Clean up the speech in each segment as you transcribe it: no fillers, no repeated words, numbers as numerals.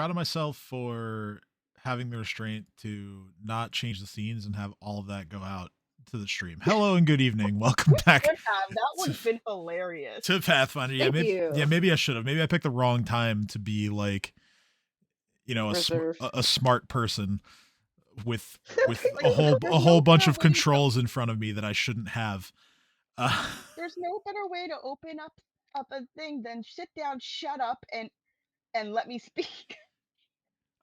proud of myself for having the restraint to not change the scenes and have all of that go out to the stream. Hello and good evening. Welcome You back should have. That would to, have been hilarious. to Pathfinder. Thank you. Maybe I should have. Maybe I picked the wrong time to be like, Reserved. a smart person with Like, a there's whole no bunch better of way to controls in front of me that I shouldn't have. Uh, there's no better way to open up a thing than sit down, shut up, and let me speak.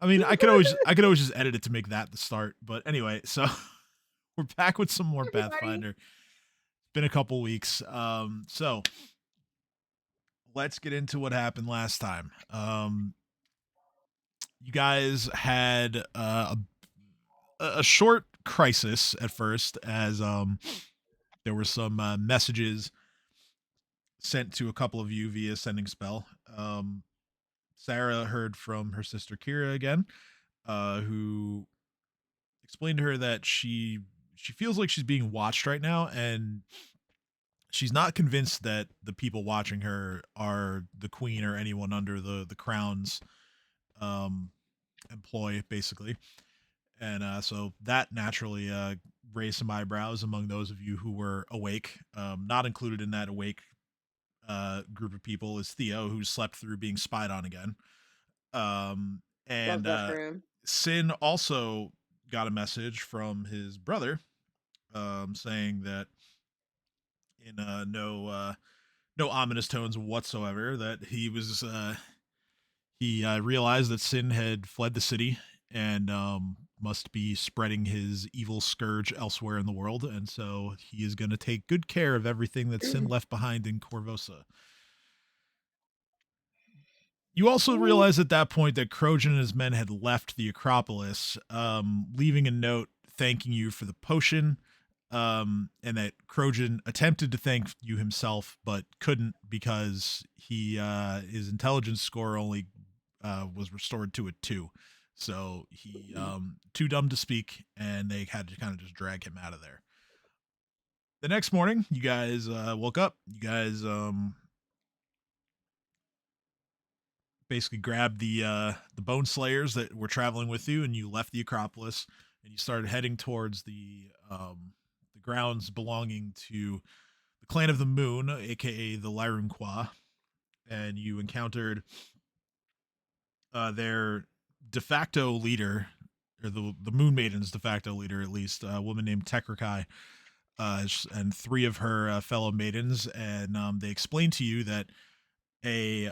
I mean, I could always just edit it to make that the start. But anyway, so we're back with some more Everybody. Pathfinder. It's been a couple weeks. So let's get into what happened last time. You guys had a short crisis at first, as there were some messages sent to a couple of you via sending spell. Sarah heard from her sister Kira again, who explained to her that she feels like she's being watched right now, and she's not convinced that the people watching her are the queen or anyone under the crown's um employ, basically. And so that naturally raised some eyebrows among those of you who were awake. Not included in that awake group of people is Theo, who slept through being spied on again. Um, Love and that for him. Sin also got a message from his brother, saying that in no ominous tones whatsoever that he realized that Sin had fled the city and must be spreading his evil scourge elsewhere in the world, and so he is going to take good care of everything that Sin left behind in Corvosa. You also Ooh. realize at that point that Crojan and his men had left the Acropolis, leaving a note thanking you for the potion, and that Crojan attempted to thank you himself, but couldn't because his intelligence score only was restored to a 2. So he too dumb to speak, and they had to kind of just drag him out of there. The next morning, you guys woke up. You guys basically grabbed the bone slayers that were traveling with you, and you left the Acropolis, and you started heading towards the grounds belonging to the Clan of the Moon, aka the Lyrune-Quah, and you encountered their de facto leader, or the Moon Maiden's de facto leader, at least, a woman named Tekrakai, and 3 of her fellow maidens, and they explained to you that a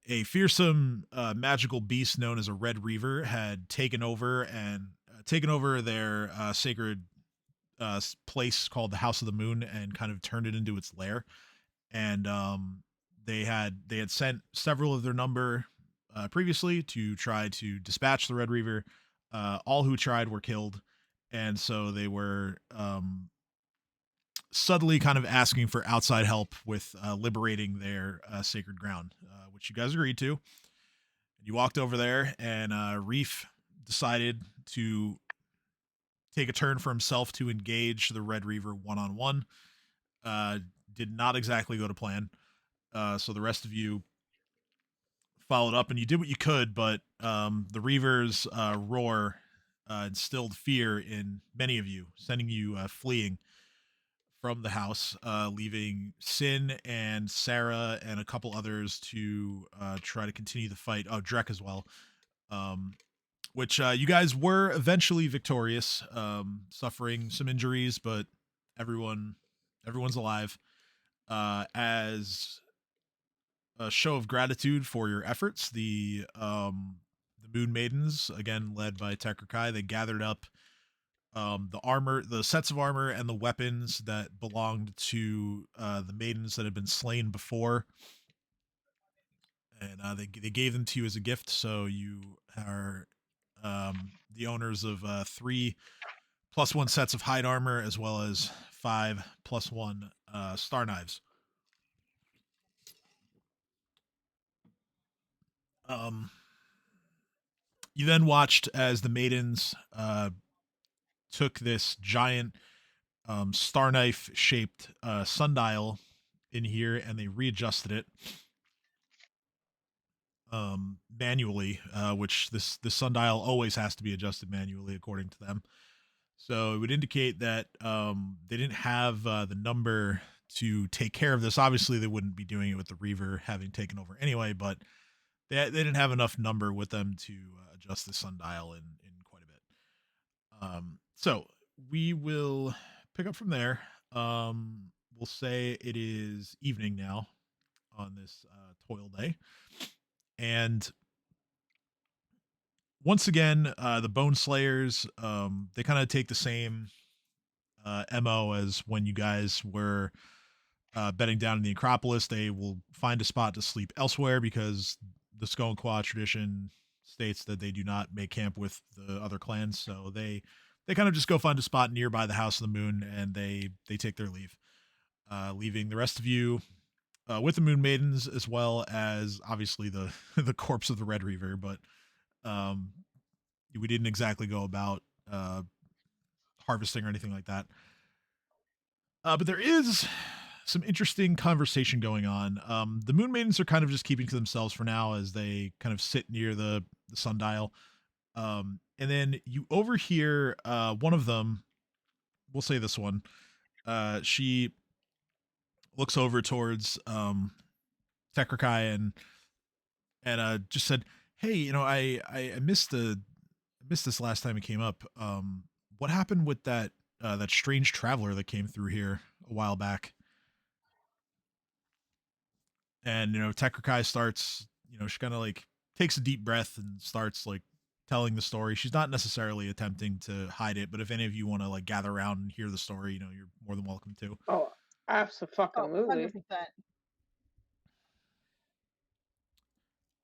a fearsome magical beast known as a Red Reaver had taken over their sacred place called the House of the Moon and kind of turned it into its lair. And they had sent several of their number previously to try to dispatch the Red Reaver. All who tried were killed, and so they were subtly kind of asking for outside help with liberating their sacred ground, which you guys agreed to. You walked over there, and Reef decided to take a turn for himself to engage the Red Reaver one on one. Did not exactly go to plan. So the rest of you followed up, and you did what you could, but the Reaver's roar instilled fear in many of you, sending you fleeing from the house, leaving Sin and Sarah and a couple others to try to continue the fight. Oh, Drek as well. Which you guys were eventually victorious, suffering some injuries, but everyone's alive. As a show of gratitude for your efforts, the Moon Maidens, again led by Tekrakai, they gathered up the armor, the sets of armor, and the weapons that belonged to the maidens that had been slain before, and they gave them to you as a gift. So you are the owners of 3+1 sets of hide armor, as well as 5+1 star knives. You then watched as the maidens took this giant star knife shaped sundial in here, and they readjusted it. manually, which this sundial always has to be adjusted manually according to them. So it would indicate that they didn't have the number to take care of this. Obviously, they wouldn't be doing it with the Reaver having taken over anyway, but they didn't have enough number with them to adjust the sundial in quite a bit. So we will pick up from there. We'll say it is evening now on this toil day, and once again, the Bone Slayers they kind of take the same mo as when you guys were bedding down in the Acropolis. They will find a spot to sleep elsewhere because the Skurak tradition states that they do not make camp with the other clans. So they kind of just go find a spot nearby the House of the Moon and they take their leave, leaving the rest of you with the Moon Maidens as well as obviously the the corpse of the Red Reaver. But um, we didn't exactly go about harvesting or anything like that. But there is some interesting conversation going on. The Moon Maidens are kind of just keeping to themselves for now as they kind of sit near the sundial. And then you overhear one of them, we'll say this one, she looks over towards Tekrakai and just said, "Hey, I missed this last time it came up. What happened with that strange traveler that came through here a while back?" And Tekrakai starts, she kind of like takes a deep breath and starts like telling the story. She's not necessarily attempting to hide it, but if any of you want to like gather around and hear the story, you're more than welcome to. Oh, Oh, absolutely.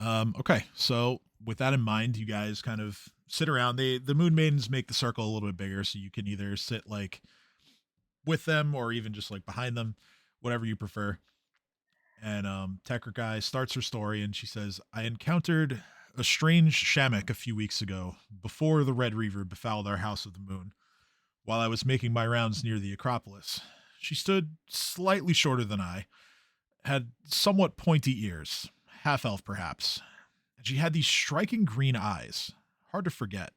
100%. Okay, so with that in mind, you guys kind of sit around. The Moon Maidens make the circle a little bit bigger, so you can either sit like with them or even just like behind them, whatever you prefer. And Tekrakai starts her story, and she says, "I encountered a strange Shamek a few weeks ago, before the Red Reaver befouled our House of the Moon, while I was making my rounds near the Acropolis. She stood slightly shorter than I, had somewhat pointy ears, half elf perhaps, and she had these striking green eyes, hard to forget.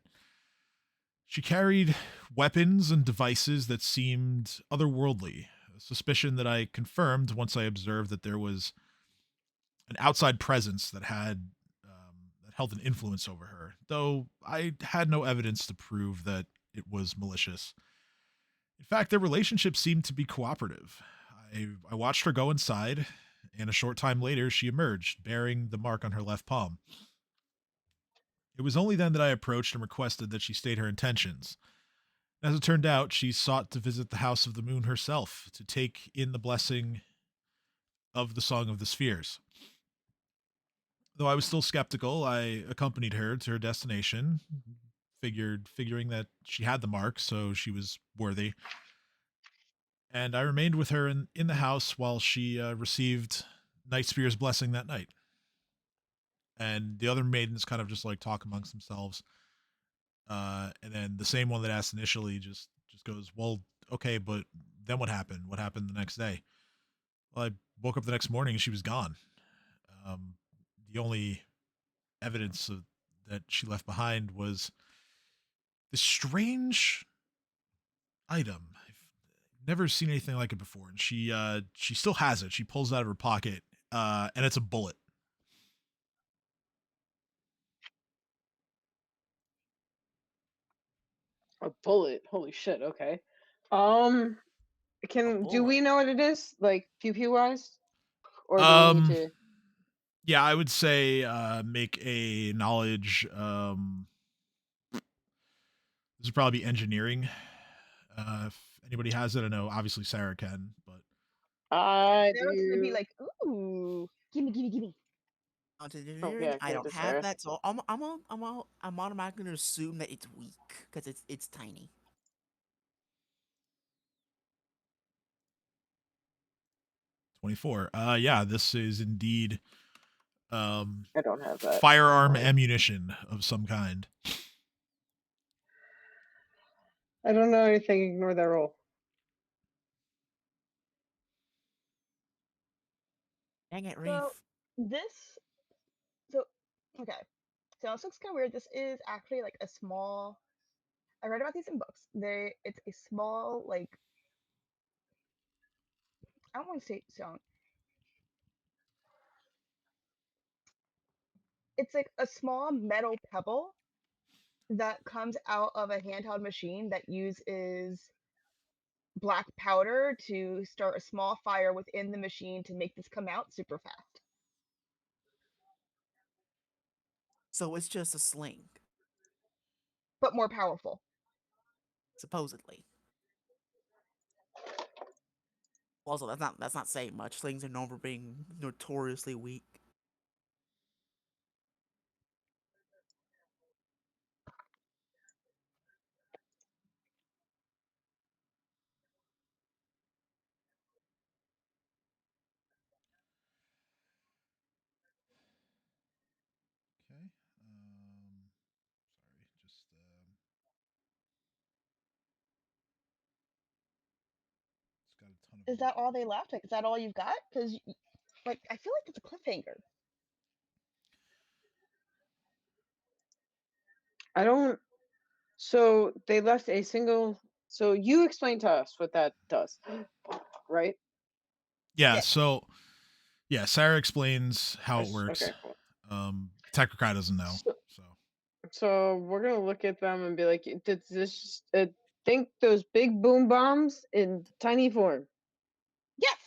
She carried weapons and devices that seemed otherworldly, a suspicion that I confirmed once I observed that there was an outside presence that held an influence over her, though I had no evidence to prove that it was malicious. In fact, their relationship seemed to be cooperative. I watched her go inside, and a short time later she emerged, bearing the mark on her left palm. It was only then that I approached and requested that she state her intentions. As it turned out, she sought to visit the House of the Moon herself to take in the blessing of the Song of the Spheres. Though I was still skeptical, I accompanied her to her destination, figuring that she had the mark, so she was worthy. And I remained with her in the house while she received Night Spear's blessing that night. And the other maidens kind of just like talk amongst themselves. And then the same one that asked initially just goes, "Well, okay, but then what happened? What happened the next day?" Well, I woke up the next morning and she was gone. Um, the only evidence that she left behind was this strange item. I've never seen anything like it before, and she still has it. She pulls it out of her pocket, and it's a bullet. A bullet. Holy shit. Okay. A Do we bullet. know what it is? Like pew pew wise, or do we need Um, to? yeah, I would say make a knowledge. This would probably be engineering. If anybody has it, I know obviously Sarah can, but I Sarah's gonna be do. like, "Ooh, gimme, gimme, gimme." On to the Oh engineering, yeah, I give it don't to have Sarah. that, so I'm automatically gonna assume that it's weak because it's tiny. 24. Yeah, this is indeed I don't have that. firearm Fine. ammunition of some kind. I don't know anything. Ignore that roll. Dang it, Reef. So this, so Okay. So this looks kind of weird. This is actually like a small. I read about these in books. It's a small like I don't want to say stone. It's like a small metal pebble that comes out of a handheld machine that uses black powder to start a small fire within the machine to make this come out super fast. So it's just a sling, But more powerful. supposedly. Also, that's not saying much. Slings are known for being notoriously weak. Okay. Sorry, just it's got a ton of Is that all they left? Like, is that all you've got? Because, like, I feel like it's a cliffhanger. I don't. So they left a single. So you explain to us what that does, right? Yeah, Yeah. so yeah, Sarah explains how it works. Okay, cool. Technokai doesn't know. So we're gonna look at them and be like, did this think those big boom bombs in tiny form? Yes.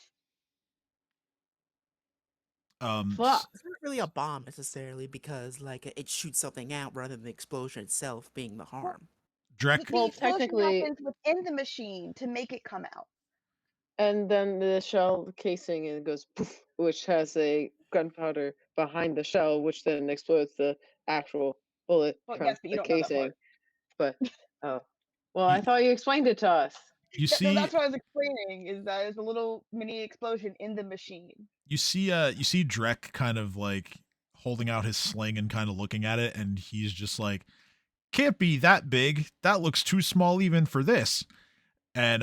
Fuck. It's not really a bomb necessarily because like it shoots something out rather than the explosion itself being the harm. Drek, The Well, explosion technically, happens within the machine to make it come out. and then the shell casing and it goes poof, which has a gunpowder behind the shell, which then explodes the actual bullet Well, from yes, but you the don't know that casing. part. But oh, well, You- I thought you explained it to us. you No, see that's what I was explaining. Is that there's a little mini explosion in the machine. you see Drek kind of like holding out his sling and kind of looking at it, and he's just like, can't be that big. That looks too small even for this. And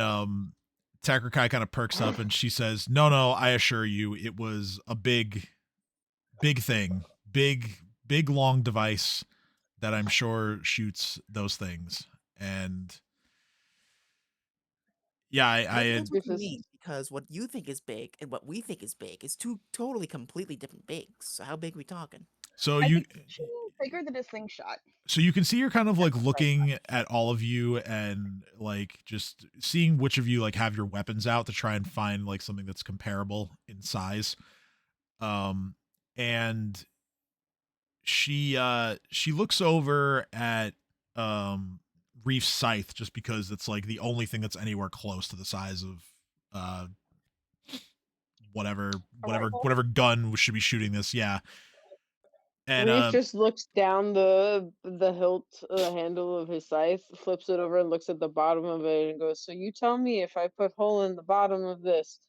Takrakai kind of perks up and she says, no, I assure you, it was a big thing. Big long device that I'm sure shoots those things. And yeah, That's what This you is mean because what you think is big and what we think is big is two totally completely different bigs. So how big are we talking? so I you think it's bigger than a slingshot. so you can see you're kind of like looking at all of you and like just seeing which of you like have your weapons out to try and find like something that's comparable in size. And she looks over at Reef's scythe just because it's like the only thing that's anywhere close to the size of uh whatever rifle? gun should be shooting this. Yeah. And Reef just looks down the hilt handle of his scythe, flips it over, and looks at the bottom of it, and goes, "So you tell me if I put hole in the bottom of this,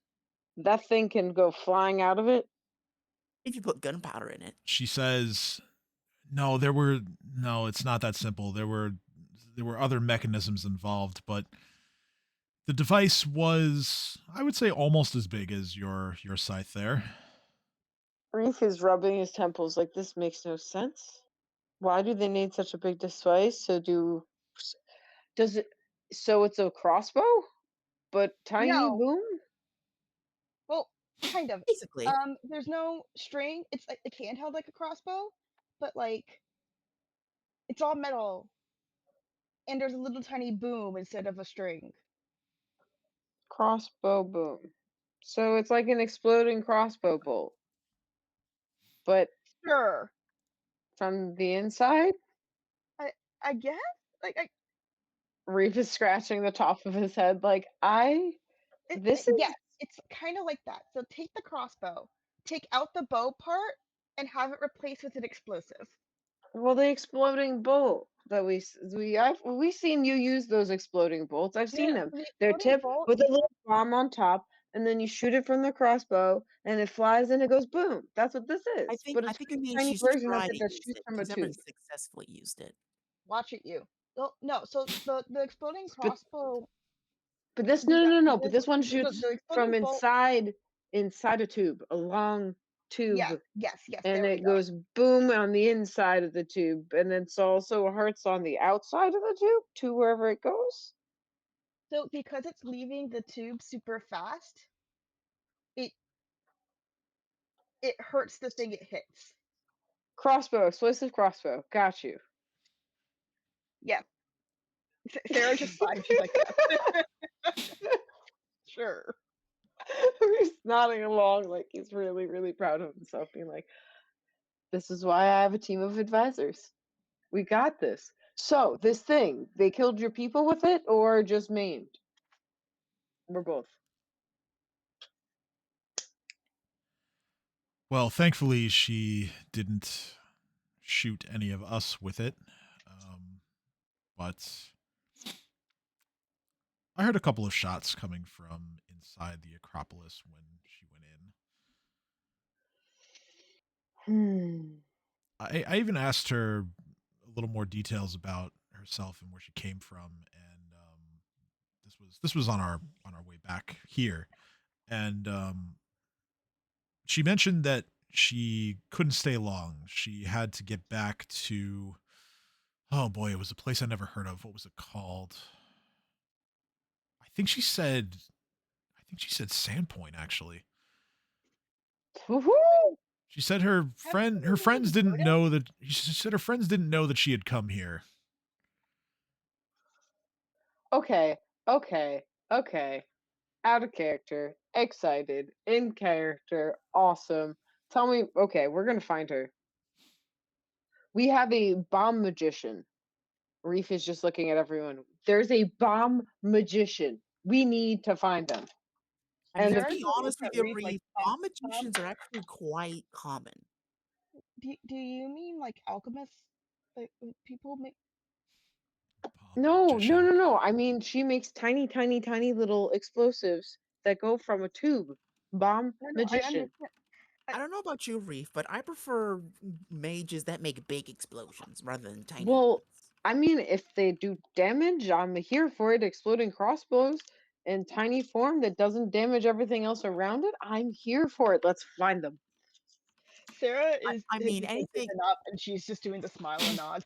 that thing can go flying out of it?" If you put gunpowder in it. she says, no, it's not that simple. There were other mechanisms involved, but the device was, I would say, almost as big as your scythe there. Reef is rubbing his temples like this makes no sense. Why do they need such a big device to do? Does it? So it's a crossbow, but tiny No. boom. Well, kind of. Basically. There's no string. It's like it's handheld like a crossbow, but like it's all metal, and there's a little tiny boom instead of a string. Crossbow boom. So it's like an exploding crossbow bolt, but Sure. from the inside. I guess. Like Reef is scratching the top of his head like this is yes, it's kind of like that. So take the crossbow, take out the bow part, and have it replaced with an explosive. well the exploding bolt that we've seen you use those exploding bolts. I've seen them. The They're exploding tipped bolt. with a little bomb on top, and then you shoot it from the crossbow, and it flies and it goes boom. That's what this is. I think But it's you a mean tiny she's version of tried it to that use shoots it. from a She's never tube. successfully used it. Watch it, you. Well, no. So the exploding But crossbow. but this The no. But this one the shoots from exploding bolt. inside a tube, a long tube. Yes, And there we it go. goes boom on the inside of the tube, and it's also hurts on the outside of the tube to wherever it goes. So because it's leaving the tube super fast, it it hurts the thing it hits. Crossbow, explosive crossbow. Got you. Yeah. Sarah just sighed. She's like, yes, sure. He's nodding along like he's really, really proud of himself, being like, "This is why I have a team of advisors. We got this." So this thing, they killed your people with it, or just maimed? We're both. Well, thankfully, she didn't shoot any of us with it. But I heard a couple of shots coming from inside the Acropolis when she went in. Hmm. I even asked her a little more details about herself and where she came from, and this was on our way back here, and she mentioned that she couldn't stay long. She had to get back to, oh boy, it was a place I never heard of. What was it called? I think she said Sandpoint actually. Woohoo! She said her friends didn't know that she said her friends didn't know that she had come here. Okay, okay, okay. Out of character, excited, in character, awesome. Tell me, okay, we're gonna find her. We have a bomb magician. Reef is just looking at everyone. There's a bomb magician. We need to find them. I mean, And to the Sarah be just honest looks with at you, Reef like, Reef, bomb magicians are actually quite common. do you mean like alchemists? Like people make Palm no, no, magician. no, no. I mean, she makes tiny, tiny, tiny little explosives that go from a tube. Bomb no, I magician. understand. I don't know about you, Reef, but I prefer mages that make big explosions rather than tiny Well, ones. I mean, if they do damage, I'm here for it. Exploding crossbows in tiny form that doesn't damage everything else around it. I'm here for it. Let's find them. Sarah I, is I has mean, like anything. given up and she's just doing the smile and nod.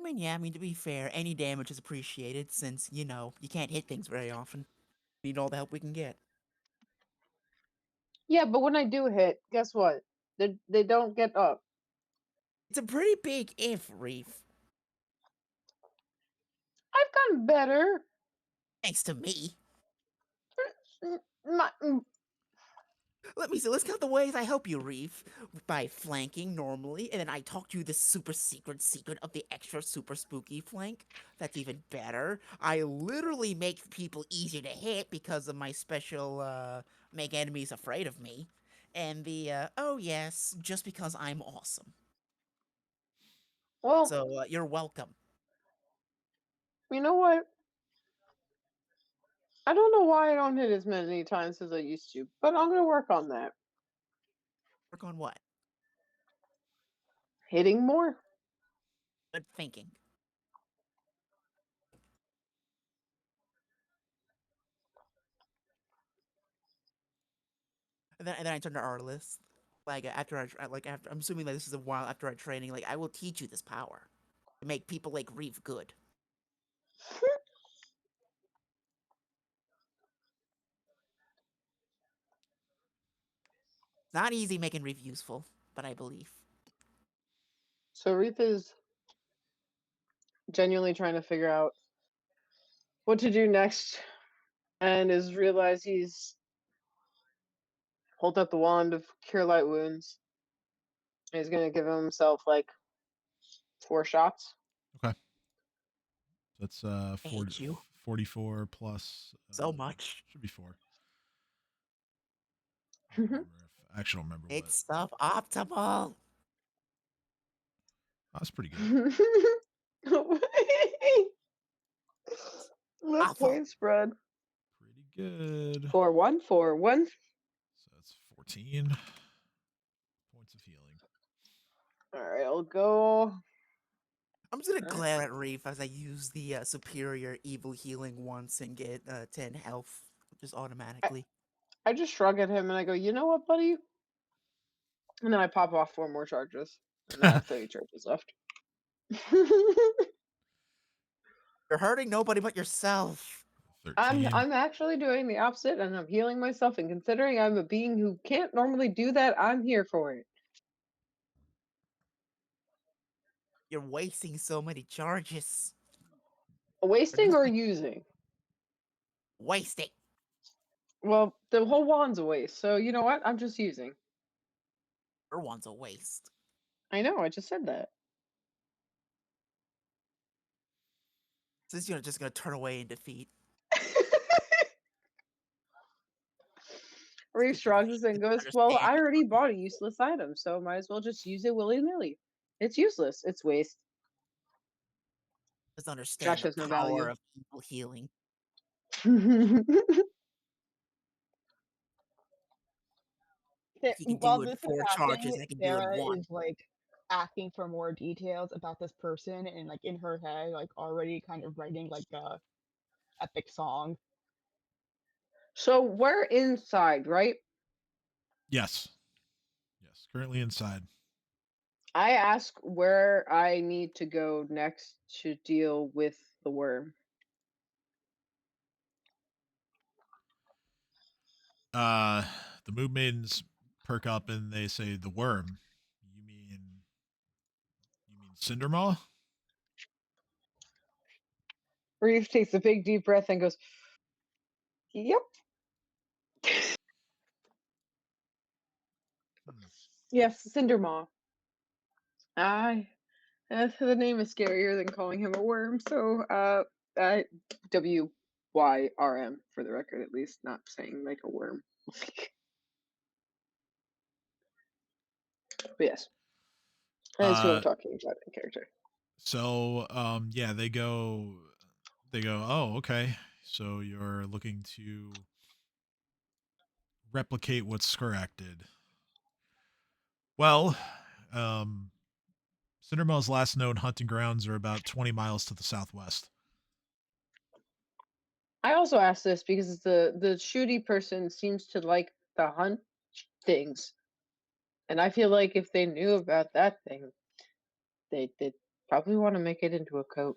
I mean, yeah. I mean, to be fair, any damage is appreciated since you can't hit things very often. Need all the help we can get. Yeah, but when I do hit, guess what? They don't get up. It's a pretty big if, Reef. I've gotten better. Thanks to me. My, Let me see. Let's count the ways I help you, Reef. By flanking normally, and then I talk to you the super secret of the extra super spooky flank. That's even better. I literally make people easier to hit because of my special make enemies afraid of me. And the oh yes, just because I'm awesome. well, So you're welcome. you know what? I don't know why I don't hit as many times as I used to, but I'm gonna work on that. Work on what? Hitting more. Good thinking. And then I turn to Arliss. Like after after I'm assuming that this is a while after our training. Like I will teach you this power to make people like Reef good. It's not easy making Reef useful, but I believe. So Reef is genuinely trying to figure out what to do next, and is realize he's hold up the wand of cure light wounds. And he's gonna give himself like 4 shots. Okay. That's I hate you 44 plus so much. should be 4. I don't remember if I actually don't remember what. It's suboptimal. That's pretty good. That Awful. point spread. Pretty good. 4-1, 4-1. So that's 14 points of healing. All right, I'll go. I'm just gonna Alright. glare at Reef as I use the superior evil healing once and get 10 health just automatically. I just shrug at him and I go, you know what, buddy? And then I pop off 4 more charges. And I have 30 charges left. You're hurting nobody but yourself. 13. I'm actually doing the opposite and I'm healing myself, and considering I'm a being who can't normally do that, I'm here for it. You're wasting so many charges. Wasting or using? Wasting. Well, the whole wand's a waste, so you know what? I'm just using. Your one's a waste. I know, I just said that. Since you're just gonna turn away in defeat. Reef shrugs and goes, well, I already bought a useless item, so might as well just use it willy-nilly. It's useless. It's waste. Doesn't understand Trash the has no power value. of evil healing. He can While do it this is 4 charges, happening, I can do it Sarah 1. is like asking for more details about this person and like in her head, like already kind of writing like a epic song. So we're inside, right? Yes. Yes. Currently inside. I ask where I need to go next to deal with the worm. The Moon Maidens perk up and they say, the worm. You mean Cindermaw? Reef takes a big deep breath and goes, yep. Yes, Cindermaw. The name is scarier than calling him a worm, so WYRM for the record, at least, not saying like a worm. But yes, that's who I'm talking about in character. So yeah, they go, oh, okay, so you're looking to replicate what Skurak did. Well, Cindermaw's last known hunting grounds are about 20 miles to the southwest. I also asked this because the shooty person seems to like the hunt things, and I feel like if they knew about that thing, they'd probably want to make it into a coat.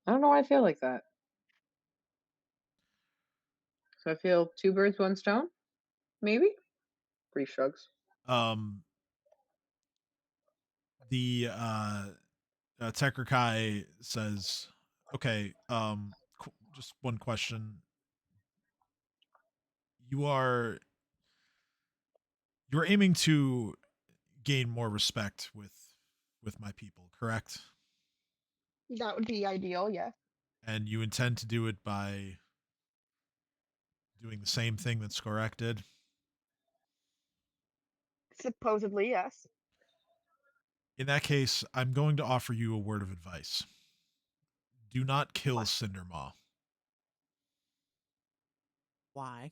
I don't know why I feel like that. So I feel 2 birds, 1 stone, maybe. Brief shrugs. The Tekrakai says, okay, just one question. You're aiming to gain more respect with my people, correct? That would be ideal, yes. And you intend to do it by doing the same thing that Skorak did? Supposedly, yes. In that case, I'm going to offer you a word of advice. Do not kill Cindermaw. Why?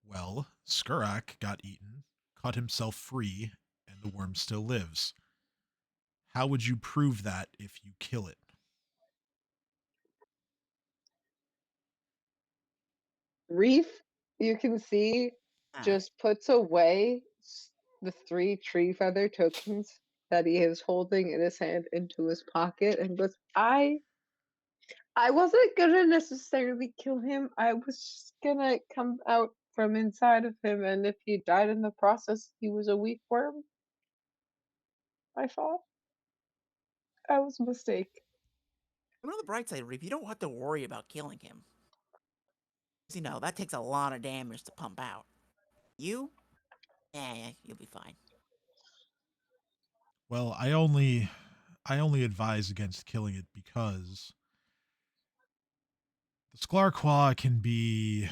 Well, Skurak got eaten, cut himself free, and the worm still lives. How would you prove that if you kill it? Reef, you can see, just puts away the 3 tree feather tokens that he is holding in his hand into his pocket and goes, I wasn't gonna necessarily kill him. I was just gonna come out from inside of him, and if he died in the process, he was a weak worm. I thought. I was a mistake. On the bright side, Reef, you don't have to worry about killing him. You know, that takes a lot of damage to pump out. You? Yeah, you'll be fine. Well, I only advise against killing it because the Sklarquaw can be,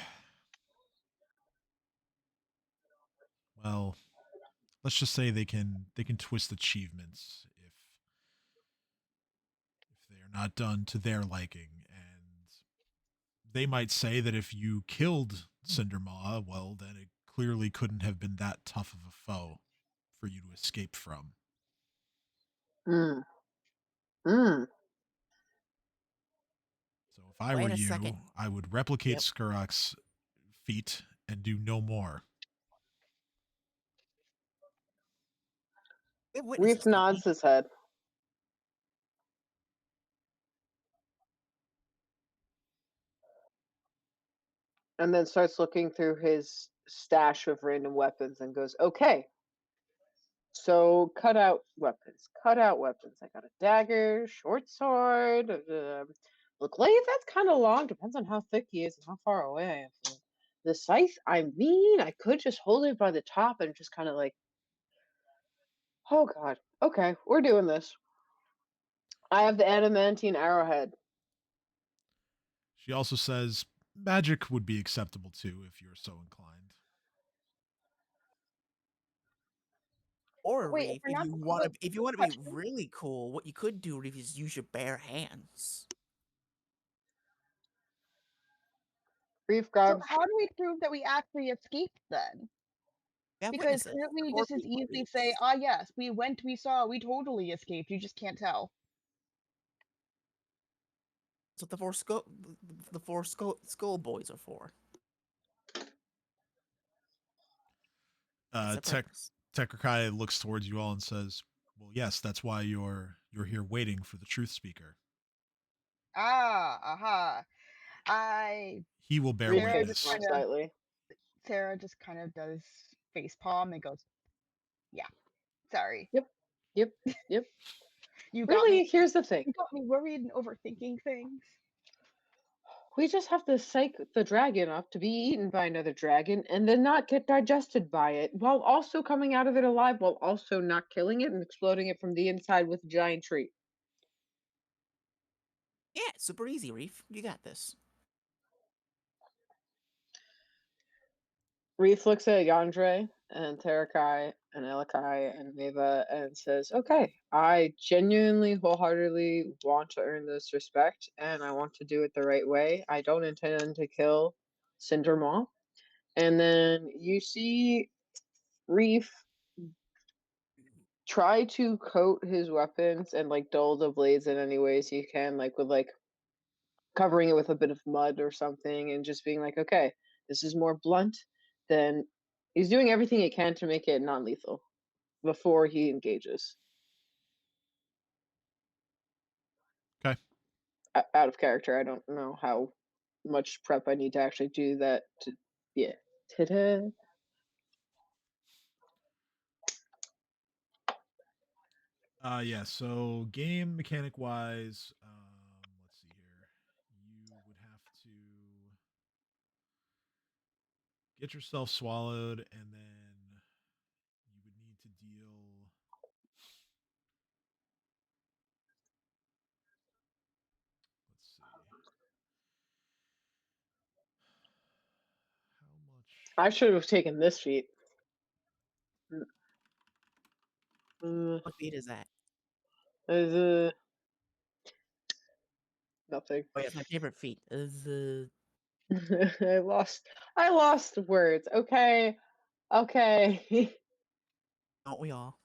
well, let's just say they can twist achievements if they are not done to their liking, and they might say that if you killed Cindermaw, well, then it clearly couldn't have been that tough of a foe for you to escape from. Mm. So if I were Wait a you, second. I would replicate Yep. Skurak's feat and do no more. We have Reef witnesses, don't we? nods his head. And then starts looking through his stash of random weapons and goes, okay, so cut out weapons. Cut out weapons. I got a dagger, short sword, the glaive, that's kind of long. Depends on how thick he is and how far away I am from him. The scythe, I mean, I could just hold it by the top and just kind of like, oh god, okay, we're doing this. I have the adamantine arrowhead. She also says magic would be acceptable too if you're so inclined. Or Wait, if Reef, you're not but if you want to be question. really cool, what you could do, Reef, is use your bare hands. Reef So grabs. how do we prove that we actually escaped then? We have Because witnesses. couldn't we 4 just as people at easily say, least. "Ah, yes, we went, we saw, we totally escaped. You just can't tell." That's what the four skull boys are for. That's their Tech purpose. Tekrakai looks towards you all and says, "Well, yes, that's why you're here waiting for the truth speaker. Ah, aha. I He will bear Reef Sarah face just witness." kind palm of slightly. Sarah just kind of does face palm and goes, "Yeah, sorry. Yep, yep, yep. You got Really, me. here's the thing. You got me worried and overthinking things." We just have to psych the dragon up to be eaten by another dragon and then not get digested by it while also coming out of it alive while also not killing it and exploding it from the inside with a giant tree. Yeah, super easy, Reef. You got this. Reef looks at Yandre and Terakai and Elakai and Meva and says, okay, I genuinely, wholeheartedly want to earn this respect and I want to do it the right way. I don't intend to kill Cindermaw. And then you see Reef try to coat his weapons and like dull the blades in any ways you can, like with like covering it with a bit of mud or something and just being like, okay, this is more blunt than he's doing everything he can to make it non-lethal before he engages. Okay. Out of character, I don't know how much prep I need to actually do that to, yeah. Ta-da. Yeah. So game mechanic wise, let's see here. You would have to get yourself swallowed, and then you would need to deal. Let's see. How much? I should have taken this feat. What feat is that? Uh, nothing. Oh, yeah, it's my favorite feat. I lost words. Okay. Okay. Don't we all?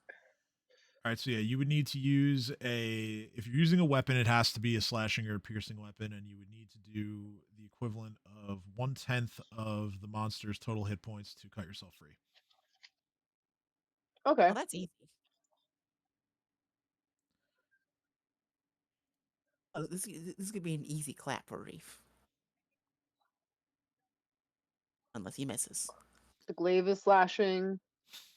All right, so yeah, you would need to use a. If you're using a weapon, it has to be a slashing or a piercing weapon, and you would need to do the equivalent of 1/10 of the monster's total hit points to cut yourself free. Okay. Oh, that's easy. Oh, this could be an easy clap for Reef. Unless he misses. The glaive is slashing.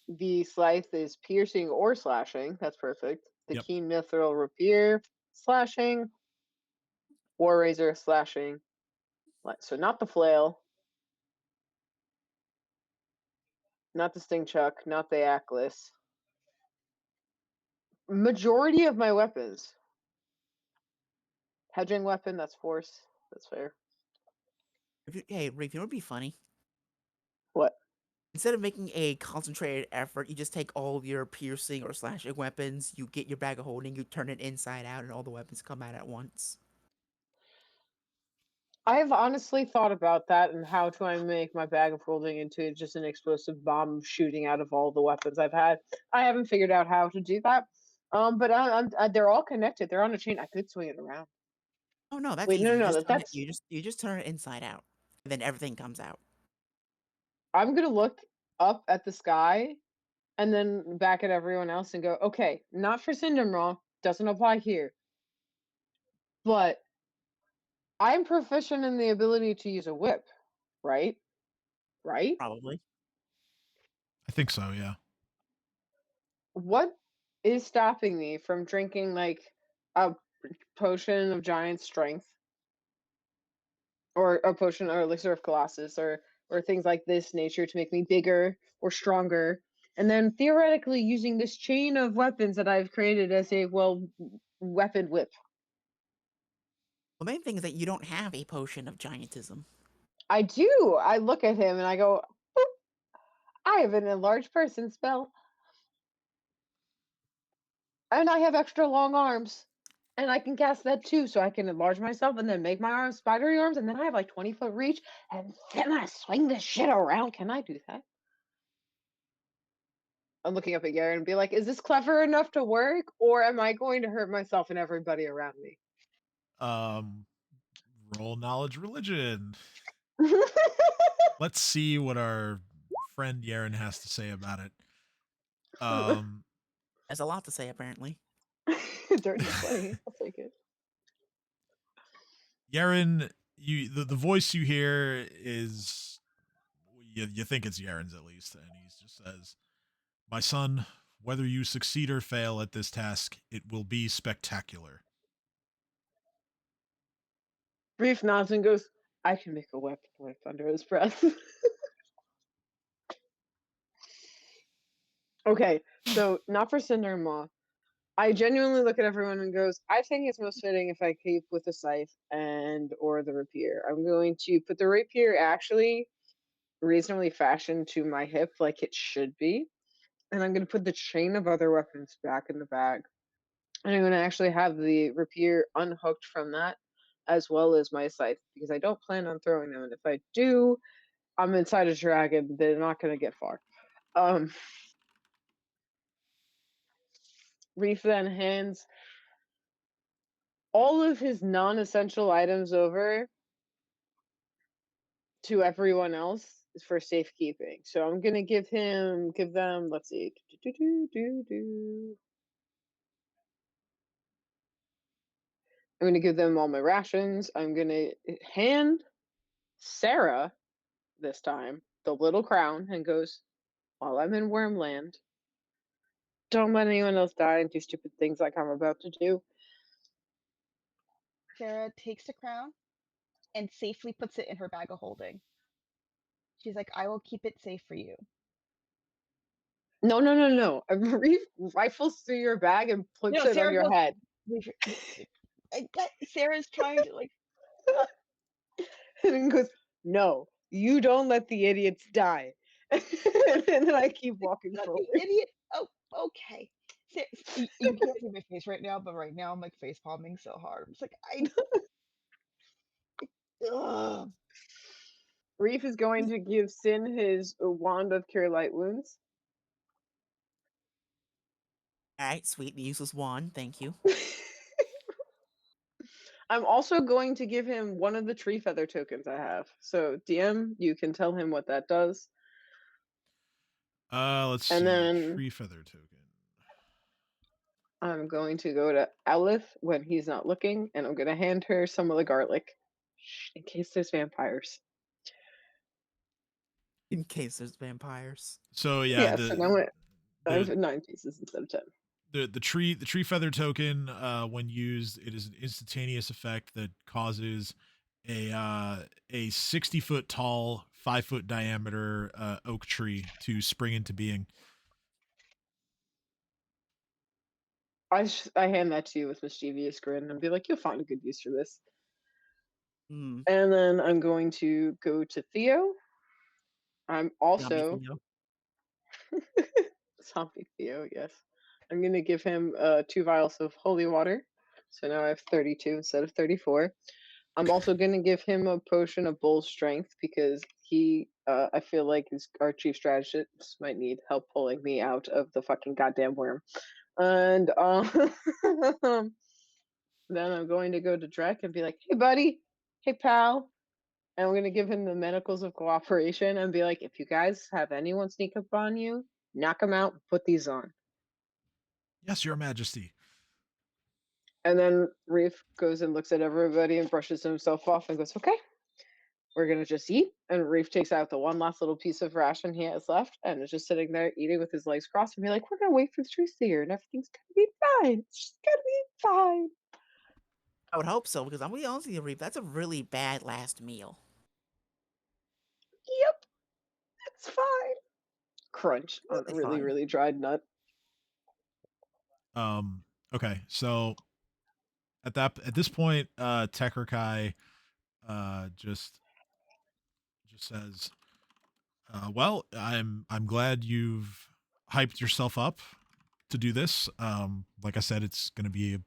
The scythe is piercing or slashing. That's perfect. The Yep. keen mithril rapier slashing. War razor slashing. So not the flail, not the sting chuck, not the ackless. Majority of my weapons. Hedging weapon, that's force. That's fair. Hey, Reef, you know what would be funny? What? Instead of making a concentrated effort, you just take all of your piercing or slashing weapons, you get your bag of holding, you turn it inside out, and all the weapons come out at once. I've honestly thought about that and how do I make my bag of holding into just an explosive bomb shooting out of all the weapons I've had. I haven't figured out how to do that. But they're all connected. They're on a chain. I could swing it around. Oh no, that's Wait, easy. no, You no, just turn it. that's. You just turn it inside out, and then everything comes out. I'm gonna look up at the sky, and then back at everyone else and go, okay, not for Cindermaw, doesn't apply here, but I'm proficient in the ability to use a whip, right? Right? Probably. I think so. Yeah. What is stopping me from drinking like a potion of giant strength or a potion or elixir of colossus or things like this nature to make me bigger or stronger, and then theoretically using this chain of weapons that I've created as a weapon whip? The main thing is that you don't have a potion of giantism. I do. I look at him and I go, "Boop, I have an enlarged person spell, and I have extra long arms, and I can cast that too, so I can enlarge myself and then make my arms spidery arms, and then I have like 20-foot reach, and then I swing this shit around. Can I do that?" I'm looking up at Garen and be like, "Is this clever enough to work, or am I going to hurt myself and everybody around me?" Um, roll knowledge religion. Let's see what our friend Yaren has to say about it. There's a lot to say, apparently. Dirty 20. I'll take it. Yaren, the voice you hear is you think it's Yaren's at least, and he just says, "My son, whether you succeed or fail at this task, it will be spectacular." Reef nods and goes, "I can make a weapon whip," under his breath. Okay, so not for Cindermaw. I genuinely look at everyone and goes, "I think it's most fitting if I keep with the scythe and or the rapier. I'm going to put the rapier actually reasonably fashioned to my hip like it should be, and I'm going to put the chain of other weapons back in the bag. And I'm going to actually have the rapier unhooked from that, as well as my scythe, because I don't plan on throwing them. And if I do, I'm inside a dragon. They're not going to get far." Um, Reef then hands all of his non-essential items over to everyone else for safekeeping. So I'm gonna give them, let's see, I'm gonna give them all my rations. I'm gonna hand Sarah this time the little crown and goes, "While I'm in Wormland, don't let anyone else die and do stupid things like I'm about to do." Sarah takes the crown and safely puts it in her bag of holding. She's like, I will keep it safe for you. No, no, no, no. Reef rifles through your bag and puts No, it on Sarah your goes, head. Sarah's trying to like, And then goes, "No, you don't let the idiots die." And then I keep walking "Not forward. you idiot. Oh, okay. You can't see my face right now, but right now I'm like face palming so hard. It's like ugh. Reef is going to give Sin his wand of cure light wounds. All right, sweet, the useless wand. Thank you. I'm also going to give him one of the tree feather tokens I have. So DM, you can tell him what that does. Let's And see. then Tree feather token. I'm going to go to Elif when he's not looking, and I'm going to hand her some of the garlic in case there's vampires. In case there's vampires. So yeah, Yeah, so now I have the 9 pieces instead of 10. the tree feather token, when used, it is an instantaneous effect that causes a 60-foot tall, 5-foot diameter oak tree to spring into being. I hand that to you with mischievous grin and be like, "You'll find a good use for this." Hmm. And then I'm going to go to Theo. I'm Zombie also Theo. zombie Theo, yes. I'm gonna give him 2 vials of holy water. So now I have 32 instead of 34. I'm also gonna give him a potion of bull strength because he I feel like our chief strategist might need help pulling me out of the fucking goddamn worm. And then I'm going to go to Drek and be like, "Hey, buddy. Hey, pal." And I'm going to give him the manacles of cooperation and be like, "If you guys have anyone sneak up on you, knock them out, put these on." Yes, Your Majesty. And then Reef goes and looks at everybody and brushes himself off and goes, "Okay, we're going to just eat." And Reef takes out the one last little piece of ration he has left and is just sitting there eating with his legs crossed and be like, "We're going to wait for the truth seer and everything's going to be fine. It's just going to be fine." I would hope so, because I'm gonna be honest with you, Reef, that's a really bad last meal. Yep, it's fine. Crunch on a Really really, fine. really dried nut. Okay, so at this point, Tekrikai just says, well, I'm glad you've hyped yourself up to do this. Like I said, it's gonna be a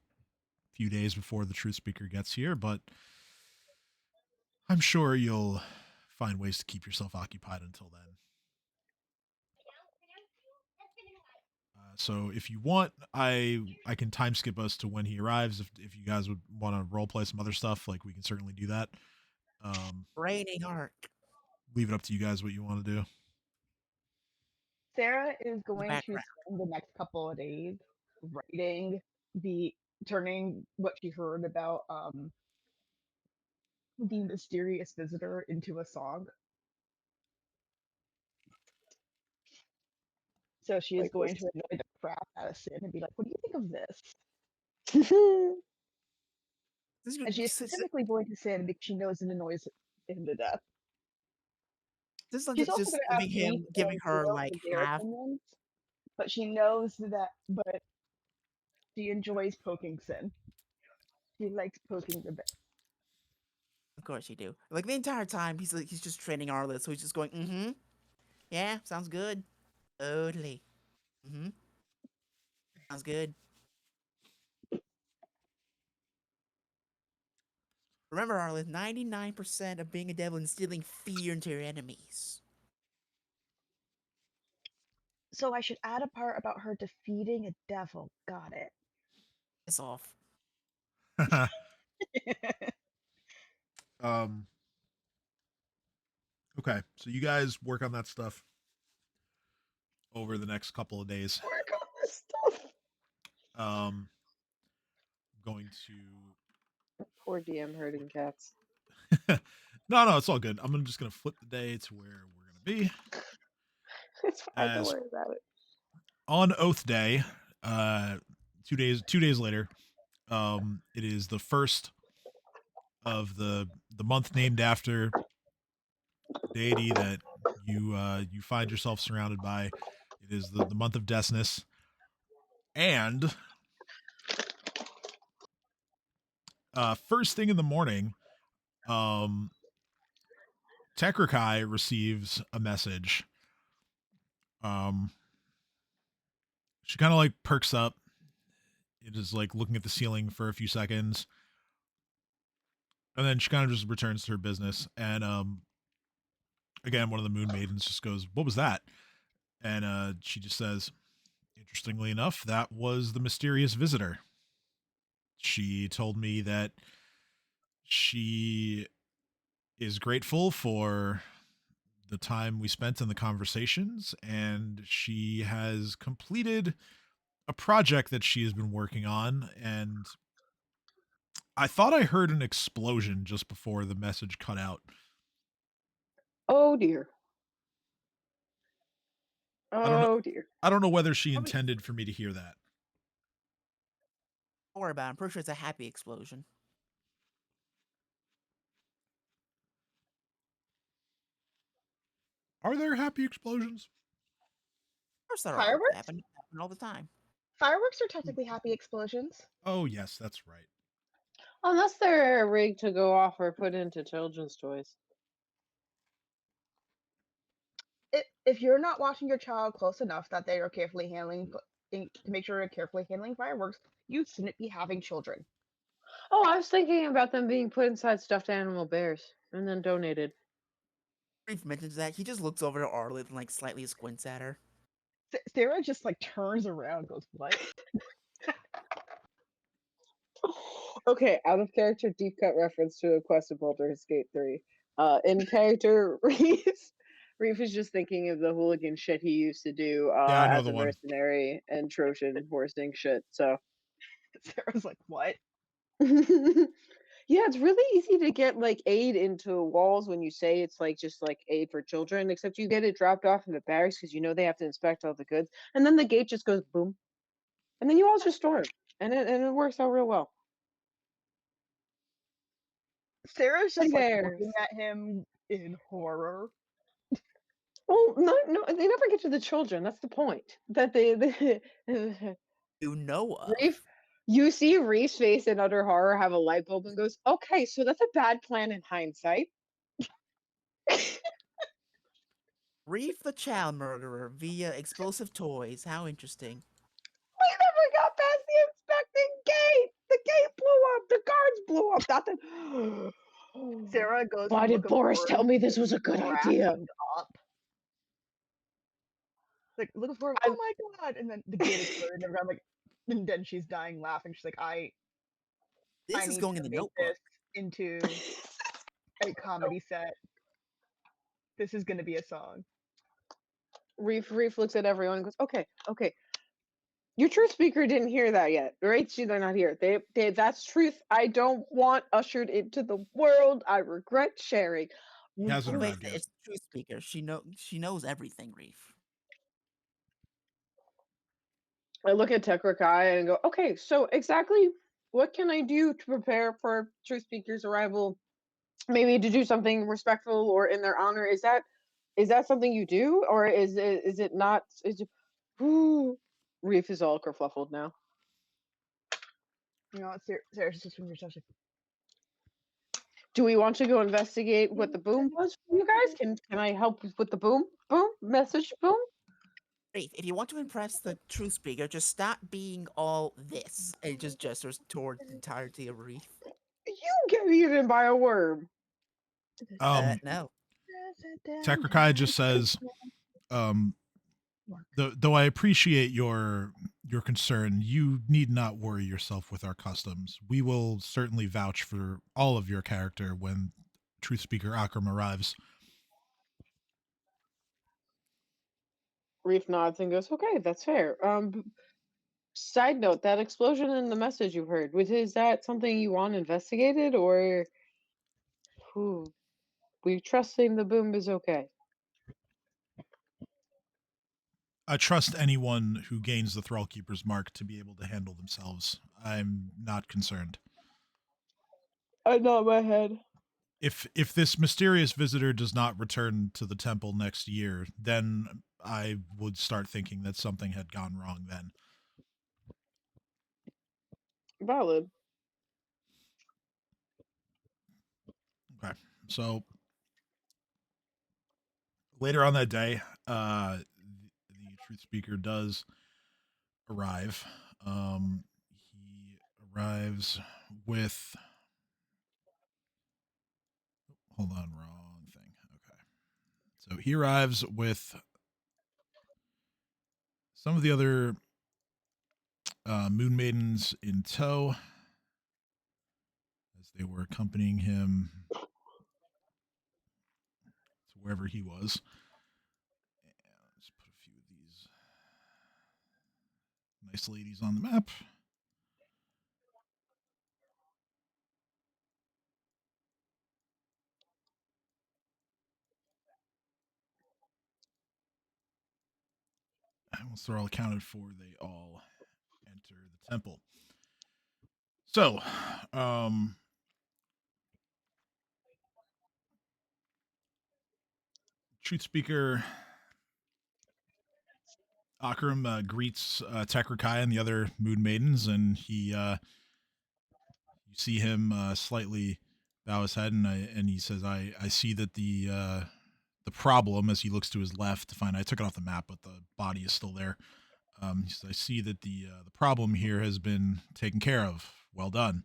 few days before the truth speaker gets here, but I'm sure you'll find ways to keep yourself occupied until then. So if you want, I can time skip us to when he arrives. If you guys would want to role play some other stuff, like we can certainly do that. Raining heart. Leave it up to you guys what you want to do. Sarah is The going to background. spend the next couple of days writing turning what she heard about the mysterious visitor into a song. So she is Like going this. to annoy the crap out of Sin and be like, "What do you think of this?" This And she is is, specifically going to Sin because she knows it annoys him to death. this is She's like also just going to ask Reef giving and her Theo like for their half. opinions, but she knows that. But she enjoys poking Sin. She likes poking the bear. Of course you do. Like the entire time, he's just training Arliss, so he's just going, mm-hmm. Yeah, sounds good. Totally. Mm-hmm. Sounds good. Remember, Arliss, 99% of being a devil is instilling fear into your enemies. So I should add a part about her defeating a devil. Got it. Piss off. um. Okay, so you guys work on that stuff over the next couple of days. Work on this stuff. Um, going to Poor DM herding cats. no, it's all good. I'm just gonna flip the day to where we're gonna be. It's fine. Don't As worry about it. on Oath Day, 2 days later, it is the first of the month named after the deity that you find yourself surrounded by. It is the month of Desness, and first thing in the morning, Tekrikai receives a message. She kind of like perks up. It is like looking at the ceiling for a few seconds, and then she kind of just returns to her business. And again, one of the Moon Maidens just goes, "What was that?" And she just says, "Interestingly enough, that was the mysterious visitor. She told me that she is grateful for the time we spent in the conversations, and she has completed a project that she has been working on. And I thought I heard an explosion just before the message cut out. Oh dear. I don't know. Oh dear. I don't know whether she Probably- intended for me to hear that. Don't worry about it. I'm pretty sure it's a happy explosion. Are there happy explosions? Of course there are. Fireworks? They happen all the time. Fireworks are technically happy explosions. Oh, yes, that's right. Unless they're rigged to go off or put into children's toys. If you're not watching your child close enough that they are carefully to make sure you're carefully handling fireworks, you shouldn't be having children. Oh, I was thinking about them being put inside stuffed animal bears and then donated. Reef mentions that he just looks over to Arliss and like slightly squints at her. Sarah just like turns around, and goes, "What?" Okay, out of character deep cut reference to a quest of Baldur's Gate 3. In character, Reef is just thinking of the hooligan shit he used to do Yeah, I know as the a one. mercenary and Trojan horsing shit. So Sarah's like, "What?" yeah, it's really easy to get like aid into walls when you say it's like just like aid for children, except you get it dropped off in the barracks because you know they have to inspect all the goods, and then the gate just goes boom, and then you all just storm, and it works out real well. Sarah's just like There. looking at him in horror. Well, no, they never get to the children. That's the point. That they You know of. Reef, you see Reef's face in utter horror have a light bulb and goes, "Okay, so that's a bad plan in hindsight." Reef the child murderer via explosive toys. How interesting. We never got past the inspecting gate. The gate blew up. The guards blew up. Nothing. Sarah goes Why from did look of Boris horror tell me this to was a good idea? cracking up. Like, look of horror, I "Oh my god!" And then the gate exploded, and I'm like, and then she's dying laughing. She's like, I This is need going to in the make notebook. this into a comedy set. This is gonna be a song." Reef looks at everyone and goes, "Okay. Your truth speaker didn't hear that yet, right? They're not here. They that's truth I don't want ushered into the world. I regret sharing." He hasn't Wait, arrived yet. it's the truth speaker. She knows everything, Reef. I look at Tekrakai and go, "Okay, so exactly what can I do to prepare for truth speaker's arrival? Maybe to do something respectful or in their honor. Is that something you do, or is it not? Is it, Reef is all kerfluffled now. You know, Sarah's just from yourself. Do we want to go investigate what the boom was for you guys? Can I help with the boom? Boom message boom. Reef, if you want to impress the truth speaker, just stop being all this. And he just gestures toward the entirety of Reef. You get eaten by a worm. No. Tekrakai just says, though I appreciate your concern, you need not worry yourself with our customs. We will certainly vouch for all of your character when Truth Speaker Akram arrives. Reef nods and goes, "Okay, that's fair." Side note: that explosion in the message you heard, is that something you want investigated, or we trusting the boom is okay? I trust anyone who gains the Thrallkeeper's mark to be able to handle themselves. I'm not concerned. I nod my head. If this mysterious visitor does not return to the temple next year, then I would start thinking that something had gone wrong then. Valid. Okay. So later on that day, the truth speaker does arrive. He arrives with. Hold on, wrong thing. Okay. So he arrives with some of the other moon maidens in tow as they were accompanying him to wherever he was. And let's put a few of these nice ladies on the map. And once they're all accounted for, they all enter the temple. So, Truth Speaker Akram greets Tekrakai and the other Moon Maidens, and you see him slightly bow his head, and he says, "I see that the problem," as he looks to his left to find, I took it off the map, but the body is still there. He says, "I see that the problem here has been taken care of. Well done."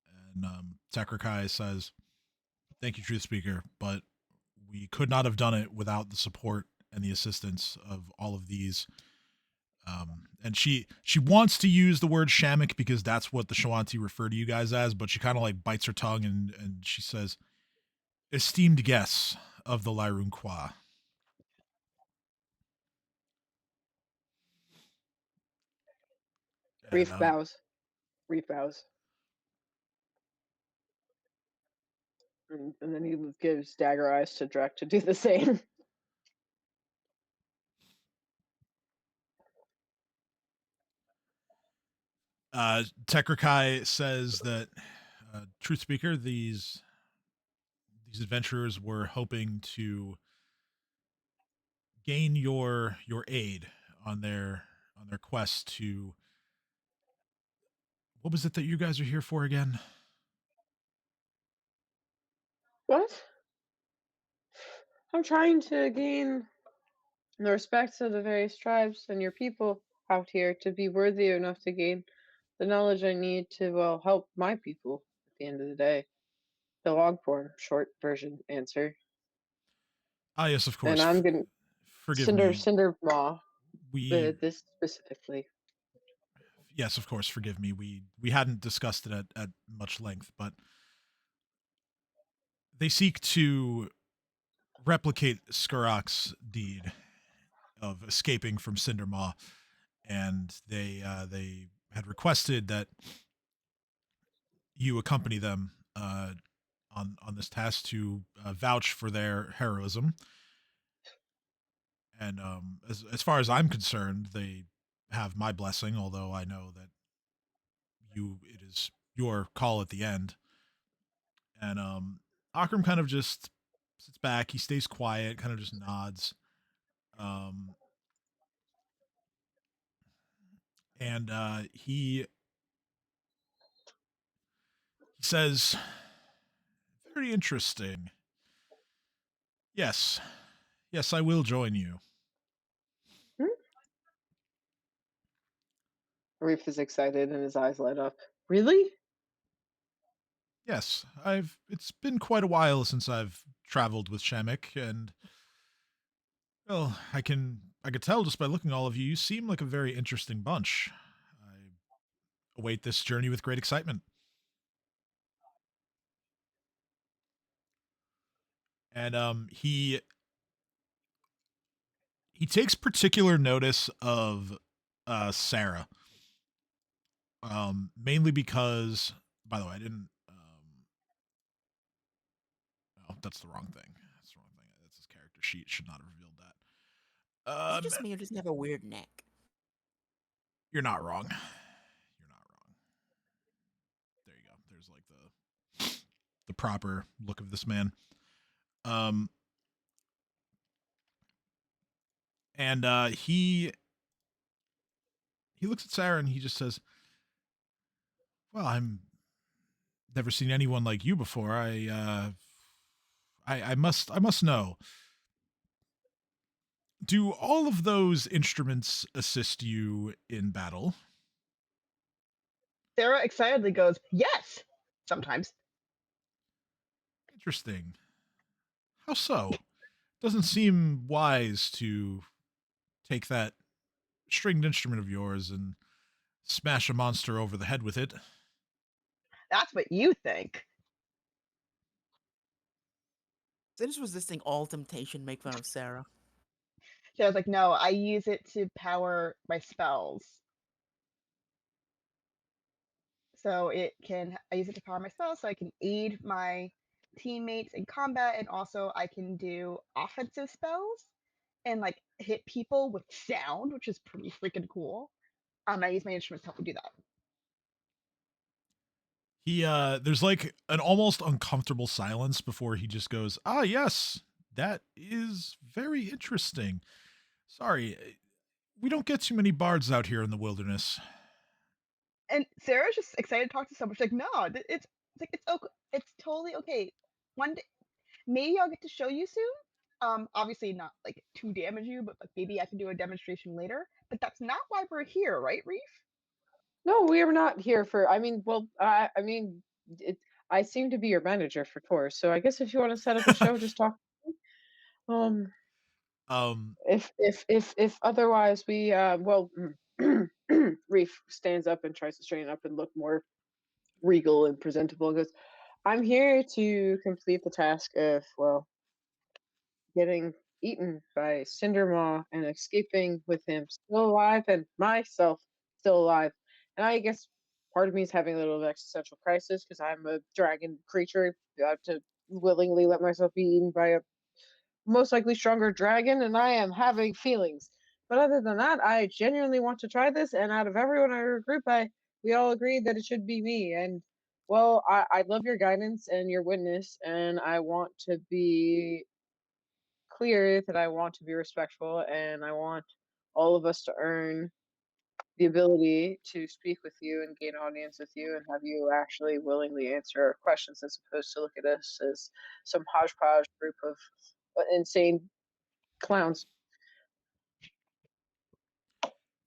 And Tekrakai says, "Thank you, Truth Speaker, but we could not have done it without the support and the assistance of all of these. And she wants to use the word shamik because that's what the Shoanti refer to you guys as, but she kind of like bites her tongue and she says, "Esteemed guests of the Lyrune-Quah." And Reef bows. Reef bows. And then he gives dagger eyes to Drek to do the same. Tekrakai says that Truthspeaker, these adventurers were hoping to gain your aid on their quest to, what was it that you guys are here for again? What? I'm trying to gain the respect of the various tribes and your people out here to be worthy enough to gain the knowledge I need to, well, help my people at the end of the day. The long form, short version answer. Ah, yes, of And course. I'm gonna Forgive me. Cindermaw, We this specifically. Yes, of course. Forgive me. We hadn't discussed it at much length, but they seek to replicate Skurak's deed of escaping from Cindermaw, and they had requested that you accompany them on this task to vouch for their heroism. And as far as I'm concerned, they have my blessing. Although I know that it is your call at the end. And Akram kind of just sits back. He stays quiet, kind of just nods. Um, and he says, "Very interesting. Yes, yes, I will join you." Hmm? Reef is excited and his eyes light up. Really? Yes, I've. It's been quite a while since I've traveled with Shamik, and well, I could tell just by looking at all of you. You seem like a very interesting bunch. I await this journey with great excitement. And he takes particular notice of Sarah. Mainly because, by the way, I didn't. Oh, that's the wrong thing. That's the wrong thing. That's his character sheet. Should not have revealed that. Is it just me or does he have a weird neck? You're not wrong. You're not wrong. There you go. There's like the proper look of this man. Um, and he looks at Sarah and he just says, "Well, I'm never seen anyone like you before. I must know. Do all of those instruments assist you in battle?" Sarah excitedly goes, "Yes!" Sometimes. Interesting. How so? Doesn't seem wise to take that stringed instrument of yours and smash a monster over the head with it. That's what you think. Since resisting all temptation, make fun of Sarah. So I was like, "No, I use it to power my spells." So I use it to power my spells so I can aid my teammates in combat, and also I can do offensive spells and like hit people with sound, which is pretty freaking cool. I use my instruments to help me do that. He there's like an almost uncomfortable silence before he just goes, "Ah, yes. That is very interesting. Sorry, we don't get too many bards out here in the wilderness." And Sarah's just excited to talk to someone. She's like, "No, it's like it's okay. It's totally okay. One day, maybe I'll get to show you soon. Obviously not like to damage you, but like maybe I can do a demonstration later. But that's not why we're here, right, Reef?" No, we are not here for. I mean, well, I mean, it, I seem to be your manager for tours, so I guess if you want to set up a show, just talk. Um, Um, If otherwise we well, Reef stands up and tries to straighten up and look more regal and presentable and goes, I'm here to complete the task of, well, getting eaten by Cindermaw and escaping with him still alive and myself still alive. And I guess part of me is having a little existential crisis because I'm a dragon creature to willingly let myself be eaten by a most likely stronger dragon, and I am having feelings. But other than that, I genuinely want to try this, and out of everyone in our group, we all agreed that it should be me. And well, I love your guidance and your witness, and I want to be clear that I want to be respectful, and I want all of us to earn the ability to speak with you and gain audience with you and have you actually willingly answer our questions as opposed to look at us as some hodgepodge group of insane clowns.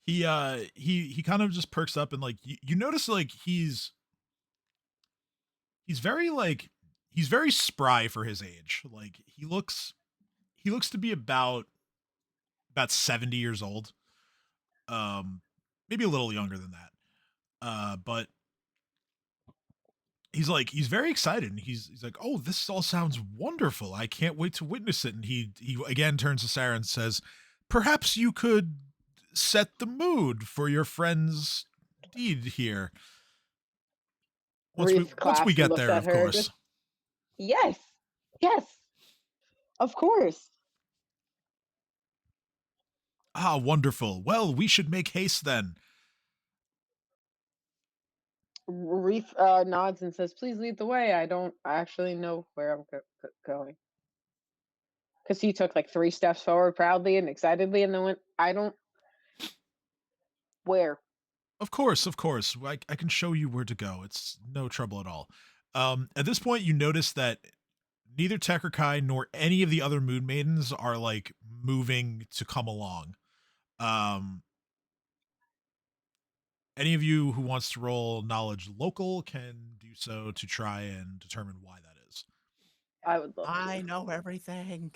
he kind of just perks up and like you notice like he's very like he's very spry for his age. Like he looks to be about 70 years old. Um, maybe a little younger than that. But he's very excited and he's like, "Oh, this all sounds wonderful. I can't wait to witness it." And he again turns to Sarah and says, "Perhaps you could set the mood for your friend's deed here. Reef Once we claps and get looks there, at of her. course." Yes, yes, of course. Ah, wonderful. Well, we should make haste then. Reef nods and says, "Please lead the way. I don't actually know where I'm going." Because he took like 3 steps forward proudly and excitedly, and then went, "I don't where." Of course, of course. I can show you where to go. It's no trouble at all. At this point, you notice that neither Tekrakai nor any of the other Moon Maidens are like moving to come along. Um, any of you who wants to roll knowledge local can do so to try and determine why that is. I would love I to. know everything.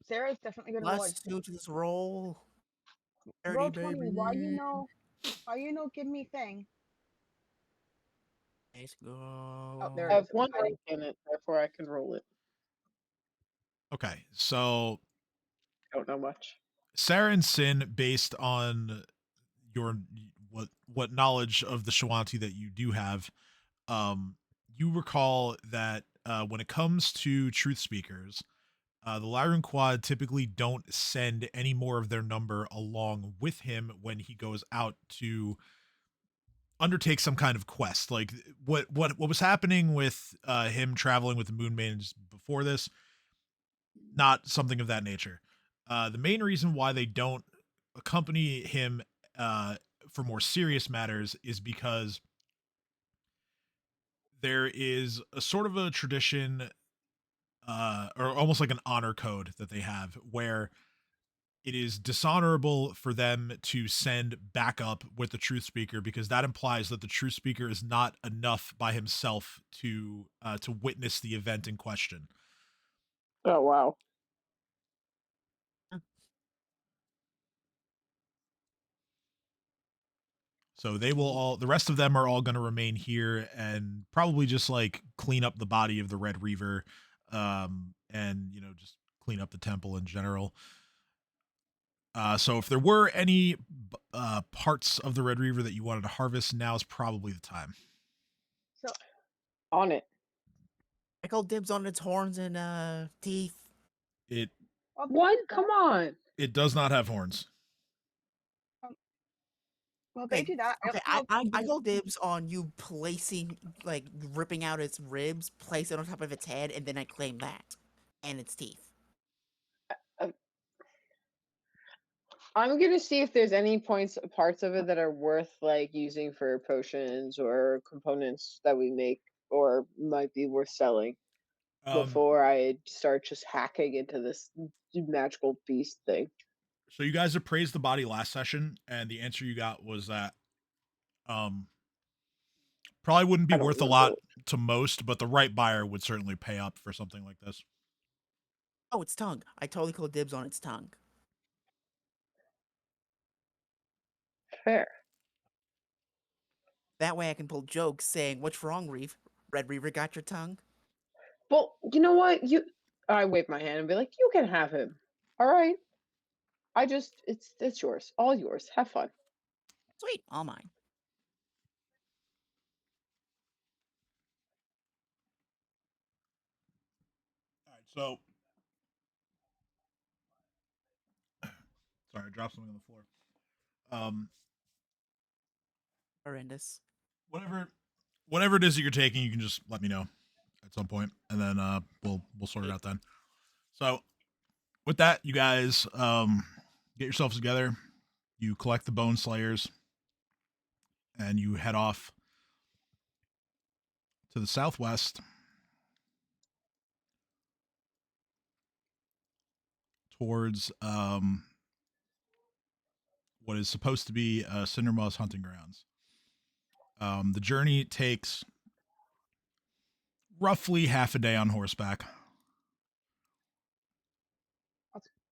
Sarah's definitely gonna roll. Plus 2 to this roll. 30, Roll 20. Why you baby. know? Why you know? Give me thing. Let's Oh, there I it have is. It was one hiding. rank in it, therefore I can roll it. Okay, so Don't know much. Sarah and Sin, based on your what knowledge of the Shoanti that you do have, you recall that when it comes to truth speakers, the Lyrune-Quah typically don't send any more of their number along with him when he goes out to undertake some kind of quest. Like what was happening with him traveling with the Moon Maidens before this, not something of that nature. The main reason why they don't accompany him for more serious matters is because there is a sort of a tradition or almost like an honor code that they have where it is dishonorable for them to send backup with the truth speaker because that implies that the truth speaker is not enough by himself to witness the event in question. Oh wow. So they will all the rest of them are all going to remain here and probably just like clean up the body of the Red Reaver and just clean up the temple in general. So if there were any parts of the Red Reaver that you wanted to harvest, now is probably the time. So On it. I call dibs on its horns and teeth. It What? Come on. it does not have horns. well, they do that. Okay, I'll I call dibs on you placing, like, ripping out its ribs, place it on top of its head, and then I claim that. And its teeth. I'm gonna see if there's any parts of it that are worth like using for potions or components that we make or might be worth selling Um, before I start just hacking into this magical beast thing. so you guys appraised the body last session, and the answer you got was that um probably wouldn't be I don't worth a remember. lot to most, but the right buyer would certainly pay up for something like this. Oh, its tongue. I totally called dibs on its tongue. Fair. That way I can pull jokes saying, "What's wrong, Reef? Red Reaver got your tongue?" Well, you know what? I wave my hand and be like, you can have him. All right. It's yours. All yours. Have fun. Sweet, all mine. All right, so sorry, I dropped something on the floor. Horrendous. Whatever it is that you're taking, you can just let me know at some point, and then we'll sort it out then. So with that, you guys get yourselves together. You collect the bone slayers, and you head off to the southwest towards what is supposed to be Cindermaw's hunting grounds. The journey takes roughly half a day on horseback.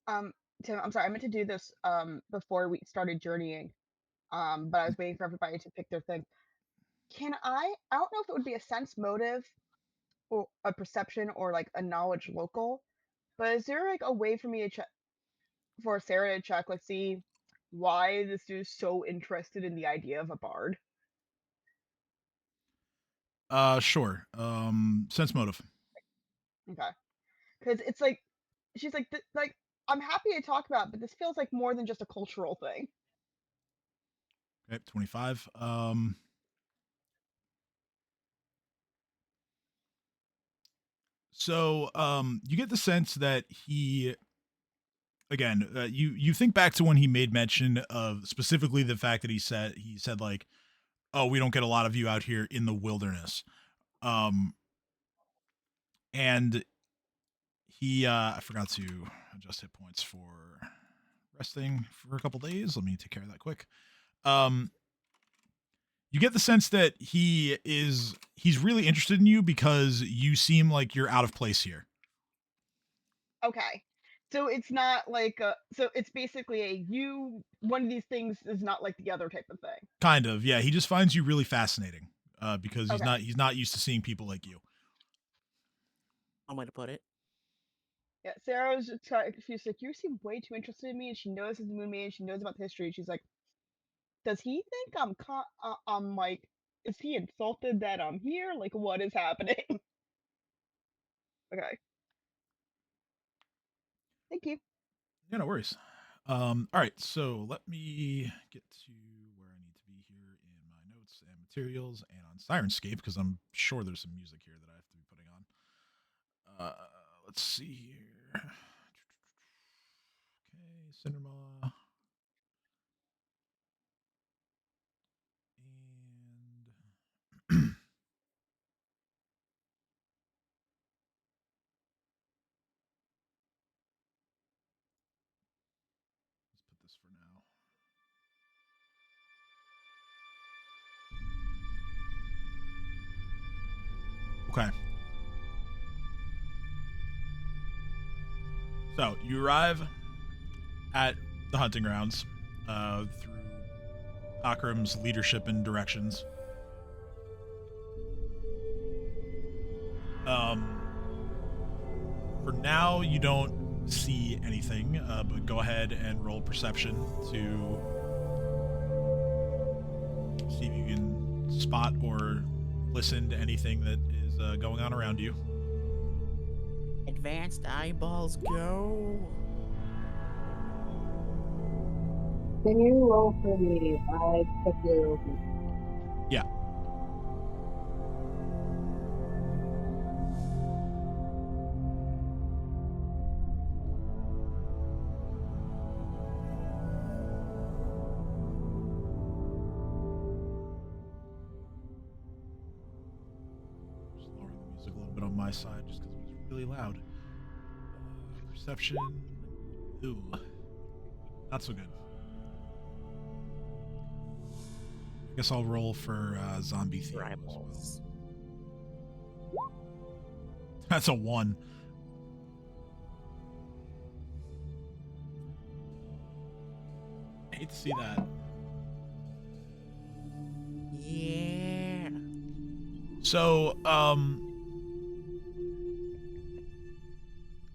Tim, I'm sorry, I meant to do this before we started journeying. But I was waiting for everybody to pick their thing. I don't know if it would be a sense motive or a perception or like a knowledge local, but is there like a way for me to check for Sarah to check, like see why this dude's so interested in the idea of a bard? Sure. Sense motive. Okay. Because it's like she's like like I'm happy to talk about it, but this feels like more than just a cultural thing. Okay, 25. So you get the sense that he, again, you think back to when he made mention of specifically the fact that he said like, oh, we don't get a lot of you out here in the wilderness. And he I forgot to adjust hit points for resting for a couple days. Let me take care of that quick. You get the sense that he's really interested in you because you seem like you're out of place here. Okay. So it's not like so it's basically one of these things is not like the other type of thing. Kind of, yeah. He just finds you really fascinating because Okay. he's not used to seeing people like you. One way to put it. Yeah, Sarah was just she's like, you seem way too interested in me, and she knows it's the moon man, and she knows about the history. She's like, does he think I'm like, is he insulted that I'm here? Like, what is happening? Okay. Thank you. Yeah, no worries. All right, so let me get to where I need to be here in my notes and materials and on Sirenscape because I'm sure there's some music here that I have to be putting on. Let's see here. Okay, Cindermaw. And let's put this for now. Okay. So you arrive at the hunting grounds through Akram's leadership and directions. For now, you don't see anything, but go ahead and roll perception to see if you can spot or listen to anything that is going on around you. Advanced eyeballs go. Can you roll for me? I took you. Yeah. Just lowering the music a little bit on my side just because it was really loud. Perception. Ooh. Not so good. I guess I'll roll for zombie theme as well. Eyeballs. That's a 1. hate to see that. Yeah. So,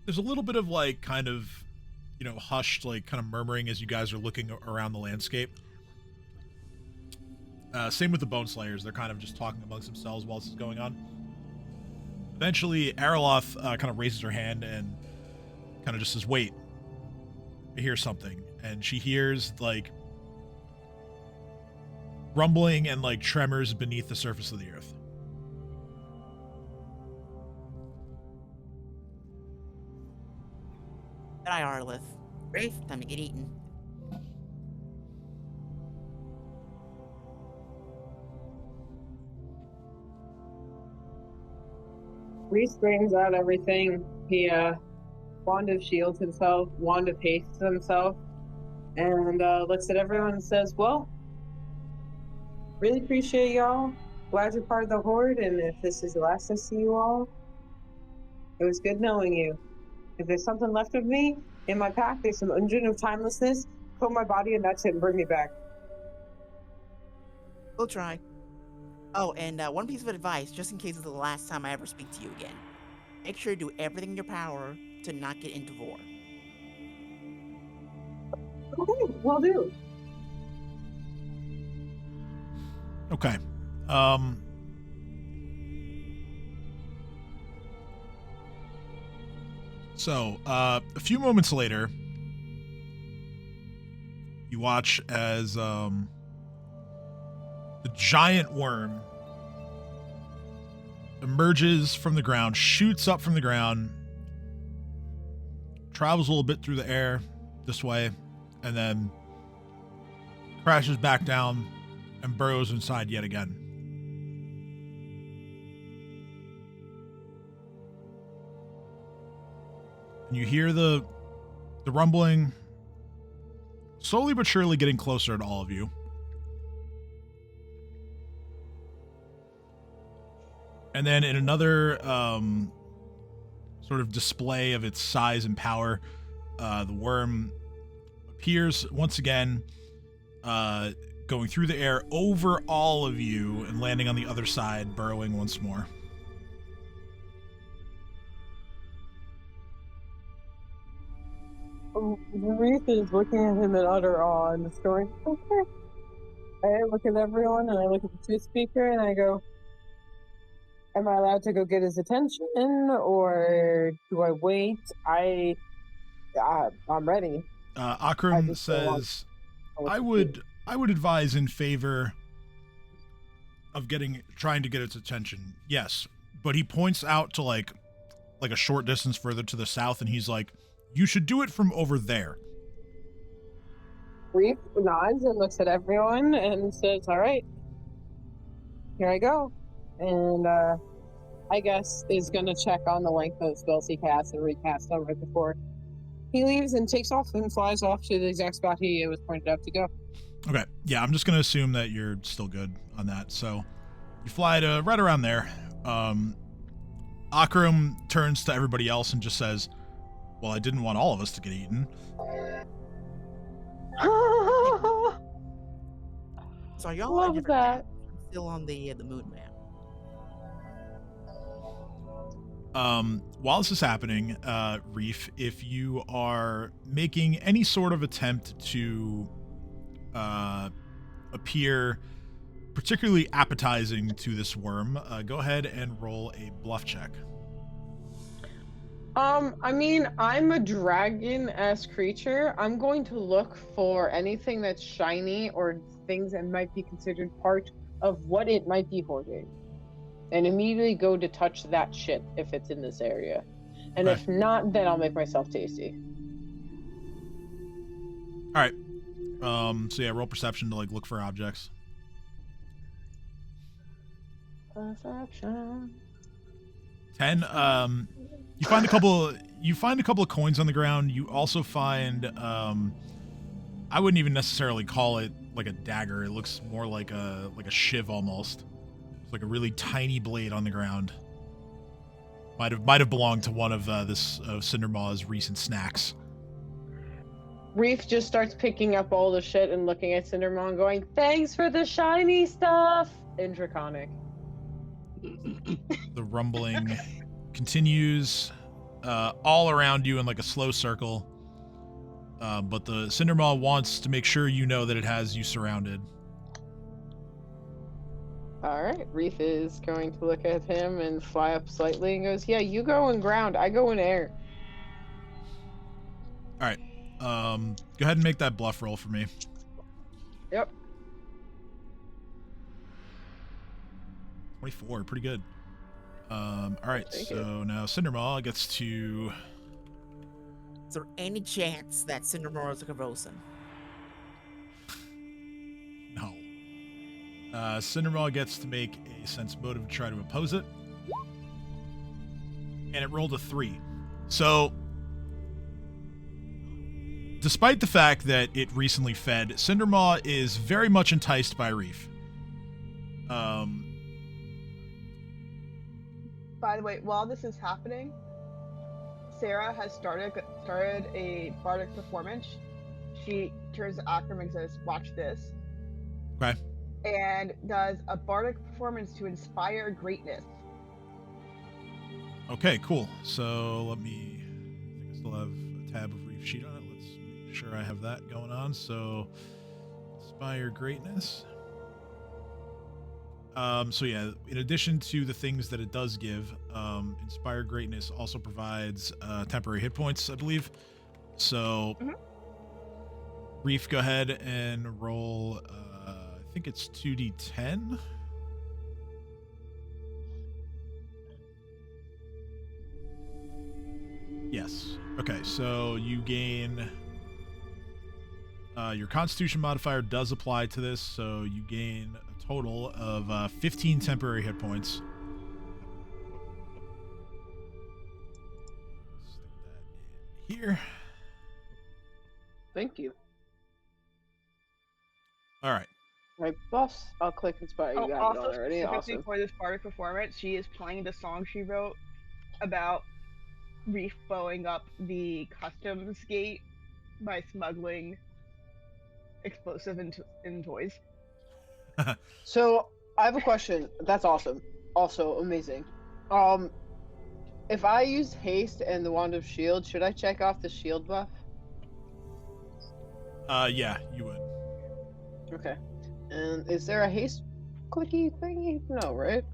there's a little bit of like kind of, hushed, like kind of murmuring as you guys are looking around the landscape. Same with the Bone Slayers. They're kind of just talking amongst themselves while this is going on. Eventually, Ariloth kind of raises her hand and kind of just says, "Wait, I hear something." And she hears like rumbling and like tremors beneath the surface of the earth. Good eye, Arlith. Reef, time to get eaten. Reese brings out everything. He wand of shields himself, wand of haste himself, and looks at everyone and says, "Well, really appreciate y'all. Glad you're part of the Hoard, and if this is the last I see you all, it was good knowing you. If there's something left of me in my pack, there's some engine of timelessness. Coat my body, and that's it, and bring me back." We'll try. Oh, and one piece of advice, just in case it's the last time I ever speak to you again. Make sure to do everything in your power to not get into Vor. Okay, will do. Okay. So, a few moments later, you watch as the giant worm emerges from the ground, shoots up from the ground, travels a little bit through the air this way, and then crashes back down and burrows inside yet again. And you hear the rumbling slowly but surely getting closer to all of you. And then in another sort of display of its size and power, the worm appears once again, going through the air over all of you and landing on the other side, burrowing once more. Reese is looking at him in utter awe and just going, "Okay." I look at everyone and I look at the tooth speaker and I go, "Am I allowed to go get his attention, or do I wait? I'm ready." Akram just don't want- says, I would advise in favor of trying to get its attention. Yes, but he points out to like a short distance further to the south, and he's like, "You should do it from over there." Reef nods and looks at everyone and says, "All right, here I go." And I guess is going to check on the length of spells he casts and recast them right before he leaves and takes off and flies off to the exact spot he was pointed out to go. Okay, yeah, I'm just going to assume that you're still good on that. So you fly to right around there. Akram turns to everybody else and just says, "Well, I didn't want all of us to get eaten." So are y'all Love that. still on the moon map? While this is happening, Reef, if you are making any sort of attempt to appear particularly appetizing to this worm, go ahead and roll a bluff check. I mean, I'm a dragon-esque creature. I'm going to look for anything that's shiny or things that might be considered part of what it might be hoarding. And immediately go to touch that shit if it's in this area. And Okay. if not, then I'll make myself tasty. All right. So yeah, roll perception to like look for objects. Perception. 10. You find a couple of coins on the ground. You also find I wouldn't even necessarily call it like a dagger. It looks more like a shiv almost. It's like a really tiny blade on the ground. Might have belonged to one of Cindermaw's recent snacks. Reef just starts picking up all the shit and looking at Cindermaw and going, "Thanks for the shiny stuff!" in Draconic. The rumbling continues all around you in like a slow circle. But the Cindermaw wants to make sure you know that it has you surrounded. Alright, Reef is going to look at him and fly up slightly and goes, "Yeah, you go in ground, I go in air." Alright. Go ahead and make that bluff roll for me. Yep. 24, pretty good. Alright, Take so now Cindermaw gets to... Is there any chance that Cindermaw is a Carosin? No. Cindermaw gets to make a sense motive to try to oppose it. And it rolled a 3. So, despite the fact that it recently fed, Cindermaw is very much enticed by Reef. By the way, while this is happening, Sarah has started a bardic performance. She turns to Akram and says, "Watch this." Okay. And does a bardic performance to inspire greatness. Okay, cool. So let me... I think I still have a tab of Reef sheet on it. Let's make sure I have that going on. So, inspire greatness. So yeah, in addition to the things that it does give, Inspire Greatness also provides temporary hit points, I believe. So, Reef, go ahead and roll, I think it's 2d10. Yes. Okay, so you gain... your Constitution modifier does apply to this, so you gain a total of 15 temporary hit points. Stick that in here. Thank you. All right. Right, buffs. I'll click Inspire. You got it Also, already. specifically Awesome. for this bardic performance, she is playing the song she wrote about Reef blowing up the customs gate by smuggling explosive in toys. So I have a question. That's awesome. Also amazing. If I use haste and the wand of shield, should I check off the shield buff? Yeah, you would. Okay. And is there a haste clicky thingy? No, right?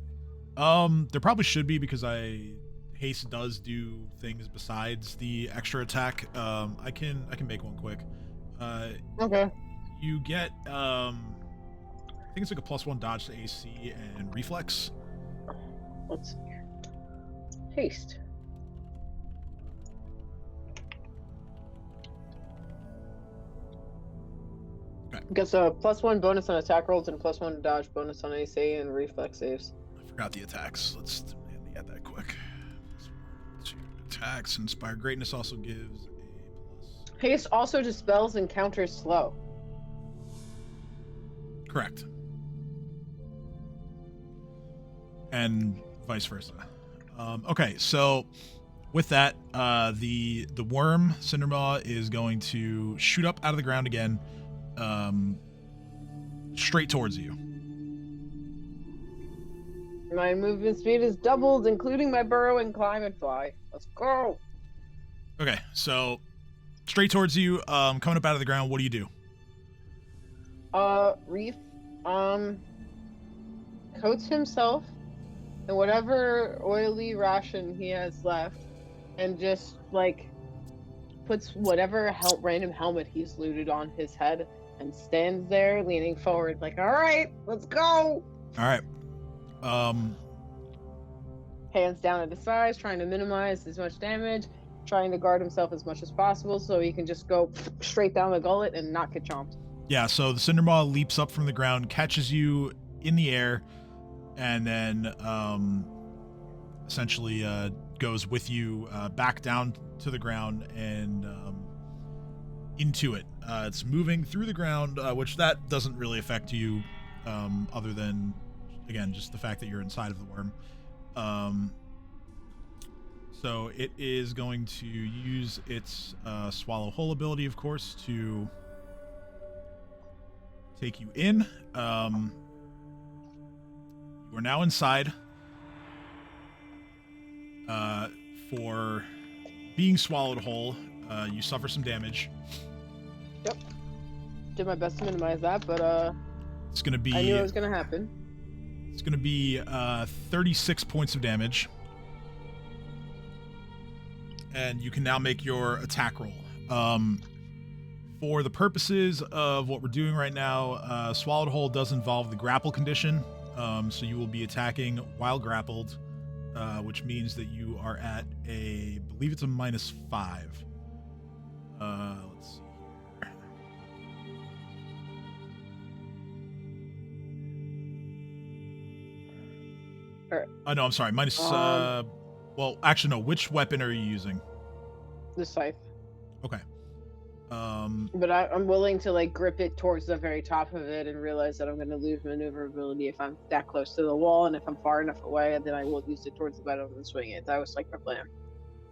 There probably should be, because haste does do things besides the extra attack. I can make one quick. Okay. You get I think it's like a +1 dodge to AC and reflex. Let's see. Haste. Okay. Gets a +1 bonus on attack rolls and +1 dodge bonus on AC and reflex saves. I forgot the attacks. Let me add that quick. +1 to attacks. Inspire Greatness also gives a plus. Haste also dispels and counters slow. Correct. And vice versa. Okay, so with that, the worm Cindermaw is going to shoot up out of the ground again, straight towards you. My movement speed is doubled, including my burrow and climb and fly. Let's go. Okay, so straight towards you, coming up out of the ground. What do you do? Reef, coats himself in whatever oily ration he has left, and just, like, puts whatever random helmet he's looted on his head, and stands there leaning forward, like, "Alright, let's go!" All right. Hands down at his sides, trying to minimize as much damage, trying to guard himself as much as possible so he can just go straight down the gullet and not get chomped. Yeah, so the Cindermaw leaps up from the ground, catches you in the air, and then essentially goes with you back down to the ground and into it. It's moving through the ground, which that doesn't really affect you, other than, again, just the fact that you're inside of the worm. So it is going to use its swallow whole ability, of course, to take you in. You are now inside. For being swallowed whole, you suffer some damage. Yep. Did my best to minimize that, but it's gonna be. I knew it was gonna happen. It's gonna be 36 points of damage, and you can now make your attack roll. For the purposes of what we're doing right now, swallowed whole does involve the grapple condition, so you will be attacking while grappled. Which means that you are at I believe it's a -5. Let's see here. All right. Oh, no, I'm sorry. Well, actually, no. Which weapon are you using? The scythe. Okay. But I'm willing to like grip it towards the very top of it and realize that I'm going to lose maneuverability if I'm that close to the wall, and if I'm far enough away, then I will use it towards the bottom and swing it. That was like my plan.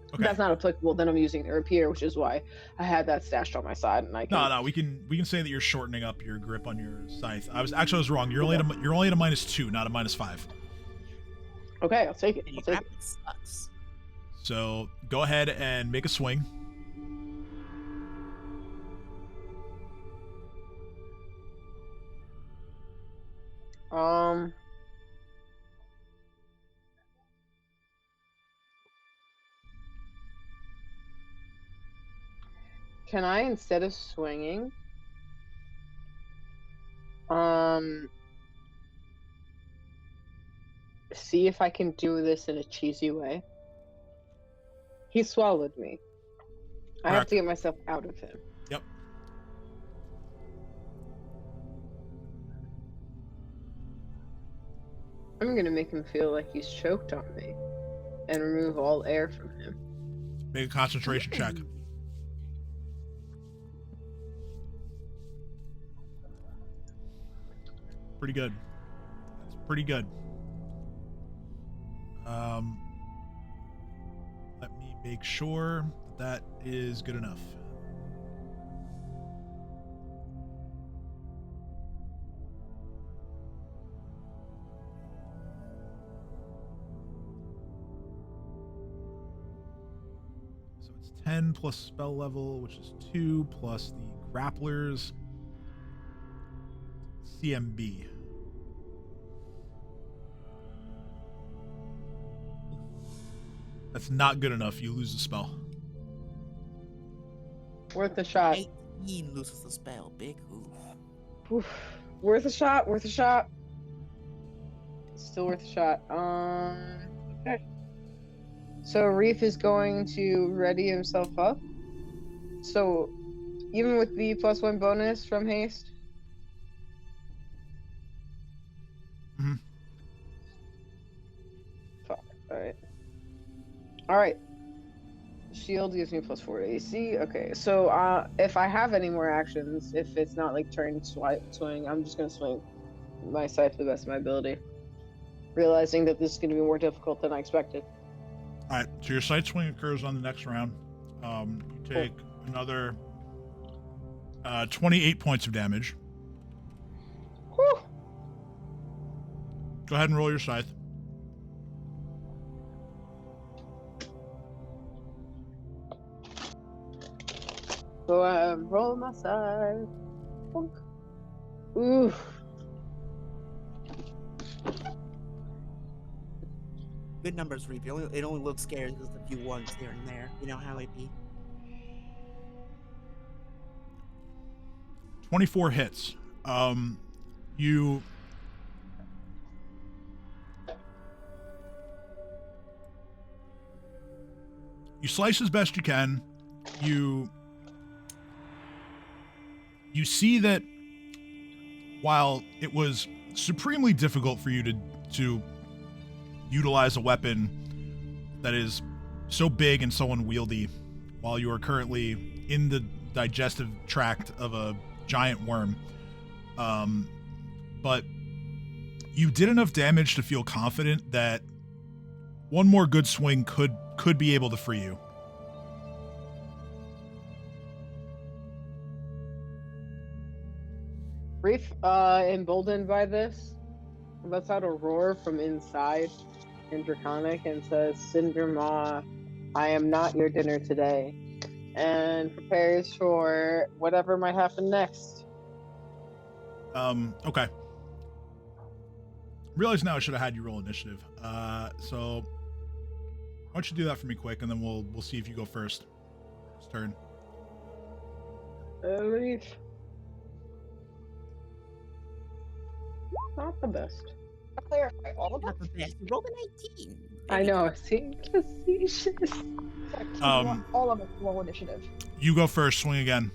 Okay. If that's not applicable, then I'm using the rapier, which is why I had that stashed on my side, and I can. No, we can say that you're shortening up your grip on your scythe. I was wrong. You're only at a -2, not a -5. Okay, I'll take it. And I'll your take it. grapple sucks. So go ahead and make a swing. Can I, instead of swinging, see if I can do this in a cheesy way? He swallowed me. I have Correct. to get myself out of him. Yep. I'm gonna make him feel like he's choked on me and remove all air from him. Make a concentration check. Pretty good. That's pretty good. Let me make sure that is good enough. So it's 10 plus spell level, which is 2, plus the grappler's CMB. That's not good enough. You lose the spell. Worth a shot. 18 loses the spell. Big oof. Oof. Worth a shot. Worth a shot. Still worth a shot. Okay. So Reef is going to ready himself up. So even with the +1 bonus from haste. Mm-hmm. Fuck. Alright. Alright. Shield gives me +4 AC. Okay, so if I have any more actions, if it's not like turn swing, I'm just gonna swing my scythe to the best of my ability. Realizing that this is gonna be more difficult than I expected. All right, so your side swing occurs on the next round. You take another 28 points of damage. Whew. Go ahead and roll your scythe. So roll my scythe. Bonk. Ooh. Good numbers, Reef. It only looks scary because a few ones here and there. You know how it be. 24 hits. You slice as best you can. You see that while it was supremely difficult for you to utilize a weapon that is so big and so unwieldy while you are currently in the digestive tract of a giant worm, but you did enough damage to feel confident that one more good swing could could be able to free you. Reef, emboldened by this, lets out a roar from inside in Draconic and says, Cindermaw, I am not your dinner today, and prepares for whatever might happen next. Okay. Realize now I should have had you roll initiative. So why don't you do that for me quick, and then we'll see if you go first. This turn. Reef. Not the best. To clarify, all of us. Not the best. You rolled an 18. I know. See, facetious. All of us roll initiative. You go first. Swing again.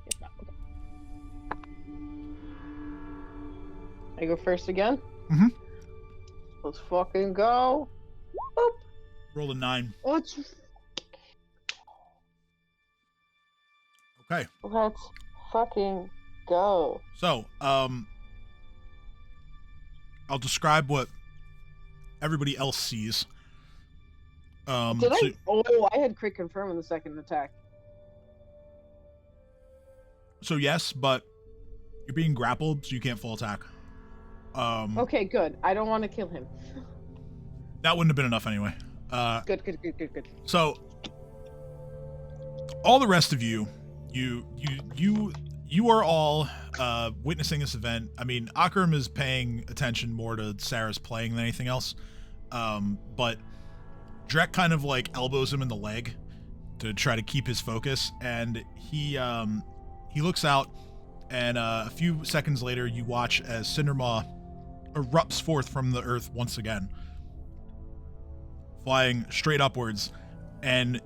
If not, okay. I go first again. Mm-hmm. Let's fucking go. Boop. Roll a 9. Let's Okay. fucking go. So, I'll describe what everybody else sees. Did I? Oh, I had crit confirm on the second attack. So yes, but you're being grappled, so you can't full attack. Okay, good. I don't want to kill him. That wouldn't have been enough anyway. Good. So, all the rest of you are all witnessing this event. I mean, Akram is paying attention more to Sarah's playing than anything else. But Drek kind of like elbows him in the leg to try to keep his focus, and he looks out, and a few seconds later, you watch as Cindermaw erupts forth from the earth once again, flying straight upwards, and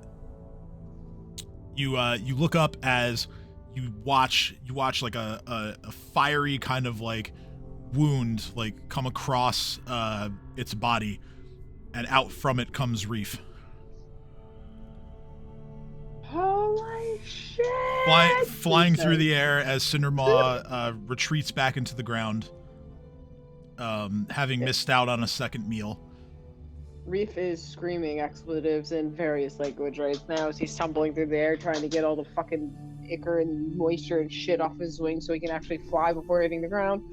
you look up as you watch like a fiery kind of like wound like come across its body, and out from it comes Reef. Holy shit! Flying through the air as Cindermaw retreats back into the ground, having missed out on a second meal. Reef is screaming expletives in various language right now as he's tumbling through the air trying to get all the fucking ichor and moisture and shit off his wings so he can actually fly before hitting the ground.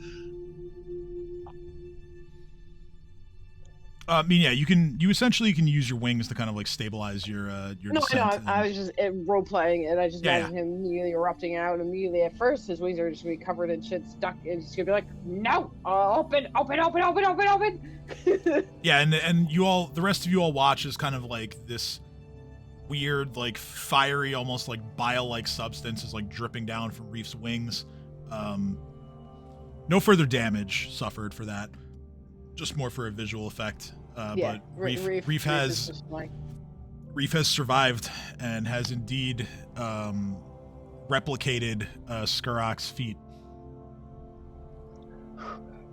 I mean, yeah, you essentially can use your wings to kind of like stabilize your No, I know. descent. I was just role playing, and I just Yeah, imagine him immediately erupting out. And immediately, at first, his wings are just gonna be covered in shit, stuck, and just gonna be like, "No, open!" Yeah, and you all, the rest of you all watch as kind of like this weird, like fiery, almost like bile-like substance is like dripping down from Reef's wings. No further damage suffered for that, just more for a visual effect. Yeah, But Reef has just like, Reef has survived and has indeed replicated Skurak's feat.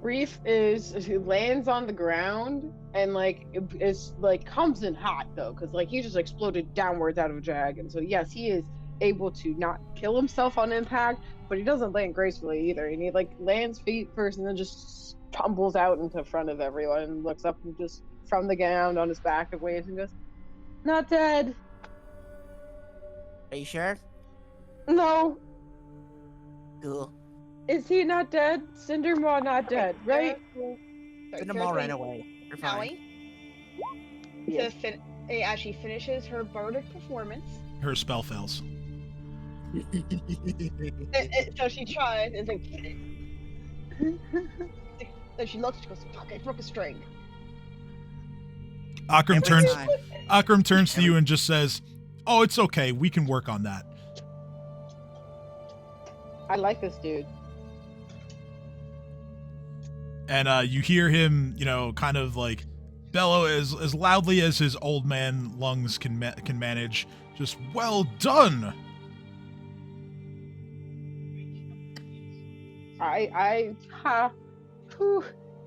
Reef lands on the ground and like is like comes in hot though, because like he just exploded downwards out of a dragon. So yes, he is able to not kill himself on impact, but he doesn't land gracefully either. And he like lands feet first and then just tumbles out into front of everyone and looks up and just from the ground on his back and waves and goes, "Not dead. Are you sure? No. Cool. Is he not dead? Cindermaw not dead, right?" Cindermaw ran away. You're fine. Howie, Yes. as she finishes her bardic performance, Her spell fails. so she tries, it's like, then she looks, she goes, "Fuck, I broke a string." Akram Every turns time. Akram turns to you and just says, "Oh, it's okay. We can work on that." I like this dude. And you hear him, kind of like bellow as loudly as his old man lungs can manage. Just, "Well done."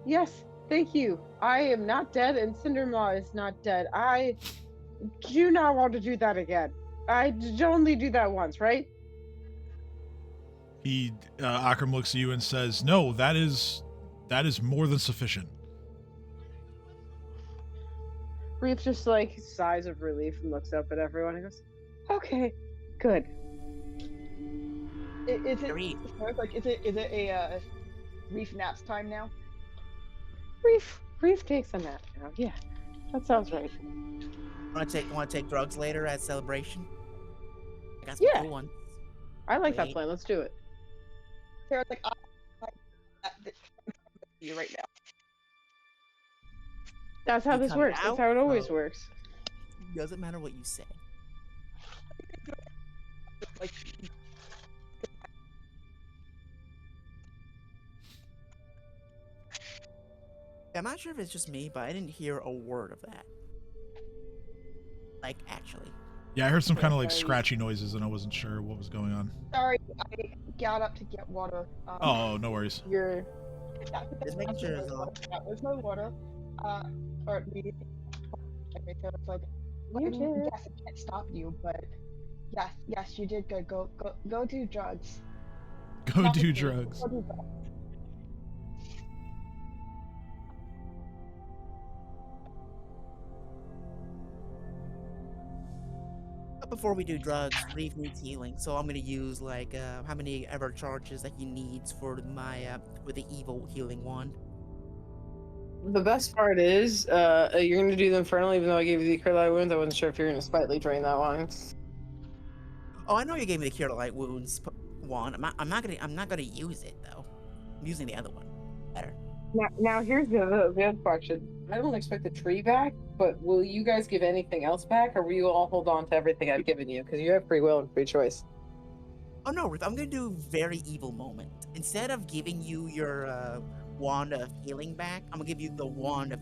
Yes, thank you. I am not dead, and Cindermaw is not dead. I do not want to do that again. I only do that once, right? Akram looks at you and says, "No, that is more than sufficient." Reef just like sighs of relief and looks up at everyone and goes, "Okay, good." Is it Reef, Sarah's like? Is it a Reef naps time now? Reef takes a nap now. Yeah, that sounds right. wanna take drugs later as celebration? I got some Yeah, cool ones. I like that Wait. plan. Let's do it. Sarah's like, you right now. That's how You this come works. That's out, how it always so works. doesn't matter what you say. Like, I'm not sure if it's just me, but I didn't hear a word of that. Like, actually. Yeah, I heard some kind of like Sorry. scratchy noises, and I wasn't sure what was going on. sorry, I got up to get water. Oh, no worries. You're Just making sure it's all. That was my water. Or the. Okay, so it's like, You I mean, did. yes, I can't stop you, but yes, you did good. Go do drugs. Go Not do with me, drugs. Go do drugs. But before we do drugs, Reef needs healing, so I'm gonna use like how many ever charges that he needs for my for the evil healing wand. The best part is, you're gonna do the infernal, even though I gave you the cure light wounds. I wasn't sure if you're gonna slightly drain that one. Oh, I know you gave me the cure light wounds wand. I'm not gonna use it though. I'm using the other one. Better. Now here's the other question. I don't expect the tree back, but will you guys give anything else back, or will you all hold on to everything I've given you? Because you have free will and free choice. Oh no, Reef, I'm gonna do very evil moment. Instead of giving you your wand of healing back, I'm gonna give you the wand of.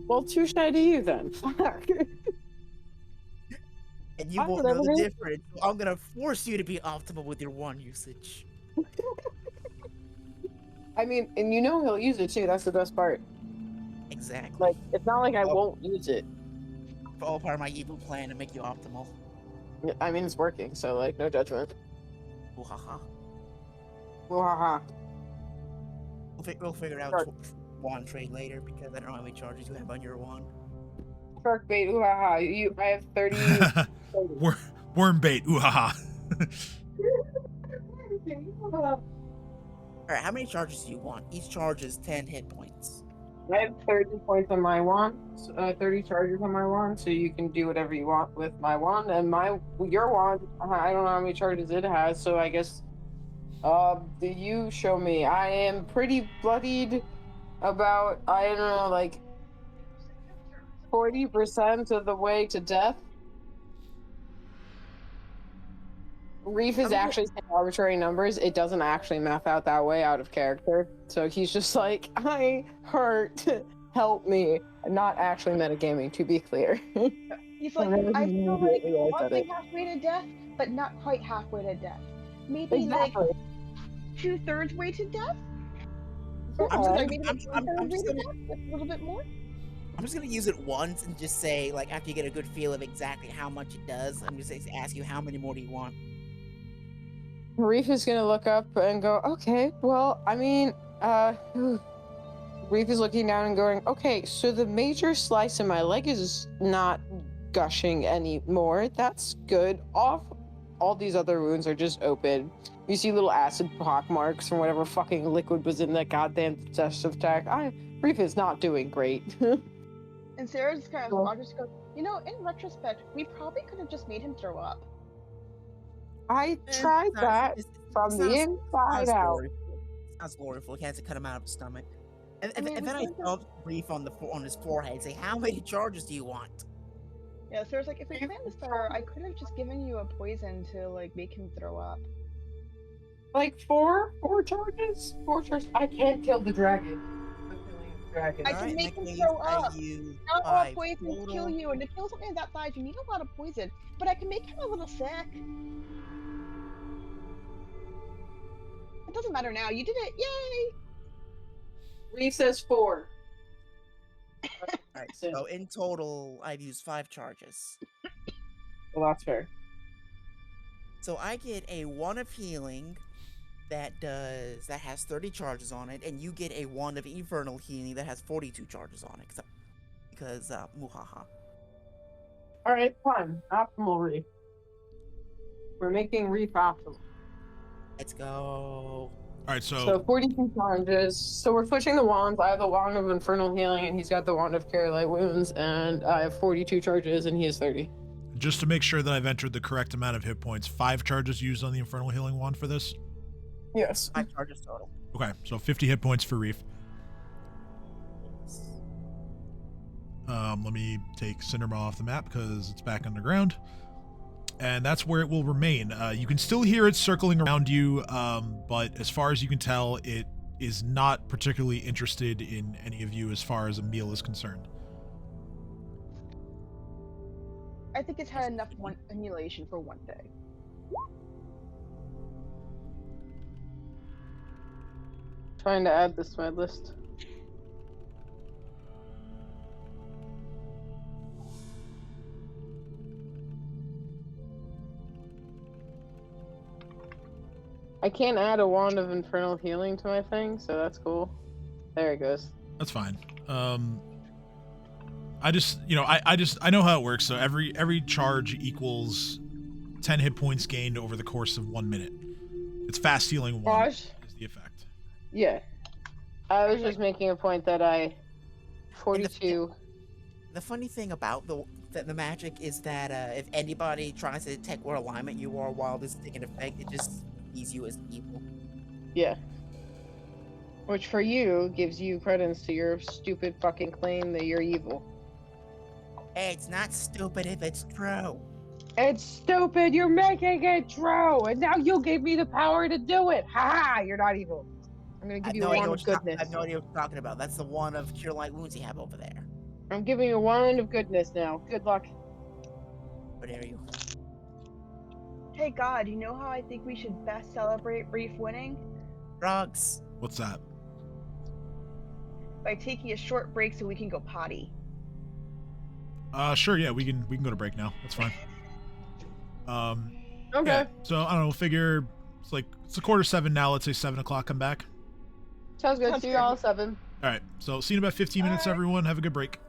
Well, too shy to you then. And you Fine, won't know the whatever. difference. So I'm gonna force you to be optimal with your wand usage. I mean, and you know he'll use it too. That's the best part. Exactly. Like, it's not like I Oh. won't use it. It's all part of my evil plan to make you optimal. I mean, it's working, so like, no judgment. Ooh, haha. Wahaha. We'll figure out Sure. wand trade later because I don't know how many charges you have on your wand. Shark bait. Ooh, haha. I have 30. Worm bait. Ooh ha ha. All right, how many charges do you want? Each charge is 10 hit points. I have 30 points on my wand, 30 charges on my wand, so you can do whatever you want with my wand. And your wand, I don't know how many charges it has, so I guess, you show me. I am pretty bloodied about, I don't know, like 40% of the way to death. Reef is actually saying arbitrary numbers. It doesn't actually math out that way out of character. So he's just like, I hurt. Help me. Not actually metagaming, to be clear. He's like, I feel like walking halfway to death, but not quite halfway to death. Maybe Exactly. like 2/3 way to death. I'm Or just maybe gonna, like 1/3 way to gonna, death, just a little bit more. I'm just gonna use it once and just say, like, after you get a good feel of exactly how much it does, I'm just gonna ask you how many more do you want. Reef is gonna look up and go, okay, well, I mean, Reef is looking down and going, okay, so the major slice in my leg is not gushing anymore. That's good. All these other wounds are just open. You see little acid pock marks from whatever fucking liquid was in that goddamn digestive tract. Reef is not doing great. And Sarah just kind of watches, goes, in retrospect, we probably could have just made him throw up. I tried that from the inside out. Sounds gloriful. He has to cut him out of his stomach. And mean, then I felt Reef on his forehead, say, "How many charges do you want?" Yeah, Sarah's like, if we planned this better, I could have just given you a poison to like make him throw up. Like four charges? 4 charges? I can't kill the dragon. I'm killing the dragon. I can make him throw up. Not all poisons kill you, and to kill something that size, you need a lot of poison. But I can make him a little sick. It doesn't matter now. You did it! Yay! Reef says 4. Alright, so in total, I've used 5 charges. Well, that's fair. So I get a 1 of healing, that has 30 charges on it, and you get a wand of infernal healing that has 42 charges on it. Because muhaha. All right, fine. Optimal Reef. We're making Reef optimal. Let's go. All right, So 42 charges. So we're switching the wands. I have the wand of infernal healing, and he's got the wand of cure light wounds, and I have 42 charges, and he has 30. just to make sure that I've entered the correct amount of hit points, 5 charges used on the Infernal Healing Wand for this? Yes. 5 charges total. Okay, so 50 hit points for Reef. Let me take Cindermaw off the map because it's back underground. And that's where it will remain. You can still hear it circling around you, but as far as you can tell, it is not particularly interested in any of you as far as a meal is concerned. I think it's had enough emulation for one day. Trying to add this to my list. I can't add a wand of infernal healing to my thing, so that's cool. There it goes. That's fine. I just, I know how it works. So every charge equals 10 hit points gained over the course of 1 minute. It's fast healing 1 is the effect. Yeah. I was just making a point that 42. The funny thing about the magic is that if anybody tries to detect what alignment you are while this is taking effect, it just sees you as evil. Yeah. Which for you gives you credence to your stupid fucking claim that you're evil. It's not stupid if it's true. It's stupid. You're making it true, and now you gave me the power to do it. Ha ha! You're not evil. I'm gonna give you a wand of goodness. I have no idea what you're talking about. That's the one of cure light wounds you have over there. I'm giving you a wand of goodness now. Good luck. What are you? Hey God, you know how I think we should best celebrate Reef winning? Drugs. What's that? By taking a short break so we can go potty. Sure, yeah, we can go to break now. That's fine. Okay. Yeah, so I don't know, we'll figure it's 7:15 now. Let's say 7 o'clock. Come back. Sounds good. Sounds See you all at 7. All right. So see you in about 15 minutes, everyone. Have a good break.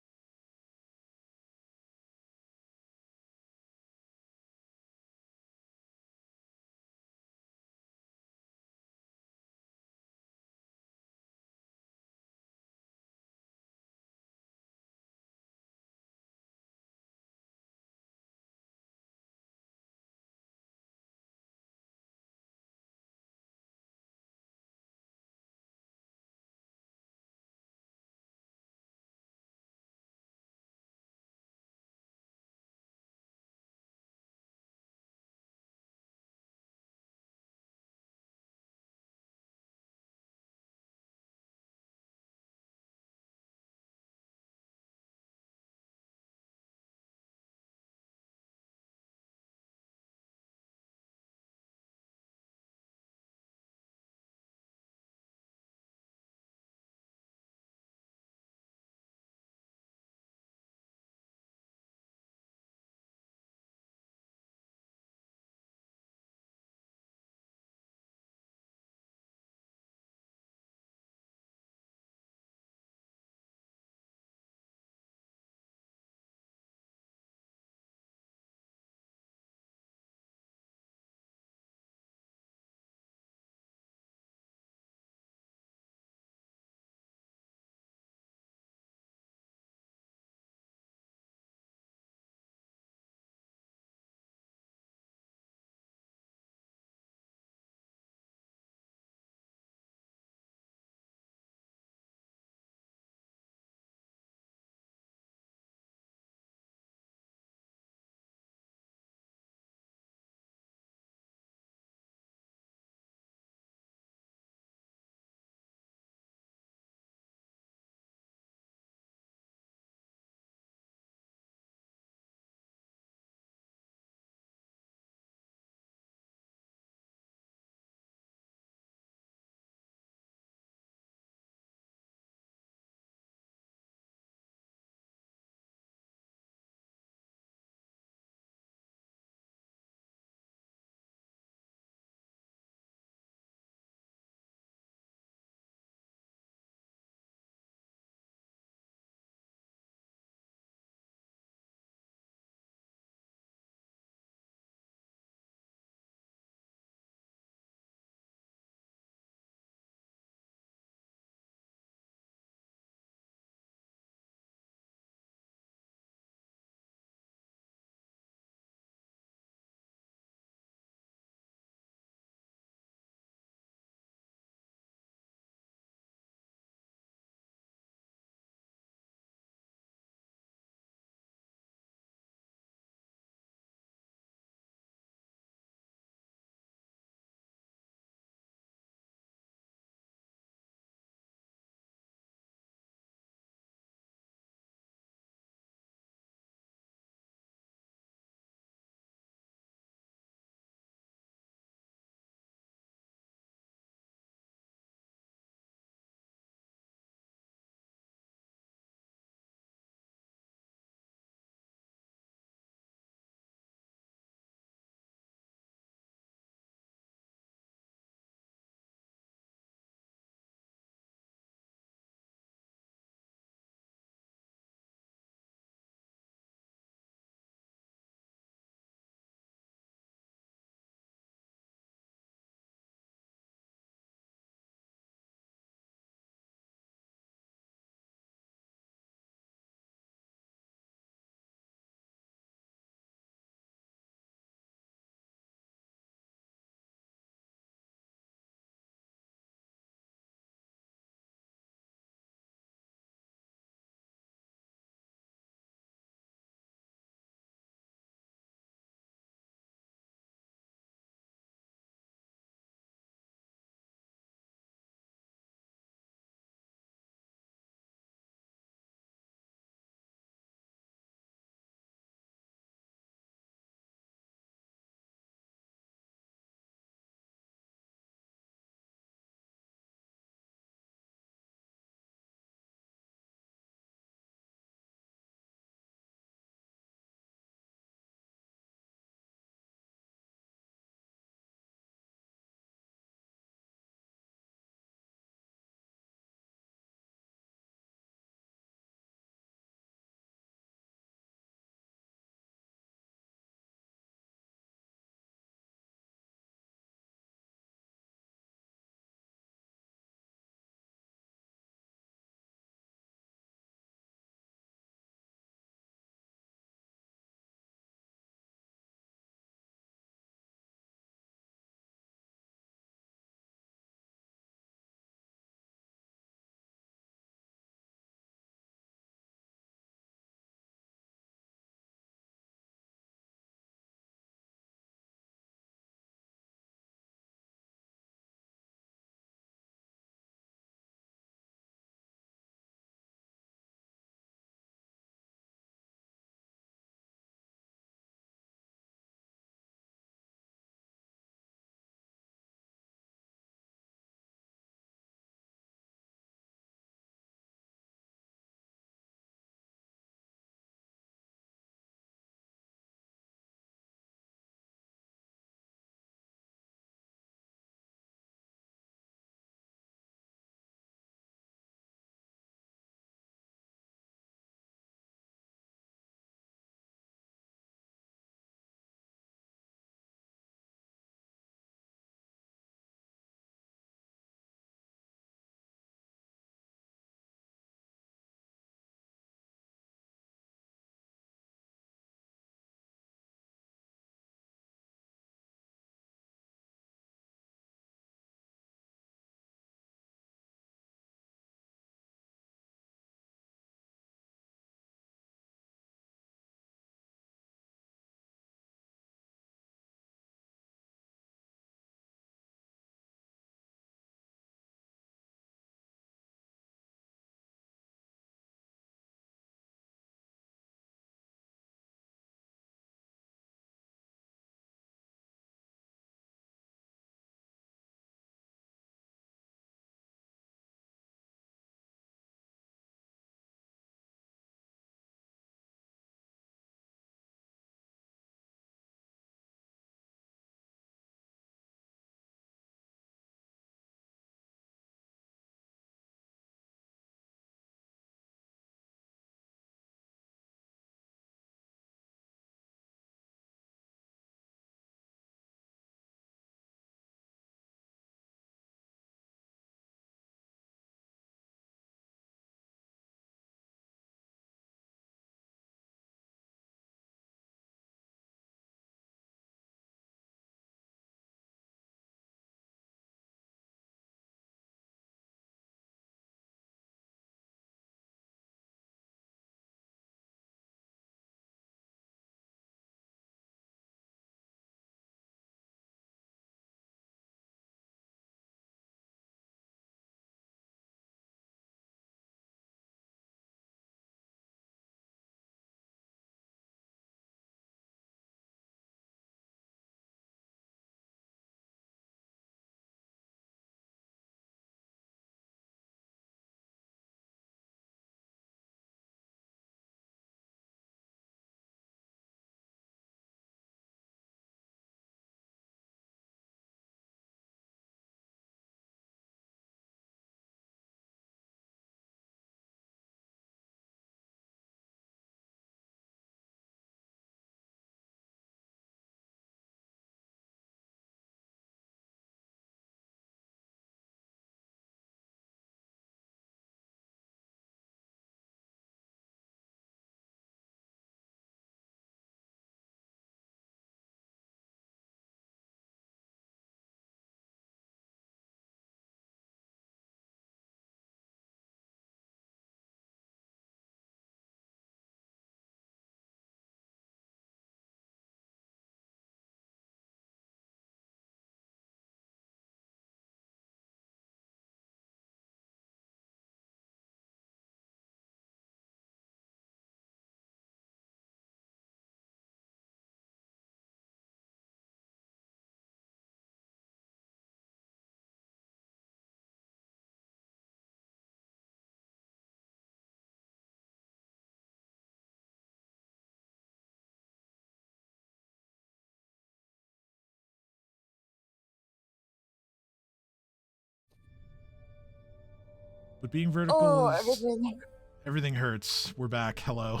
But being vertical Oh, is... everything. Everything hurts. We're back. Hello.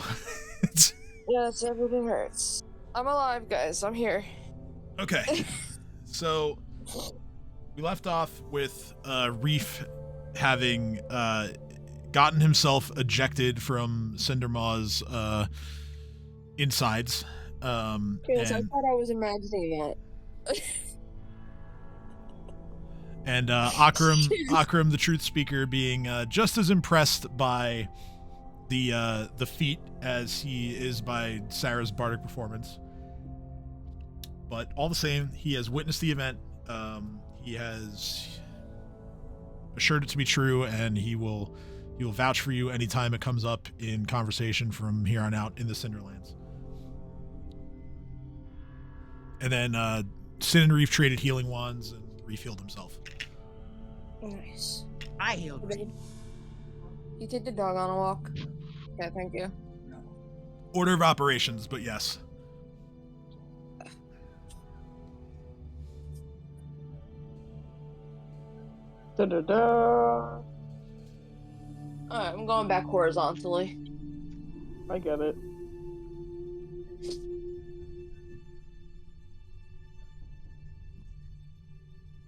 Yes, everything hurts. I'm alive, guys. I'm here. Okay. So we left off with Reef having gotten himself ejected from Cindermaw's insides. Yes, I And thought I was imagining that. and Akram, the truth speaker, being just as impressed by the feat as he is by Sarah's bardic performance. But all the same, he has witnessed the event. He has assured it to be true, and he will vouch for you anytime it comes up in conversation from here on out in the Cinderlands. And then Sin and Reef traded healing wands, and Reef healed himself. Nice. I healed. Okay. You take the dog on a walk. Yeah, thank you. Order of operations, but yes. Da-da-da. Alright, I'm going back horizontally. I get it.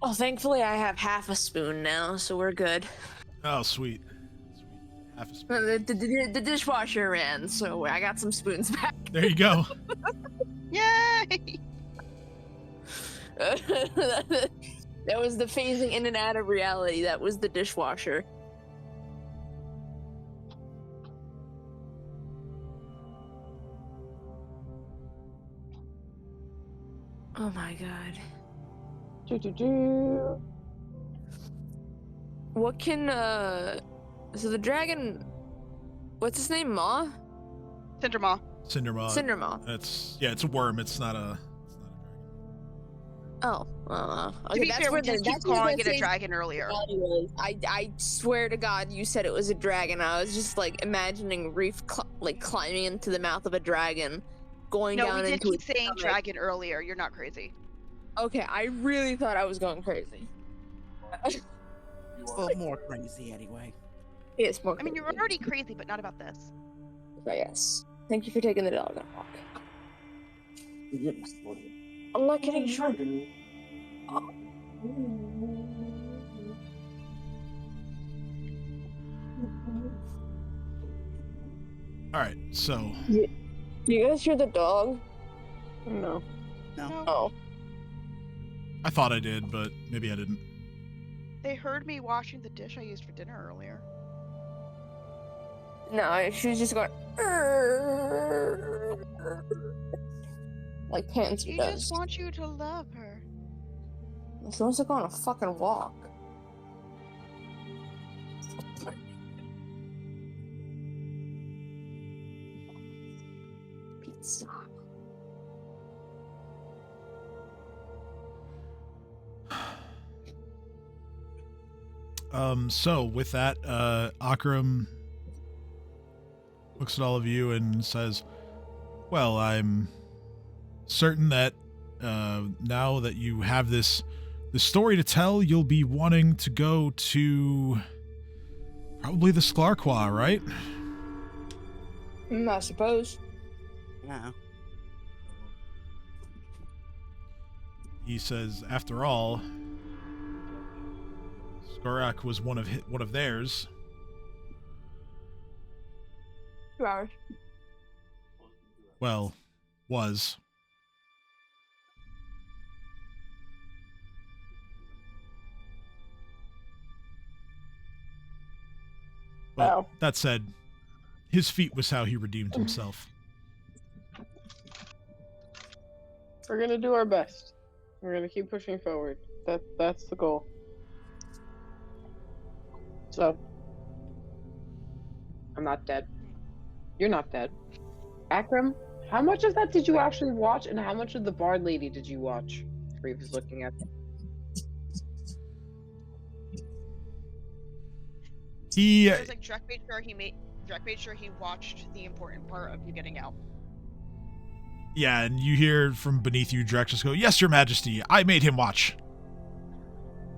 Oh, thankfully I have half a spoon now, so we're good. Oh, sweet. Half a spoon. The dishwasher ran, so I got some spoons back. There you go. Yay! That was the phasing in and out of reality. That was the dishwasher. Oh my god. What can, so the dragon, what's his name, Maw? Cindermaw. Cindermaw. It's a worm. It's not a dragon. Oh, To okay, be that's fair, where we just keep that's where calling the it a phase- dragon earlier. I swear to God, you said it was a dragon. I was just like imagining Reef like climbing into the mouth of a dragon, going No, down we did into keep its saying stomach. dragon earlier. You're not crazy. Okay, I really thought I was going crazy. Well, more crazy anyway. It's more. I mean, you're crazy. already crazy, but not about this. But yes. Thank you for taking the dog on a walk. I'm not getting short. All right, so Do you guys hear the dog? No. No. Oh. I thought I did, but maybe I didn't. They heard me washing the dish I used for dinner earlier. No, she was just going. Like Pansy She does. just wants you to love her. She wants to go on a fucking walk. Pizza. So with that, Akram looks at all of you and says, well, I'm certain that now that you have this story to tell, you'll be wanting to go to probably the Lyrune-Quah, right? I suppose. No. He says, after all, Skurak was one of theirs. 2 hours. Well, was. But Oh. that said, his feat was how he redeemed himself. We're gonna do our best. We're gonna keep pushing forward. That's the goal. So, I'm not dead. You're not dead. Akram, how much of that did you actually watch, and how much of the Bard Lady did you watch? Reef is looking at them. He I was like, Drek made sure he watched the important part of you getting out. Yeah, and you hear from beneath you, Drek just go, yes, your majesty, I made him watch.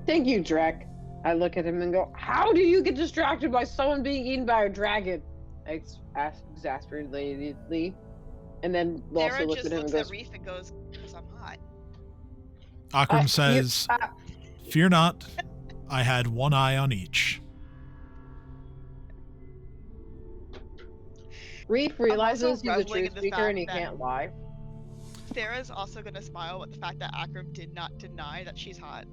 Thank you, Drek. I look at him and go, "How do you get distracted by someone being eaten by a dragon?" Exasperatedly. And then also Sarah looks just at him and looks goes, at Reef and goes, "Because I'm hot." Akram "You- says, "Fear not, I had one eye on each." Reef I'm also realizes he's a reveling truth in the speaker and fact he that can't lie. Sarah's also gonna smile at the fact that Akram did not deny that she's hot.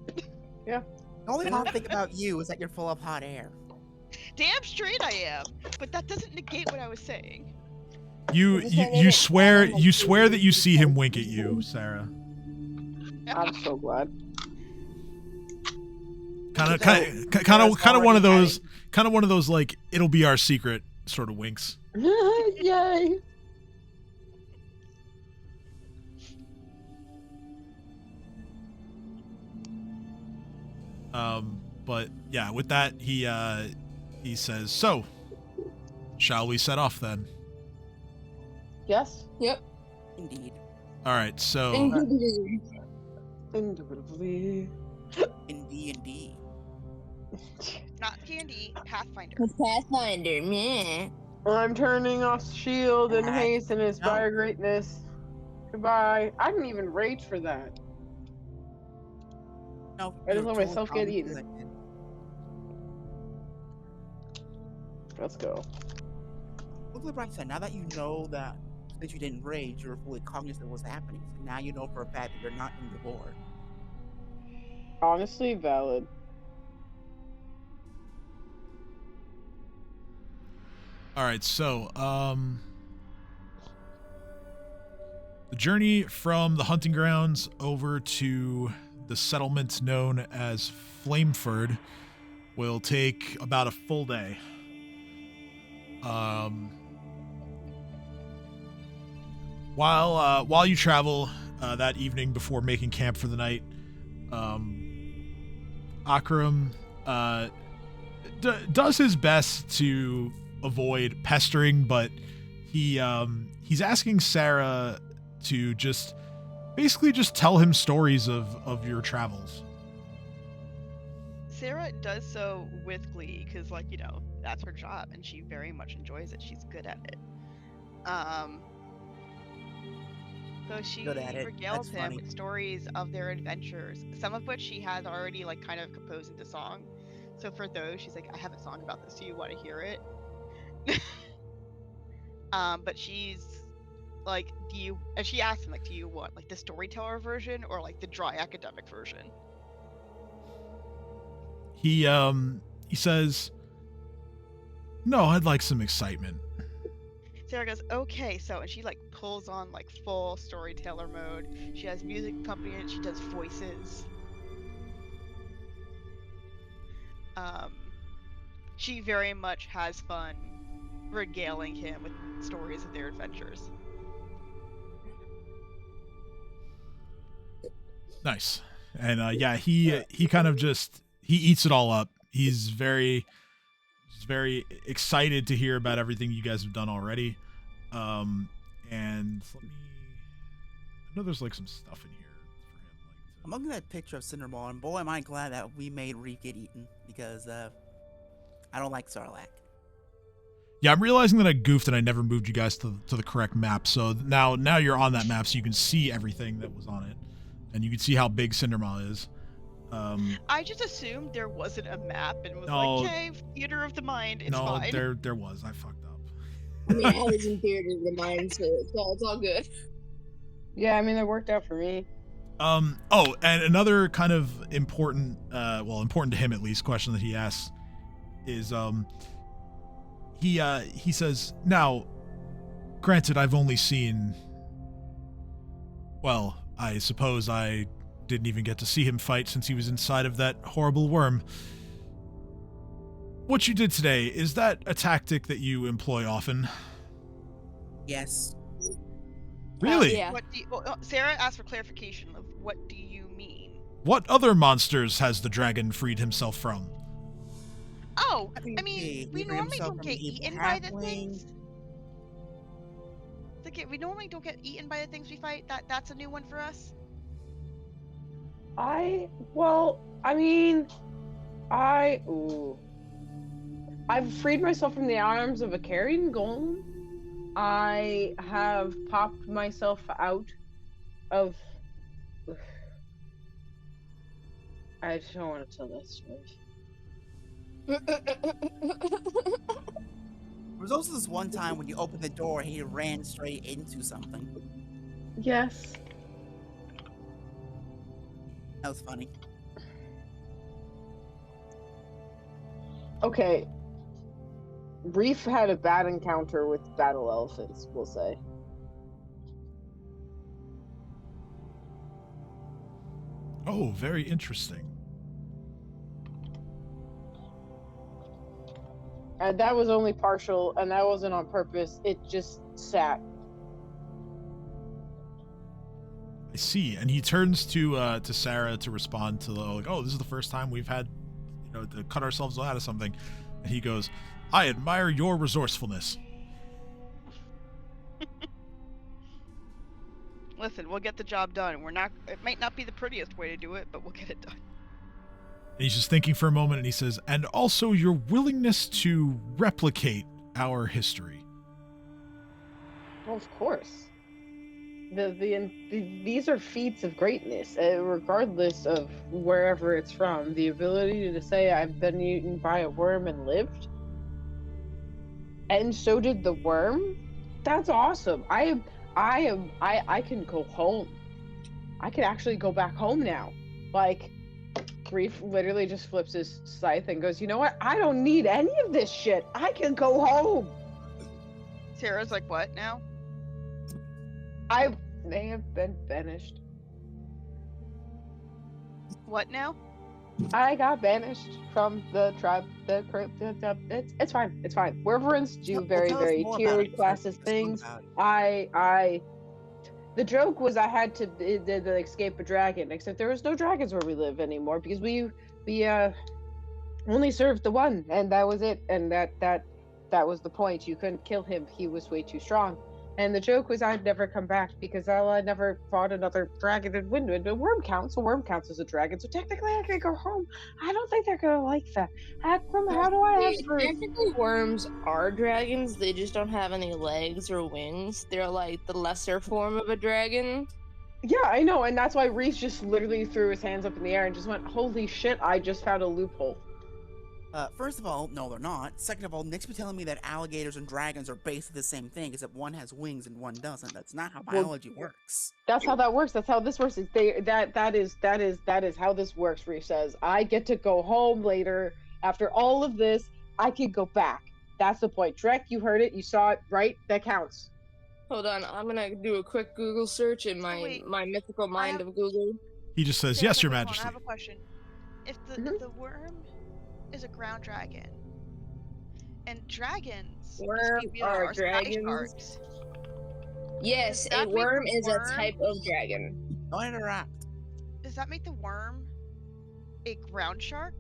The only hot thing about you is that you're full of hot air. Damn straight I am, but that doesn't negate what I was saying. You swear that you see him wink at you, Sarah. I'm so glad. Kind of one of those like it'll be our secret sort of winks. Yay! But yeah, with that he says, "So, shall we set off then?" Yes. Yep. Indeed. All right, so Indubitably. Indubitably. In D&D. Not D&D, Pathfinder. With Pathfinder, meh. I'm turning off shield and Ah, haste and inspire no. greatness. Goodbye. I didn't even rage for that. No, I just you're let totally myself fine get because eaten. I did. Let's go. Look at the bright side. Now that you know that since you didn't rage, you're fully cognizant of what's happening. So now you know for a fact that you're not in the board. Honestly, valid. all right, so the journey from the hunting grounds over to the settlement known as Flameford will take about a full day. While you travel that evening before making camp for the night, Akram does his best to avoid pestering, but he's asking Sarah to basically just tell him stories of your travels. Sarah does so with glee, because, like, you know, that's her job, and she very much enjoys it. She's good at it. So she Good at it. regales That's him funny. with stories of their adventures, some of which she has already, like, kind of composed into song. So for those, she's like, "I have a song about this. Do you want to hear it?" But she's like, and she asked him, like, "Do you want, like, the storyteller version or, like, the dry academic version?" He says, "No, I'd like some excitement." Sarah goes, "Okay, so," and she, like, pulls on, like, full storyteller mode. She has music accompaniment, she does voices. She very much has fun regaling him with stories of their adventures. Nice. And yeah, he kind of he eats it all up. He's very excited to hear about everything you guys have done already. And let me, I know there's like some stuff in here for him. I'm looking at that picture of Cindermaw, and boy, am I glad that we made Reef get eaten because I don't like Sarlacc. Yeah, I'm realizing that I goofed and I never moved you guys to the correct map. So now you're on that map, so you can see everything that was on it, and you can see how big Cindermaw is. I just assumed there wasn't a map and was No. like, "Okay, theater of the mind, it's no, fine." there was. I fucked up. I mean, I was in theater of the mind, so it's all good. Yeah, I mean, it worked out for me. Oh, and another kind of important, important to him at least, question that he asks is, he says, "Now, granted, I've only seen, well, I suppose I didn't even get to see him fight since he was inside of that horrible worm. What you did today, is that a tactic that you employ often?" Yes. Really? Yeah. Sarah asked for clarification of what do you mean? What other monsters has the dragon freed himself from? Oh, I I mean, mean, he we freed normally himself don't from get the evil eaten by the halfling. things. Like, we normally don't get eaten by the things we fight. That's a new one for us. I mean, I've freed myself from the arms of a carrion golem. I have popped myself out of. I just don't want to tell that story. There was also this one time when you opened the door and he ran straight into something. Yes. That was funny. Okay. Reef had a bad encounter with battle elephants, we'll say. Oh, very interesting. And that was only partial, and that wasn't on purpose. It just sat. I see. And he turns to Sarah to respond to like, oh, this is the first time we've had, to cut ourselves out of something. And he goes, I admire your resourcefulness. Listen, we'll get the job done. It might not be the prettiest way to do it, but we'll get it done. And he's just thinking for a moment, and he says, and also your willingness to replicate our history. Well, of course. These are feats of greatness, regardless of wherever it's from. The ability to say I've been eaten by a worm and lived, and so did the worm. That's awesome. I can go home. I can actually go back home now. Like, Reef literally just flips his scythe and goes, you know what? I don't need any of this shit. I can go home. Sarah's like, what now? I may have been banished. What now? I got banished from the tribe. It's fine. It's fine. Werverins do very tiered classes things. The joke was I had to escape a dragon, except there was no dragons where we live anymore because we only served the one, and that was it. And that was the point. You couldn't kill him. He was way too strong. And the joke was I'd never come back because I never fought another dragon and win. The worm counts. A worm counts as a dragon, so technically I could go home. I don't think they're gonna like that. Akram, how do I ask for? Technically, worms are dragons. They just don't have any legs or wings. They're like the lesser form of a dragon. Yeah, I know, and that's why Reese just literally threw his hands up in the air and just went, "Holy shit! I just found a loophole." First of all, no, they're not. Second of all, Nick's been telling me that alligators and dragons are basically the same thing, except one has wings and one doesn't. That's not how biology works. That's how that works. That's how this works. That is how this works. Reef says, "I get to go home later. After all of this, I can go back." That's the point. Drek, you heard it. You saw it, right? That counts. Hold on, I'm gonna do a quick Google search in my mythical mind of Google. He just says, Sarah, yes, Your hold on, Majesty. I have a question. If the worm is a ground dragon, and dragons Are dragons? sharks, Yes, Does that a make worm the is worm- a type of dragon. Don't interact. does that make the worm a ground shark?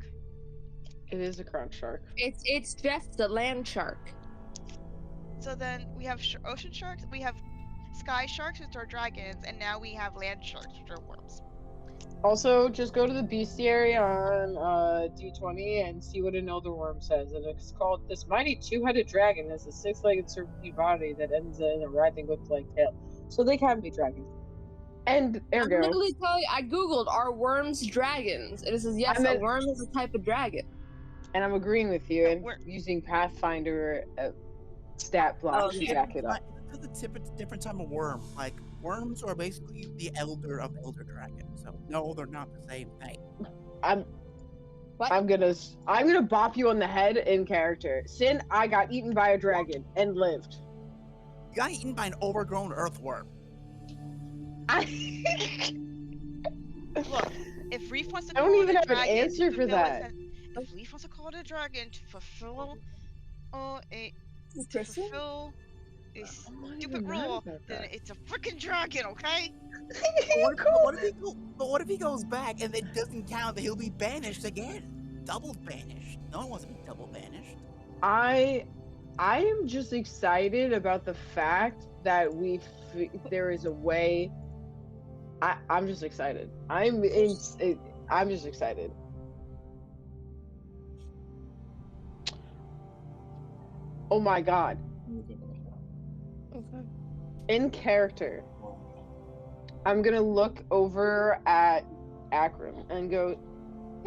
It is a ground shark. It's just a land shark. So then we have ocean sharks, we have sky sharks, which are dragons, and now we have land sharks, which are worms. Also, just go to the bestiary on D20 and see what Another Worm says. And it's called, this mighty two-headed dragon has a six-legged serpentine body that ends in a writhing whip-like tail. So they can be dragons. And I'm ergo, literally telling you, I googled, are worms dragons? And it says, yes, a worm is a type of dragon. and I'm agreeing with you, and We're- using Pathfinder stat block to back it up. It's a different type of worm. Like, worms are basically the elder of elder dragons. So, no, they're not the same thing. I'm gonna bop you on the head in character. Sin, I got eaten by a dragon and lived. You got eaten by an overgrown earthworm. Look, if Reef wants to I don't call even it a have an dragon answer to for fulfill that. if Reef wants to call it a dragon to fulfill a Kristen? stupid rule, then it's a freaking dragon, okay? But what if he goes back and it doesn't count that he'll be banished again? Double banished. No one wants to be double banished. I am just excited about the fact that there is a way. I'm just excited. I'm just excited. Oh my god. Okay. In character, I'm gonna look over at Akram and go,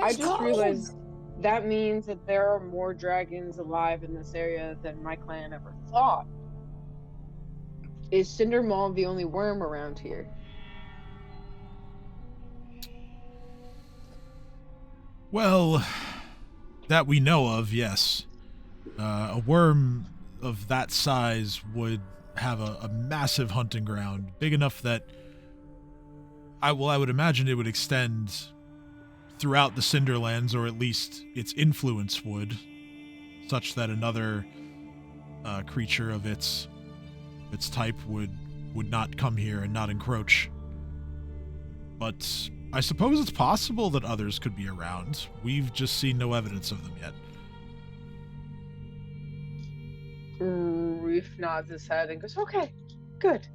I It's just cold! realized that means that there are more dragons alive in this area than my clan ever thought. Is Cindermaw the only worm around here? Well, that we know of, yes. A worm of that size would have a massive hunting ground, big enough that I would imagine it would extend throughout the Cinderlands, or at least its influence would, such that another creature of its type would not come here and not encroach. But I suppose it's possible that others could be around. We've just seen no evidence of them yet. Reef nods his head and goes, okay, good.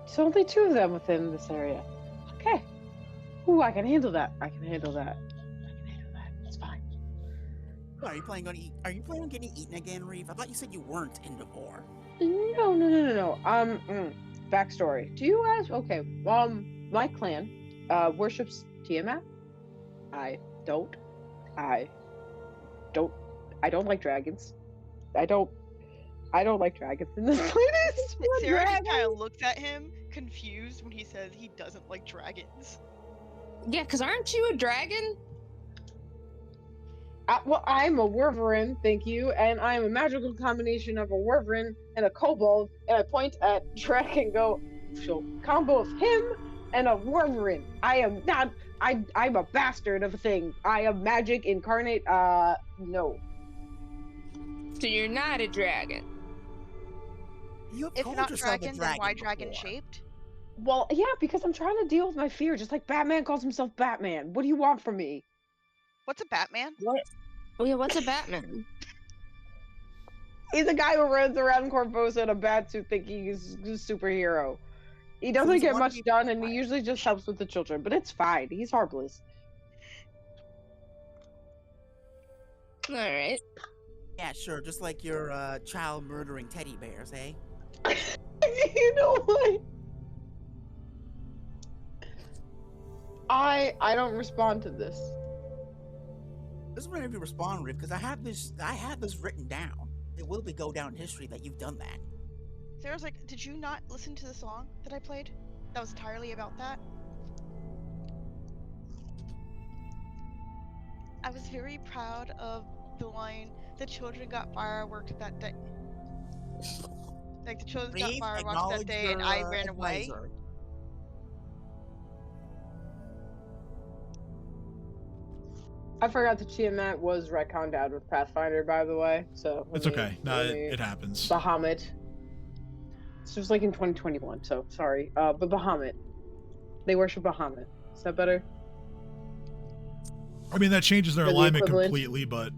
So only 2 of them within this area. Okay. Ooh, I can handle that. It's fine. Are you planning on getting eaten again, Reef? I thought you said you weren't into war. No. Backstory. Do you ask? Okay. My clan, worships Tiamat. I don't like dragons. I don't like dragons in this place. Sarah just kind of looks at him, confused, when he says he doesn't like dragons. Yeah, because aren't you a dragon? Well, I'm a Wyvern, thank you, and I'm a magical combination of a Wyvern and a kobold, and I point at Trek and go, so combo of him and a Wyvern. I'm a bastard of a thing. I am magic incarnate, no. So you're not a dragon. You have If called not yourself dragon, a then why before. dragon shaped? Well, yeah, because I'm trying to deal with my fear, just like Batman calls himself Batman. What do you want from me? What's a Batman? What? Oh yeah, what's a Batman? He's a guy who runs around Corvosa in a batsuit thinking he's a superhero. He doesn't Who's get one much of done, and he usually just helps with the children, but it's fine. He's harmless. All right. Yeah, sure. Just like your child murdering teddy bears, eh? You know what? I don't respond to this. This is whenever you respond, Riff, because I have this written down. It will go down in history that you've done that. Sarah's like, did you not listen to the song that I played? That was entirely about that. I was very proud of the line, the children got fireworks that day. Like, the children got Reef, fireworks that acknowledge day and your, I ran away. advisor. I forgot that Tiamat was retconned out with Pathfinder, by the way. So It's okay. No, it happens. Bahamut. This was like in 2021, so sorry. But Bahamut. They worship Bahamut. Is that better? I mean, that changes their For the alignment equivalent. completely, but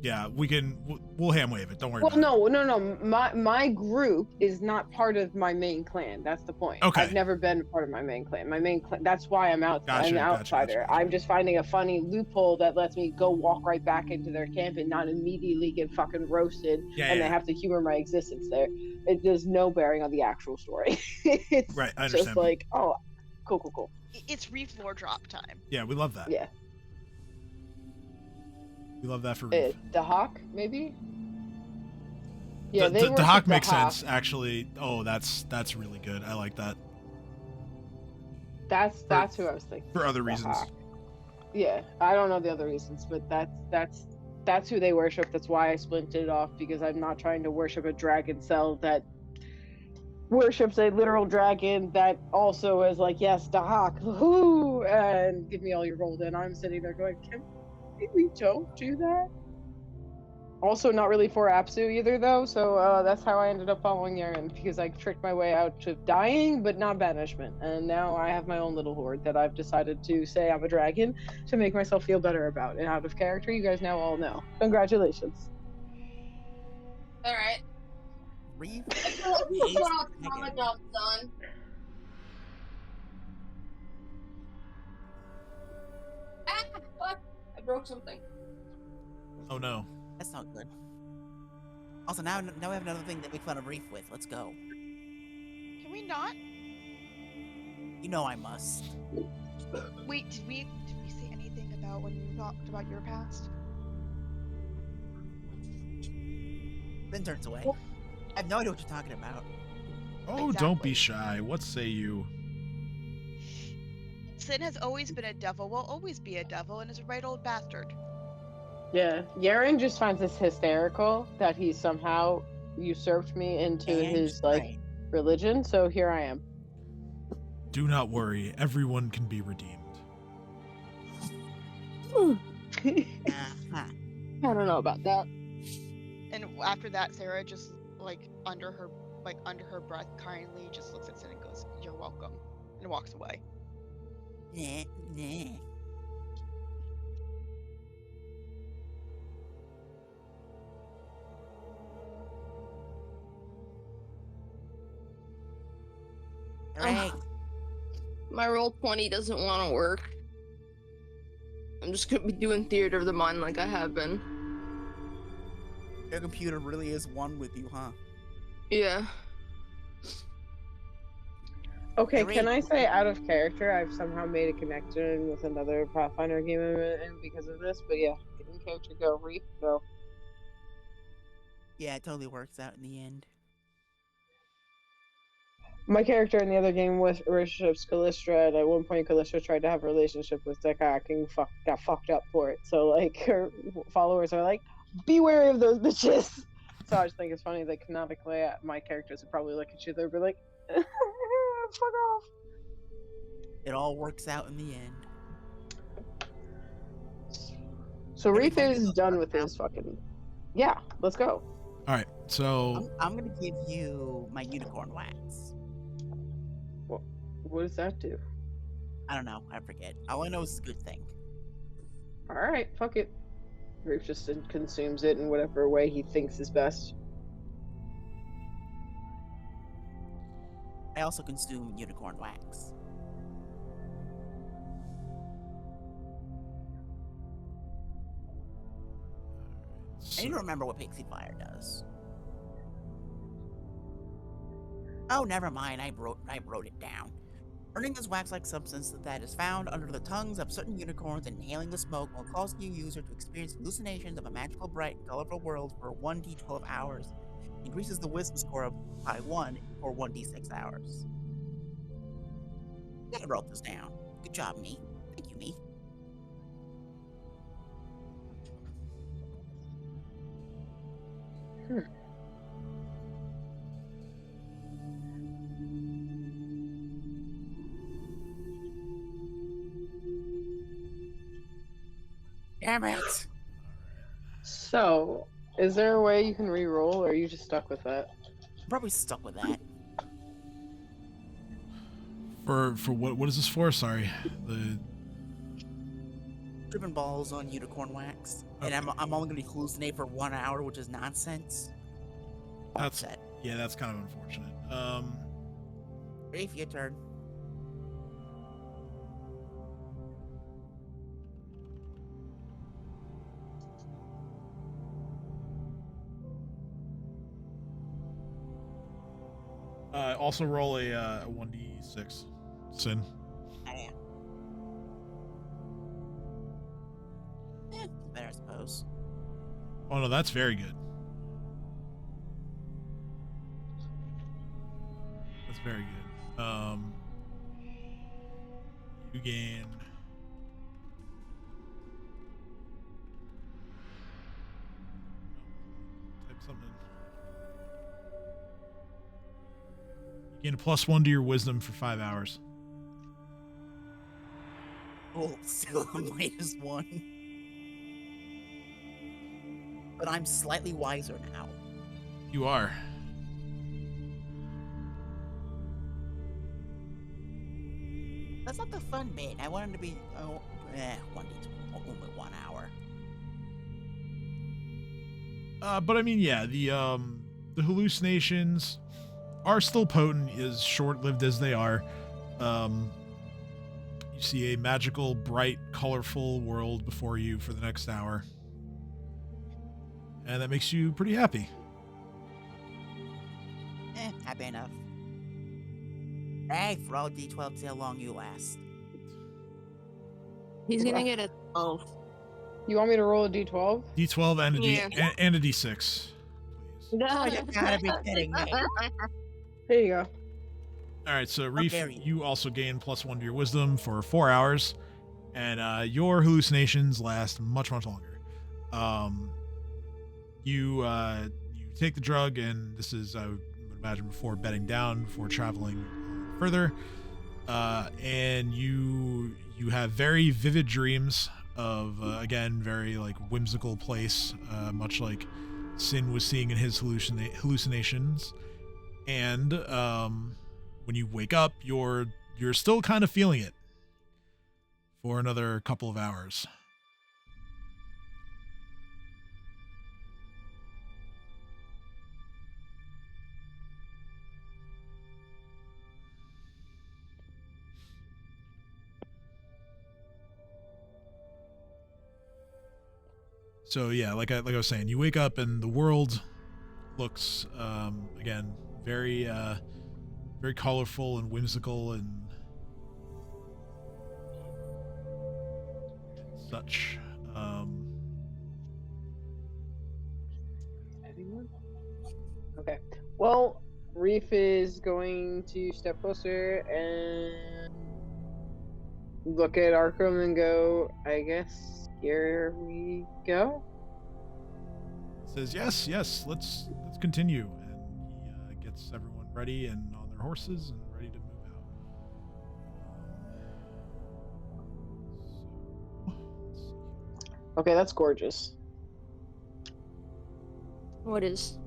yeah, we'll hand wave it. Don't worry Well, about it. no. My group is not part of my main clan. That's the point. Okay. I've never been part of my main clan. My main clan. That's why I'm out. I'm an Gotcha, outsider. gotcha. I'm just finding a funny loophole that lets me go walk right back into their camp and not immediately get fucking roasted, Yeah, and yeah. they have to humor my existence there. It does no bearing on the actual story. It's Right, I just understand. like, oh, cool. It's Reef lore drop time. Yeah, we love that. Yeah. We love that for Reef. The Hawk, maybe. Yeah, they the worship Hawk the makes Hawk. sense, actually. Oh, that's really good. I like that. That's who I was thinking. For other The reasons. Hawk. Yeah, I don't know the other reasons, but that's who they worship. That's why I splinted it off, because I'm not trying to worship a dragon cell that worships a literal dragon that also is like, yes, Dahak, woohoo, and give me all your gold. And I'm sitting there going, can we don't do that? Also, not really for Apsu either, though, so that's how I ended up following Yaren, because I tricked my way out of dying, but not banishment. And now I have my own little horde that I've decided to say I'm a dragon to make myself feel better about. And out of character, you guys now all know. Congratulations. All right. Reef. My job's done. Ah, fuck! I broke something. Oh no. That's not good. Also, now we have another thing to make fun of Reef with. Let's go. Can we not? You know I must. Wait, did we say anything about when you talked about your past? Then turns away. I have no idea what you're talking about. Oh, don't be shy. What say you? Sin has always been a devil, will always be a devil, and is a right old bastard. Yeah, Yaren just finds this hysterical that he somehow usurped me into And his right. religion. So here I am. Do not worry. Everyone can be redeemed. Uh-huh. I don't know about that. And after that, Sarah just under her breath, kindly just looks at Sin and goes, "You're welcome," and walks away. Nah, nah. Right. My roll 20 doesn't want to work. I'm just gonna be doing theater of the mind like I have been. Your computer really is one with you, huh? Yeah. Okay, Great. can I say out of character, I've somehow made a connection with another Pathfinder game I'm in because of this, but yeah, in character go, Reef, go. Yeah, it totally works out in the end. My character in the other game was relationships Callistra, and at one point Callistra tried to have a relationship with Dekak and got fucked up for it. So like her followers are like, be wary of those bitches. So I just think it's funny that canonically my characters would probably look at you, they'd be like, fuck off. It all works out in the end. So Maybe Reef if I do is those done right with now. his fucking. Yeah, let's go. All right. So I'm gonna give you my unicorn wax. What does that do? I don't know. I forget. All I know is it's a good thing. Alright, fuck it. Reef just consumes it in whatever way he thinks is best. I also consume unicorn wax. I need to remember what Pixie Fire does. Oh, never mind. I wrote it down. Burning this wax-like substance that is found under the tongues of certain unicorns and inhaling the smoke will cause the user to experience hallucinations of a magical, bright, and colorful world for 1d12 hours. Increases the wisdom score by 1 for 1d6 hours. I wrote this down. Good job, me. Thank you, me. Damn it! So, is there a way you can re-roll, or are you just stuck with that? I'm probably stuck with that. for what is this for? Sorry. The Driven balls on unicorn wax. And I'm only gonna hallucinate for 1 hour, which is nonsense. That's Upset. yeah, that's kind of unfortunate. Reef, your turn. Also roll a 1d6. Sin. I am. Better, I suppose. Oh no, that's very good. That's very good. You gain. Type something. You gain a +1 to your wisdom for 5 hours. Oh, still a -1. But I'm slightly wiser now. You are. That's not the fun bit. I wanted to be 1d12, only 1 hour. But I mean, yeah, the hallucinations are still potent, as short-lived as they are. You see a magical, bright, colorful world before you for the next hour. And that makes you pretty happy. enough. Hey, roll d12 to see how long you last. He's gonna get a 12. You want me to roll a d12? D12 and a Yeah. and a D6, please. Oh, you gotta be kidding me. There you go. All right, so Reef, dare you. you also gain +1 to your wisdom for 4 hours, and your hallucinations last much longer. You take the drug, and this is, I would imagine, before bedding down, before traveling further, and you have very vivid dreams of again, very like whimsical place, much like Sin was seeing in his hallucinations, and when you wake up, you're still kind of feeling it for another couple of hours. So yeah, like I was saying, you wake up and the world looks again very very colorful and whimsical and such. Okay. Well, Reef is going to step closer and look at Akram and go, I guess here we go. Says yes, let's continue, and he gets everyone ready and on their horses and ready to move out. Let's see. Okay, that's gorgeous. What is?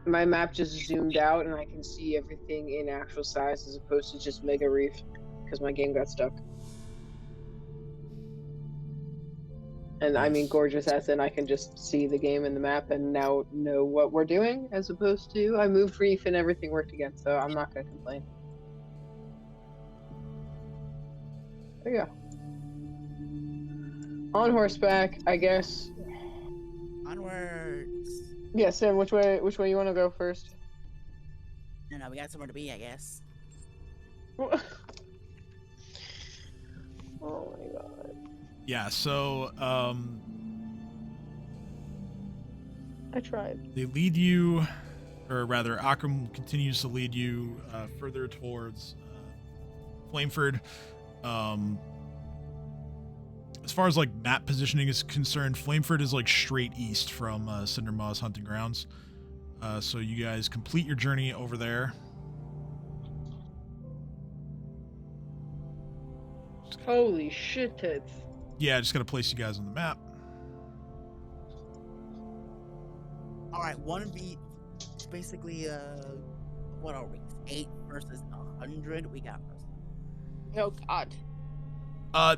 My map just zoomed out and I can see everything in actual size as opposed to just Mega Reef because my game got stuck. And I mean gorgeous as in I can just see the game in the map and now know what we're doing as opposed to I moved Reef and everything worked again, so I'm not gonna complain. There you go. On horseback, I guess. Onwards. Yeah, Sam, which way you wanna go first? No, we got somewhere to be, I guess. Oh my god. Yeah, so I tried. they lead you, or rather, Akram continues to lead you further towards Flameford. As far as like map positioning is concerned, Flameford is like straight east from Cindermaw's hunting grounds. So you guys complete your journey over there. Holy shit tits. Yeah, just gotta place you guys on the map. All right, 1v. It's basically what are we? 8 versus 100. We got this. Oh God.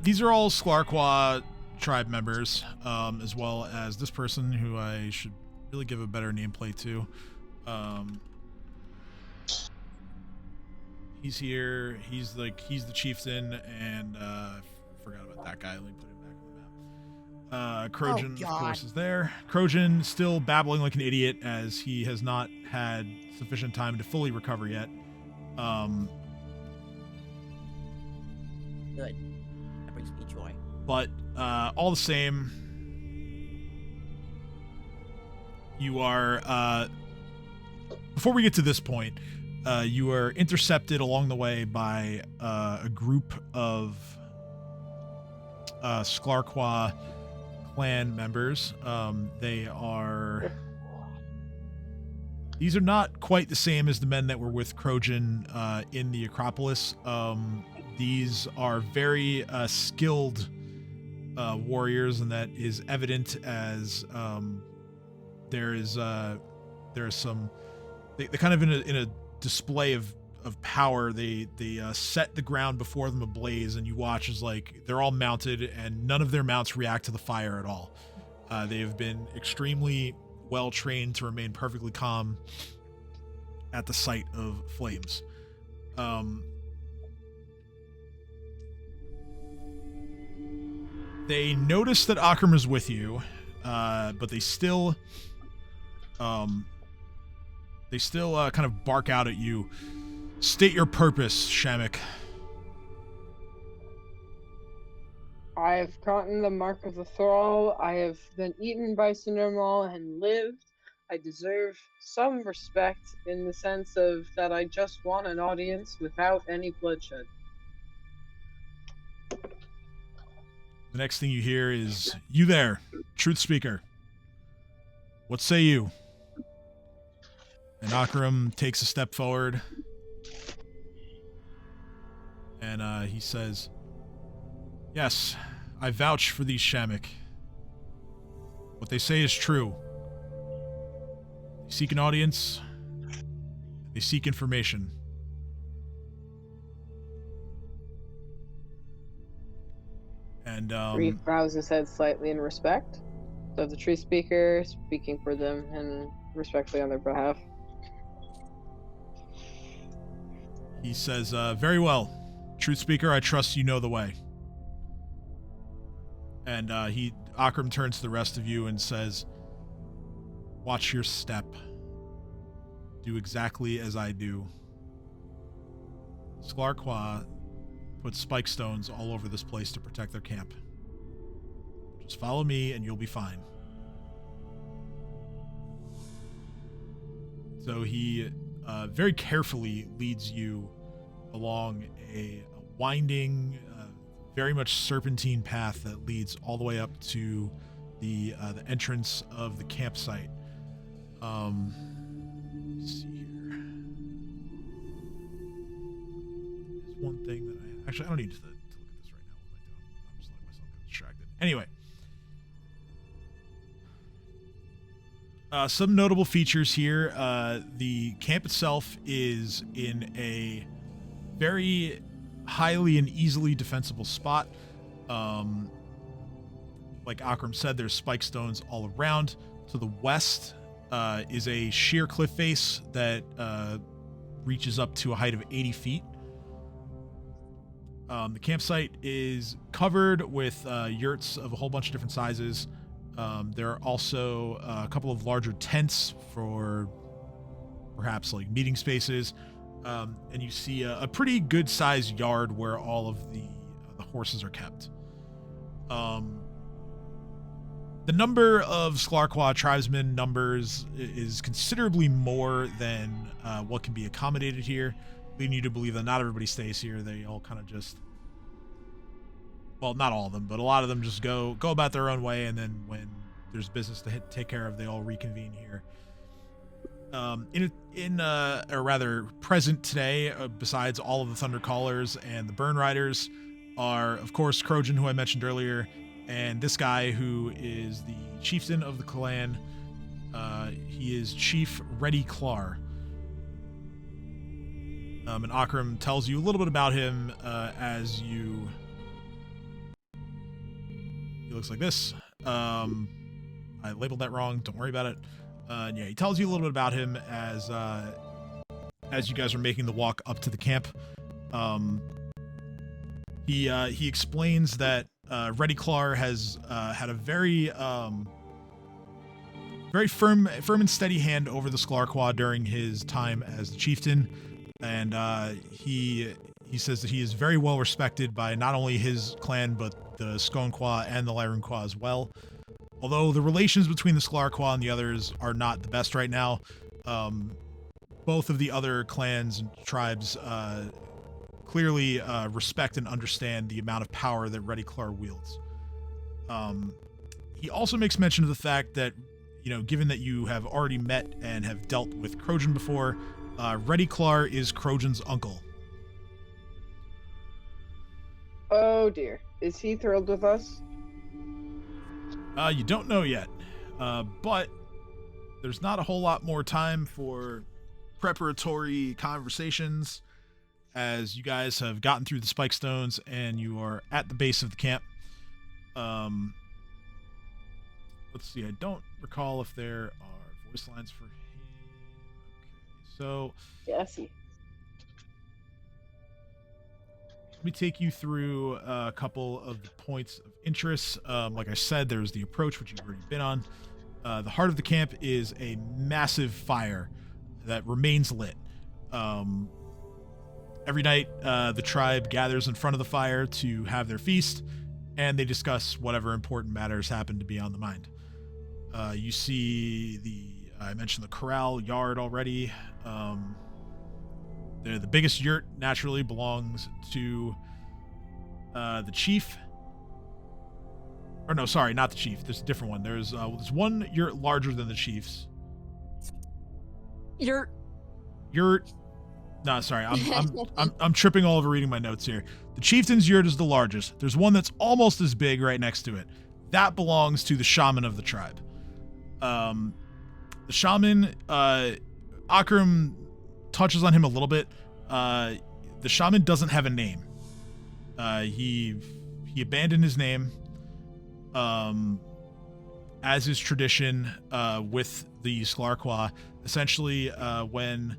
These are all Lyrune-Quah tribe members, as well as this person who I should really give a better nameplate to. He's here. He's the chieftain, and I forgot about that guy. Let me put him back on the map. Krojan, of course, is there. Krojan still babbling like an idiot as he has not had sufficient time to fully recover yet. Good. That brings me joy. But all the same, you are before we get to this point, you are intercepted along the way by a group of Lyrune-Quah clan members. These are not quite the same as the men that were with Krojan in the Acropolis. These are very skilled warriors, and that is evident as there is some. They kind of in a display of power. They set the ground before them ablaze, and you watch as like they're all mounted, and none of their mounts react to the fire at all. They have been extremely well trained to remain perfectly calm at the sight of flames. They notice that Akram is with you, but they still They still kind of bark out at you. State your purpose, Shamek. I have gotten the mark of the thrall. I have been eaten by Cindermaw and lived. I deserve some respect in the sense of that I just want an audience without any bloodshed. The next thing you hear is, you there, Truthspeaker. What say you? And Akram takes a step forward. And he says, yes, I vouch for these Shamek. What they say is true. They seek an audience. They seek information. And Reef bows his head slightly in respect. So the truth speaker speaking for them and respectfully on their behalf. He says, very well. Truth speaker, I trust you know the way. And Akram turns to the rest of you and says, watch your step. Do exactly as I do. Lyrune-Quah put spike stones all over this place to protect their camp. Just follow me and you'll be fine. So he very carefully leads you along a winding, very much serpentine path that leads all the way up to the entrance of the campsite. Let's see here. There's one thing that I don't need to look at this right now. What am I doing? I'm just letting myself get distracted. Anyway. Some notable features here. The camp itself is in a very highly and easily defensible spot. Like Akram said, there's spike stones all around. To the west is a sheer cliff face that reaches up to a height of 80 feet. The campsite is covered with yurts of a whole bunch of different sizes. There are also a couple of larger tents for perhaps like meeting spaces. And you see a pretty good sized yard where all of the horses are kept. The number of Lyrune-Quah tribesmen numbers is considerably more than what can be accommodated here, leading you to believe that not everybody stays here. They all kind of just, well, not all of them, but a lot of them just go about their own way, and then when there's business to take care of, they all reconvene here. Or rather, present today, besides all of the Thundercallers and the Burn Riders, are, of course, Krojan, who I mentioned earlier, and this guy who is the chieftain of the clan. He is Chief Ready-Clar. And Akram tells you a little bit about him as you... He looks like this. I labeled that wrong. Don't worry about it. Yeah, he tells you a little bit about him as you guys are making the walk up to the camp. He explains that Ready-Clar has had a very firm and steady hand over the Lyrune-Quah during his time as the chieftain, and he says that he is very well respected by not only his clan but the Shoanti and the Lyrune-Quah as well. Although the relations between the Lyrune-Quah and the others are not the best right now, both of the other clans and tribes clearly respect and understand the amount of power that Ready-Clar wields. He also makes mention of the fact that, given that you have already met and have dealt with Krojan before, Ready-Clar is Krojan's uncle. Oh dear. Is he thrilled with us? You don't know yet, but there's not a whole lot more time for preparatory conversations as you guys have gotten through the spike stones and you are at the base of the camp. Let's see, I don't recall if there are voice lines for him. Okay, so... Yeah, I see. Let me take you through a couple of the points of interest. Like I said, there's the approach, which you've already been on. The heart of the camp is a massive fire that remains lit. Every night, the tribe gathers in front of the fire to have their feast, and they discuss whatever important matters happen to be on the mind. You see I mentioned the corral yard already. The biggest yurt naturally belongs to the chief. Or no, sorry, not the chief. There's a different one. There's one yurt larger than the chief's. Yurt. No, sorry, I'm tripping all over reading my notes here. The chieftain's yurt is the largest. There's one that's almost as big right next to it. That belongs to the shaman of the tribe. The shaman, Akram touches on him a little bit. The shaman doesn't have a name. He abandoned his name. As is tradition with the Lyrune-Quah, essentially when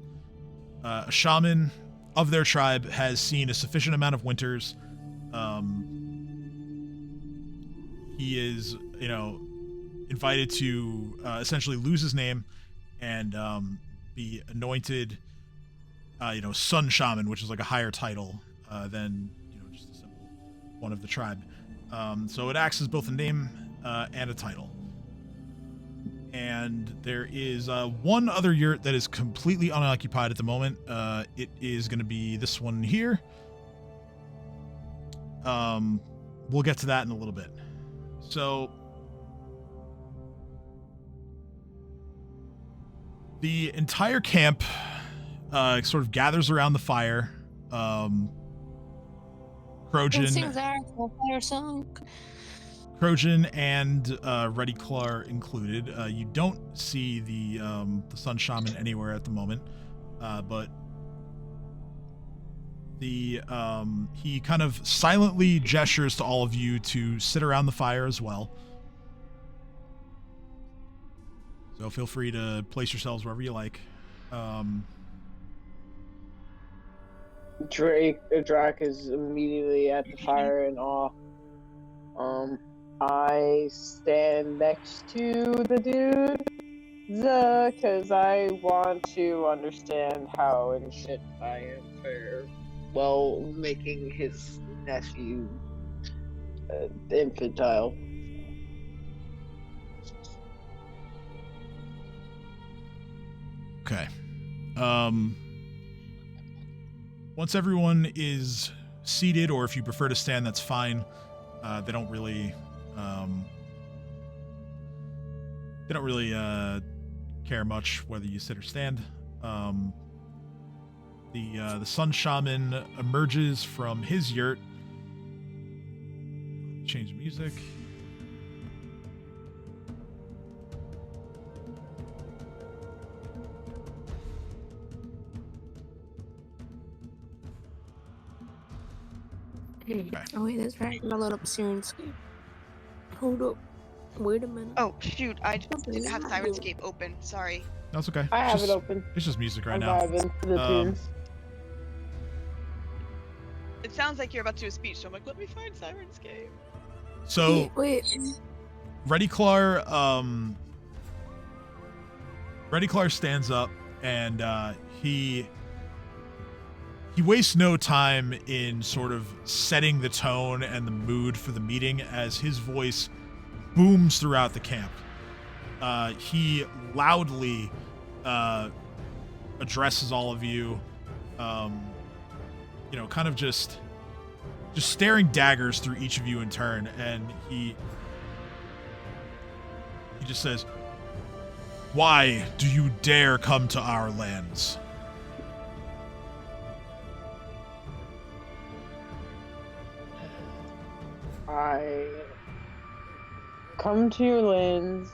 a shaman of their tribe has seen a sufficient amount of winters, he is, invited to essentially lose his name and be anointed, sun shaman, which is like a higher title than just a simple one of the tribe. So it acts as both a name and a title. And there is one other yurt that is completely unoccupied at the moment. It is going to be this one here. We'll get to that in a little bit. So the entire camp sort of gathers around the fire. Trojan and Ready Claw included. You don't see the Sun Shaman anywhere at the moment, but he kind of silently gestures to all of you to sit around the fire as well. So feel free to place yourselves wherever you like. Drac is immediately at the fire in awe. I stand next to the dude, because I want to understand how and shit I am for, making his nephew infantile. Okay. Once everyone is seated, or if you prefer to stand, that's fine. They don't really care much whether you sit or stand. The Sun Shaman emerges from his yurt. Change music. Okay. Oh wait, that's right. I'm gonna load up Sirenscape. Hold up. Wait a minute. Oh shoot, I didn't have Sirenscape open. Sorry. That's okay. I have it open. It's just music right I'm now. vibing to the tunes. It sounds like you're about to do a speech, so I'm like, let me find Sirenscape. So wait. Ready Claw stands up and he wastes no time in sort of setting the tone and the mood for the meeting as his voice booms throughout the camp. He loudly addresses all of you, kind of just staring daggers through each of you in turn, and he just says, "Why do you dare come to our lands?" I come to your lands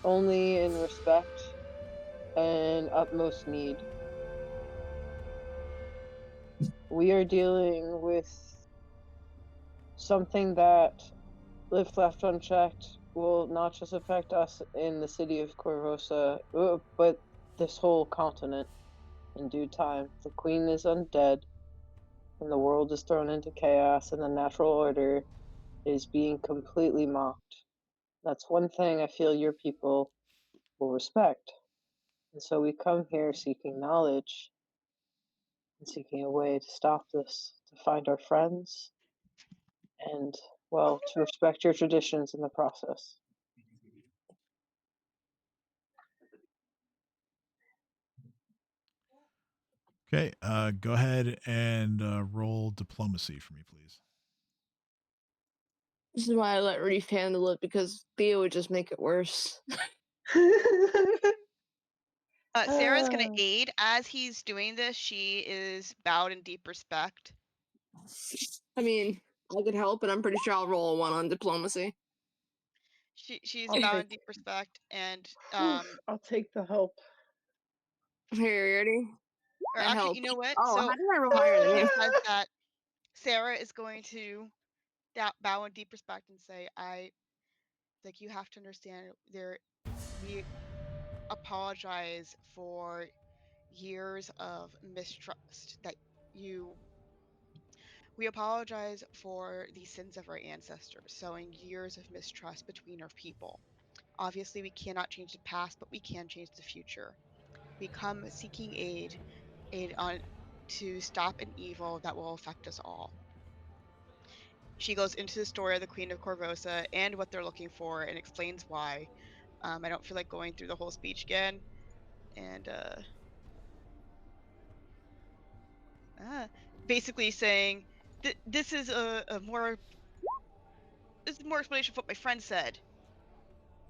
only in respect and utmost need. We are dealing with something that, if left unchecked, will not just affect us in the city of Corvosa, but this whole continent in due time. The queen is undead, and the world is thrown into chaos, and the natural order is being completely mocked. That's one thing I feel your people will respect. And so we come here seeking knowledge and seeking a way to stop this, to find our friends, and, well, to respect your traditions in the process. Okay, go ahead and roll diplomacy for me, please. This is why I let Reef handle it, because Theo would just make it worse. Sarah's gonna Ah. aid as he's doing this. She is bowed in deep respect. I mean, I could help, and I'm pretty sure I'll roll a 1 on diplomacy. She's I'll bowed in take- deep respect, and I'll take the help. Here, you ready? or I actually, help. you know what? Oh, So how did I roll higher than you? she says that Sarah is going to bow in deep respect and say, like, you have to understand, we apologize for years of mistrust that we apologize for the sins of our ancestors, sowing years of mistrust between our people. Obviously, we cannot change the past, but we can change the future. We come seeking aid on to stop an evil that will affect us all. She goes into the story of the Queen of Corvosa and what they're looking for and explains why. I don't feel like going through the whole speech again. And basically saying this is more explanation of what my friend said.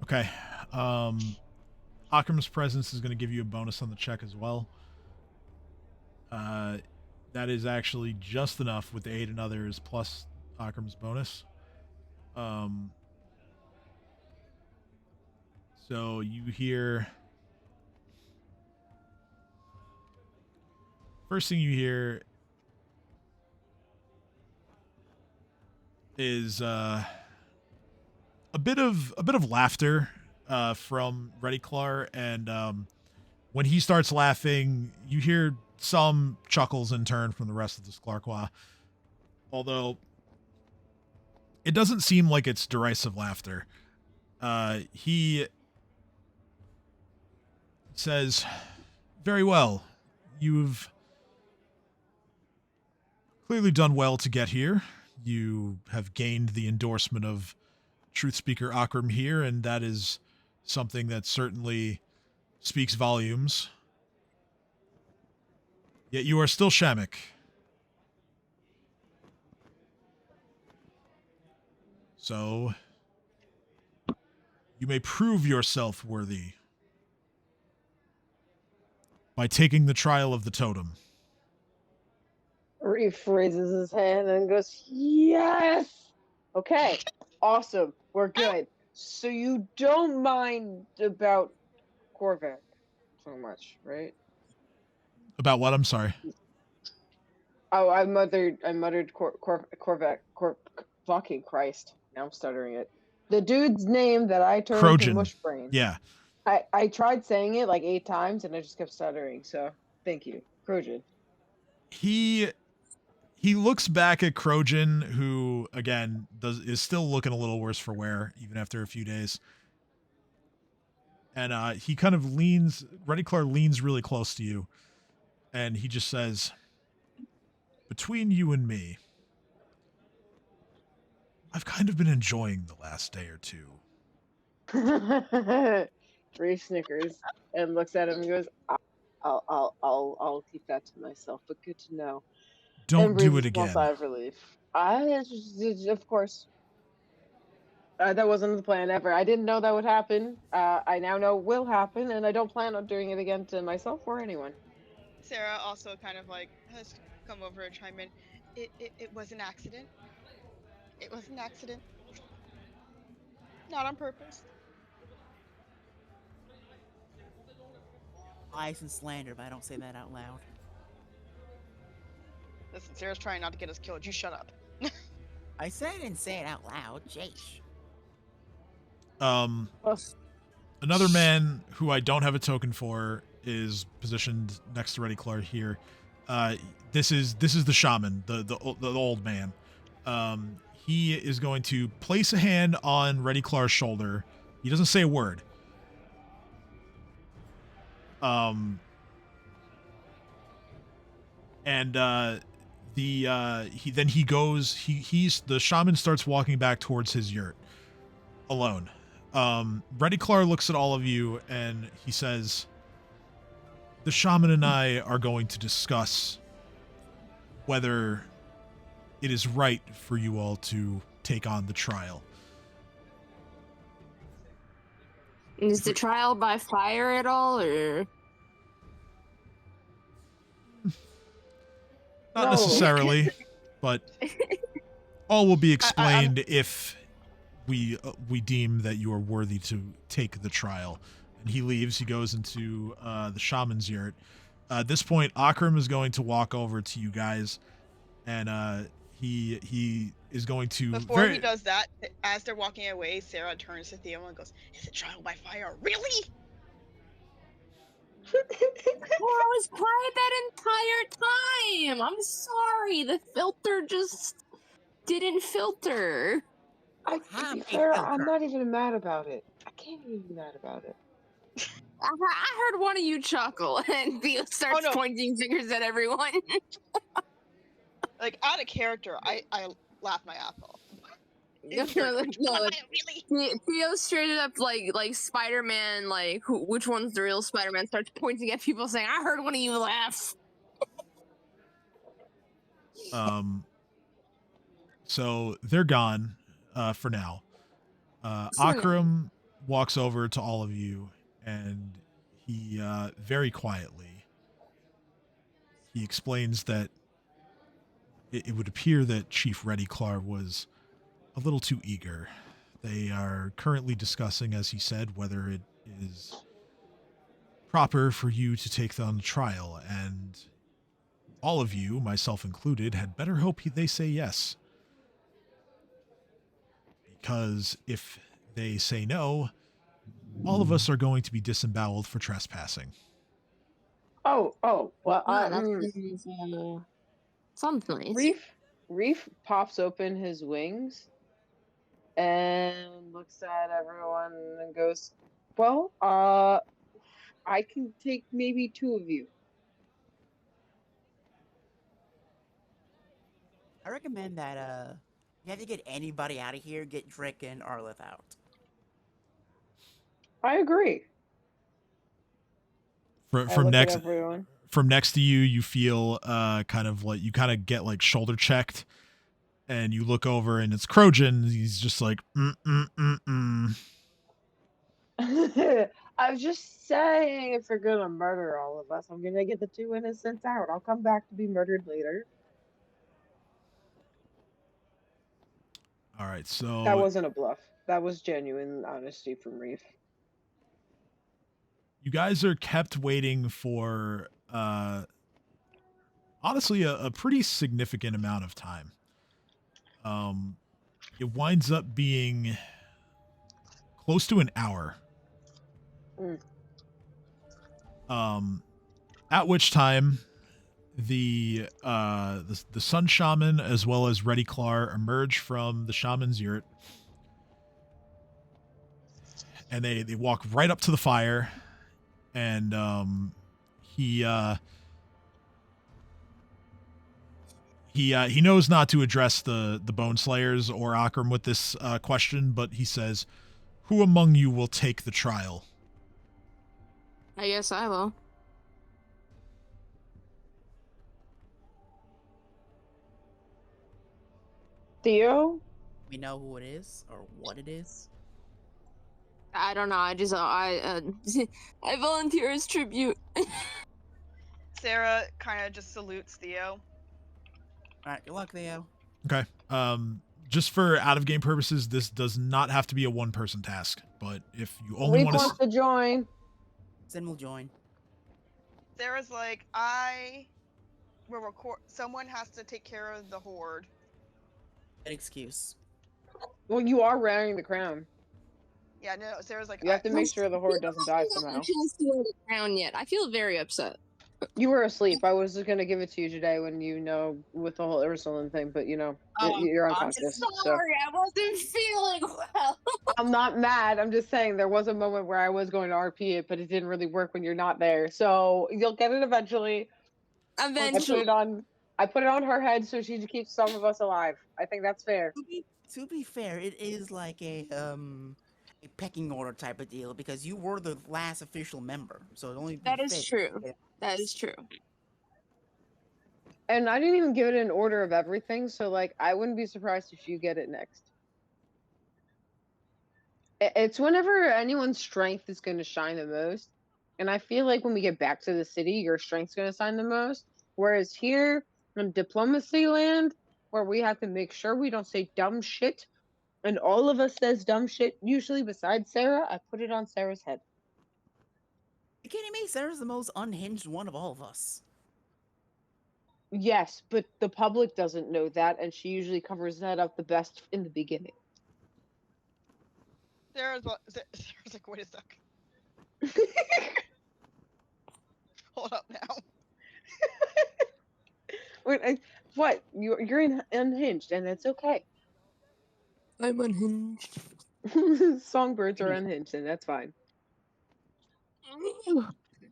Okay. Akram's presence is going to give you a bonus on the check as well. That is actually just enough with the aid and others plus Akram's bonus. So you hear. First thing you hear is a bit of laughter from Ready-Clar, and when he starts laughing, you hear some chuckles in turn from the rest of the Sklarquah. Although it doesn't seem like it's derisive laughter. He says, "Very well. You've clearly done well to get here. You have gained the endorsement of Truthspeaker Akram here, and that is something that certainly speaks volumes. Yet you are still Shamik. So you may prove yourself worthy by taking the trial of the totem." Reef raises his hand and goes, "Yes! Okay, awesome. We're good. So you don't mind about Korvac so much, right?" About what? I'm sorry. Oh, I muttered Korvac, fucking Christ. Now I'm stuttering it. The dude's name that I turned to Krojan. Mushbrain. Yeah. I tried saying it like 8 times and I just kept stuttering, so thank you. Krojan. He looks back at Krojan, who again is still looking a little worse for wear even after a few days. And he kind of leans, Ready-Clar leans really close to you, and he just says, "Between you and me, I've kind of been enjoying the last day or two." Reef snickers and looks at him and goes, I'll keep that to myself, but good to know. Don't And do breathes it a small again. sigh of relief. Of course. That wasn't the plan ever. I didn't know that would happen. I now know will happen, and I don't plan on doing it again to myself or anyone. Sarah also kind of like has come over and chime in. It was an accident. It was an accident. Not on purpose. Lies and slander, but I don't say that out loud. Listen, Sarah's trying not to get us killed. You shut up. I said I didn't say it out loud. Jeesh. Another man who I don't have a token for is positioned next to Ready-Clar here. This is the shaman, the old man. He is going to place a hand on Ready-Clar's shoulder. He doesn't say a word. And the shaman starts walking back towards his yurt alone. Reddy Clar looks at all of you and he says, the shaman and I are going to discuss whether it is right for you all to take on the trial. Is the trial by fire at all, or? Not No. necessarily, but all will be explained if we deem that you are worthy to take the trial. And he leaves. He goes into the shaman's yurt. At this point, Akram is going to walk over to you guys, and he is going to. Before he does that, as they're walking away, Sarah turns to Theo and goes, "Is it trial by fire? Really?" Well, I was quiet that entire time. I'm sorry, the filter just didn't filter. To be fair, I'm not even mad about it. I can't even be mad about it. I heard one of you chuckle, and Theo starts pointing fingers at everyone. Like, out of character, I laughed my ass off. Theo straight up like Spider-Man, like which one's the real Spider-Man, starts pointing at people saying, I heard one of you laugh. So they're gone for now. Akram walks over to all of you and he very quietly he explains that it would appear that Chief Reddy Clar was a little too eager. They are currently discussing, as he said, whether it is proper for you to take on the trial, and all of you, myself included, had better hope they say yes. Because if they say no, all of us are going to be disemboweled for trespassing. Well, sounds nice. Reef pops open his wings and looks at everyone and goes, well, I can take maybe 2 of you. I recommend that you have to get anybody out of here, get Drake and Arlith out. I agree. From next to you, you feel kind of get like shoulder checked, and you look over and it's Krojan. He's just like, I was just saying, if you're gonna murder all of us, I'm gonna get the 2 innocents out. I'll come back to be murdered later. All right, so that wasn't a bluff. That was genuine honesty from Reef. You guys are kept waiting for honestly a pretty significant amount of time. It winds up being close to an hour. At which time the Sun Shaman as well as Reddy Clar emerge from the shaman's yurt, and they walk right up to the fire, and he knows not to address the Bone Slayers or Akram with this question, but he says, "Who among you will take the trial?" I guess I will. Theo? We know who it is or what it is? I don't know. I volunteer as tribute. Sarah kind of just salutes Theo. All right, good luck, Theo. Okay. Just for out-of-game purposes, this does not have to be a one-person task, but if you only want to join, Zen will join. Sarah's like, I will record. Someone has to take care of the Hoard. An excuse. Well, you are wearing the crown. Yeah, no. Sarah's like, you have to make sure the Hoard doesn't die somehow. I haven't the crown yet. I feel very upset. You were asleep. I was just gonna give it to you today when with the whole Ursuline thing, but you're I'm unconscious. So sorry, I wasn't feeling well. I'm not mad. I'm just saying there was a moment where I was going to RP it, but it didn't really work when you're not there. So you'll get it eventually. Eventually. I put it on her head so she keeps some of us alive. I think that's fair. To be fair, it is like a pecking order type of deal because you were the last official member, so it only be That is fair. true. That is true. And I didn't even give it an order of everything, so like I wouldn't be surprised if you get it next. It's whenever anyone's strength is going to shine the most. And I feel like when we get back to the city, your strength's going to shine the most. Whereas here in diplomacy land, where we have to make sure we don't say dumb shit, and all of us says dumb shit, usually besides Sarah, I put it on Sarah's head. You kidding me? Sarah's the most unhinged one of all of us. Yes, but the public doesn't know that, and she usually covers that up the best in the beginning. Sarah's like, wait a sec. Hold up now. Wait, what? You're unhinged, and it's okay. I'm unhinged. Songbirds are unhinged, and that's fine.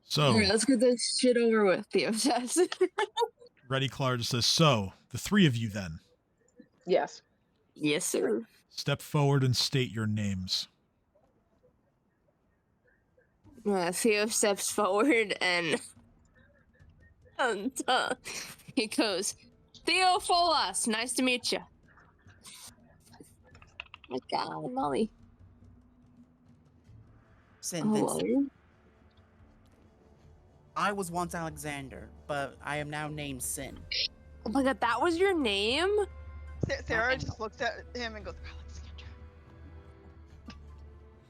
So, Alright, let's get this shit over with, the obsessed. Ready Clark says, so, the three of you then, Yes. Yes, sir. step forward and state your names. Theo steps forward and he goes, Theo Folas, nice to meet you. My God, Molly. Sin Vincent. I was once Alexander, but I am now named Sin. Oh my God, that was your name? Sarah just looks at him and goes,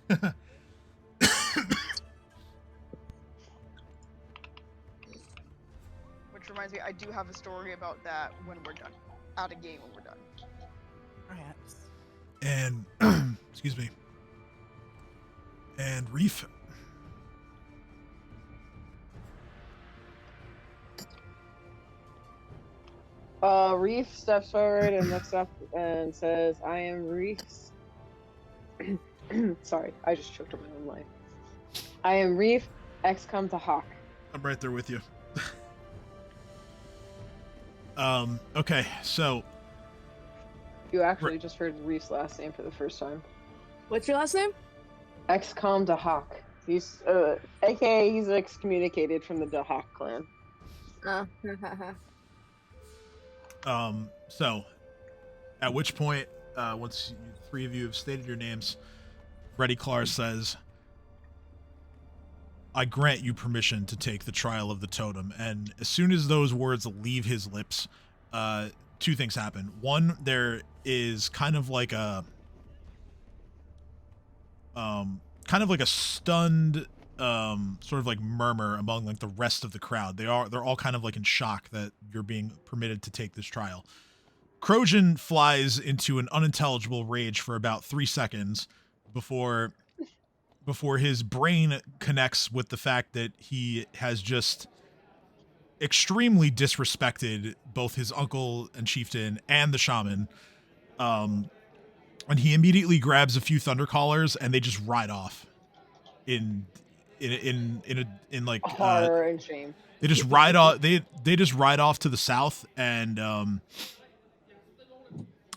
Alexandra. Which reminds me, I do have a story about that when we're done. Out of game when we're done. Perhaps. And, excuse me. And Reef. Reef steps forward and looks up and says, I am Reef's... Sorry, I just choked on my own line. I am Reef, X-Come to Hawk. I'm right there with you. Okay, so... You actually just heard Reef's last name for the first time. What's your last name? X-Com to Hawk. He's, aka he's excommunicated from the Dahawk clan. So, at which point, once three of you have stated your names, Ready Clark says, I grant you permission to take the trial of the totem. And as soon as those words leave his lips, two things happen. One, there is kind of like a stunned sort of like murmur among like the rest of the crowd. They're all kind of like in shock that you're being permitted to take this trial. Crojan flies into an unintelligible rage for about 3 seconds before his brain connects with the fact that he has just extremely disrespected both his uncle and chieftain and the shaman. And he immediately grabs a few thundercallers and they just ride off in like horror and shame. They just ride off. They just ride off to the south, and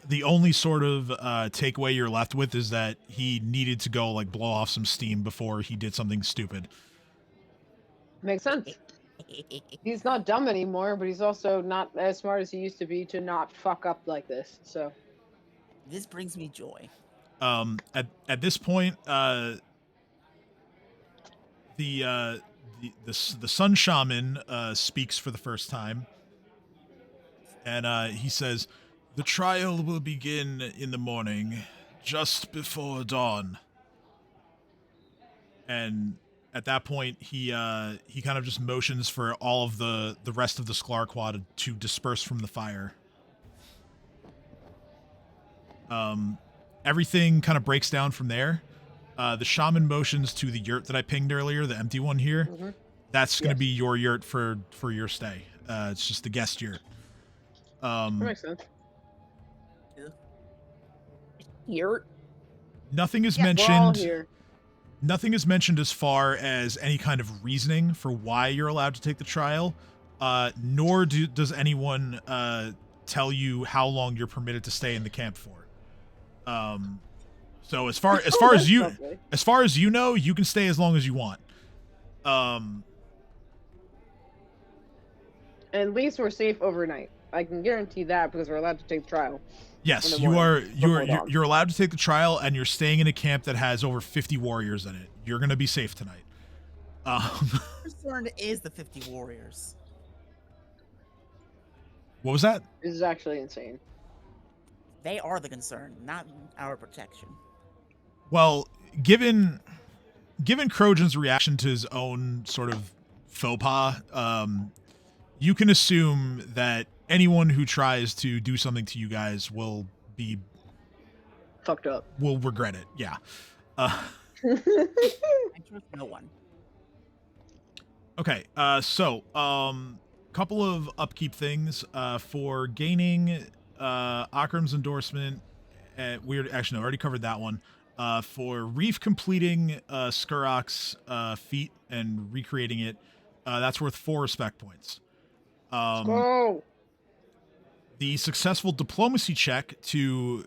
the only sort of takeaway you're left with is that he needed to go like blow off some steam before he did something stupid. Makes sense. He's not dumb anymore, but he's also not as smart as he used to be to not fuck up like this. So this brings me joy. At this point, the Sun Shaman speaks for the first time, and he says, "The trial will begin in the morning, just before dawn." And at that point, he kind of just motions for all of the rest of the Lyrune-Quah to disperse from the fire. Everything kind of breaks down from there. The shaman motions to the yurt that I pinged earlier, the empty one here. That's going to Yes. be your yurt for your stay. It's just the guest yurt. That makes sense. Yurt. Nothing is Yeah, We're all mentioned. here. Nothing is mentioned as far as any kind of reasoning for why you're allowed to take the trial, nor does anyone tell you how long you're permitted to stay in the camp for. So as far That's lovely. as you know, you can stay as long as you want. At least we're safe overnight. I can guarantee that because we're allowed to take the trial. Yes, In the you are. morning, before dawn. You're allowed to take the trial, and you're staying in a camp that has over 50 warriors in it. You're gonna be safe tonight. Concern is the 50 warriors. What was that? This is actually insane. They are the concern, not our protection. Well, given Crojan's reaction to his own sort of faux pas, you can assume that anyone who tries to do something to you guys will be Fucked up. will regret it. Yeah. I trust no one. Okay. So couple of upkeep things for gaining Akram's endorsement. I already covered that one. For Reef completing Skurak's feat and recreating it, that's worth 4 respect points. Oh, The successful diplomacy check to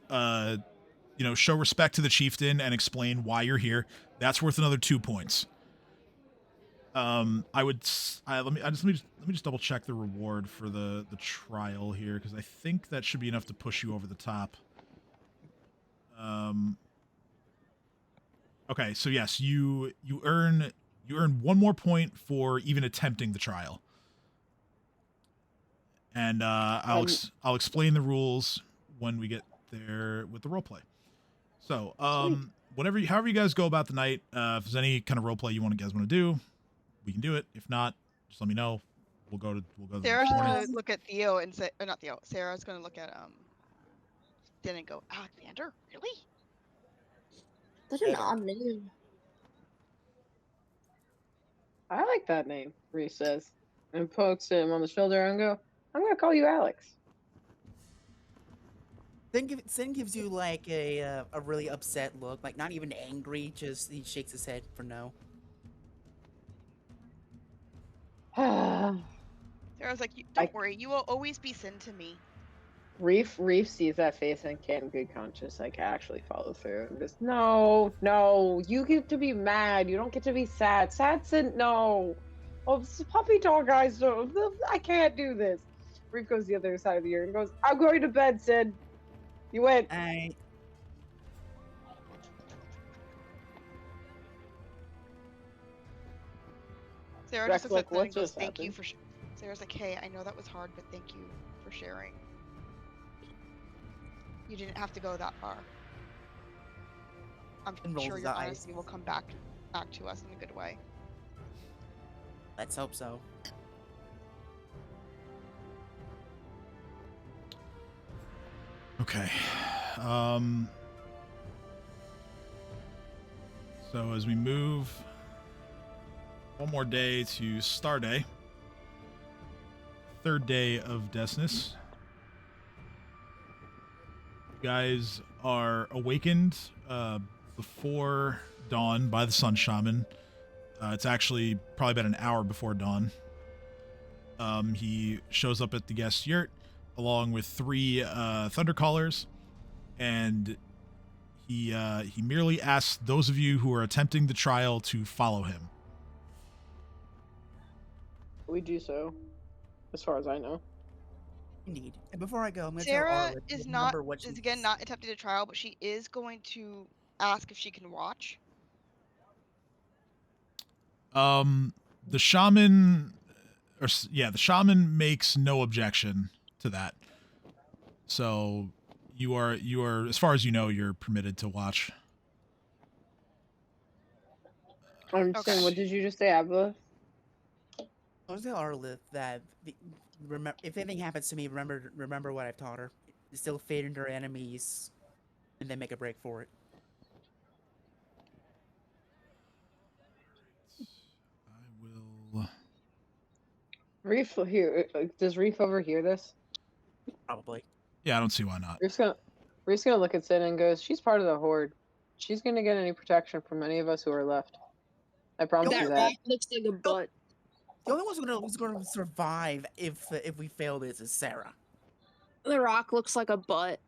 show respect to the chieftain and explain why you're here, that's worth another 2 points. Let me just double check the reward for the trial here, because I think that should be enough to push you over the top. Okay, so yes, you earn 1 more point for even attempting the trial. And I'll explain the rules when we get there with the roleplay. So, however you guys go about the night, if there's any kind of roleplay you guys want to do, we can do it. If not, just let me know. We'll go to Sarah's the morning. gonna look at Theo and say, or not Theo. Sarah's gonna look at Dan and go, Alexander, really? Such an odd name. I like that name, Reese says, and pokes him on the shoulder and go, I'm going to call you Alex. Sin gives you like a really upset look, like not even angry, just he shakes his head for no. Sarah's like, don't worry, you will always be Sin to me. Reef sees that face and can't in good conscience actually follow through. And goes, no, you get to be mad. You don't get to be sad. Sad Sin, no. Oh, this is puppy dog eyes. No, I can't do this. Reef goes the other side of the ear and goes, I'm going to bed, Sid. You went. Sarah Rex, just looks at them what and goes, just thank you happened? for Sarah's like, hey, I know that was hard, but thank you for sharing. You didn't have to go that far. I'm sure your honesty will come back to us in a good way. Let's hope so. Okay. So as we move one more day to Star Day, 3rd day of Desness, you guys are awakened before dawn by the Sun Shaman. It's actually probably about an hour before dawn. He shows up at the guest yurt along with 3 Thundercallers, and he merely asks those of you who are attempting the trial to follow him. We do so, as far as I know. Indeed. And before I go, I'm going to Sarah tell Arlen is to not remember what is again not attempting a trial, but she is going to ask if she can watch. The shaman, the shaman makes no objection to that. So you are, as far as you know, you're permitted to watch. I'm saying, what did you just say, Abla? I was going to tell Arlith that if anything happens to me, remember what I've taught her. Still fade into her enemies, and then make a break for it. I will Reef here. Does Reef overhear this? Probably. Yeah, I don't see why not. Reef's gonna look at Sin and goes, "She's part of the Hoard. She's gonna get any protection from any of us who are left. I promise you That that." rock looks like a butt. The only one who's gonna survive if we fail this is Sarah. The rock looks like a butt.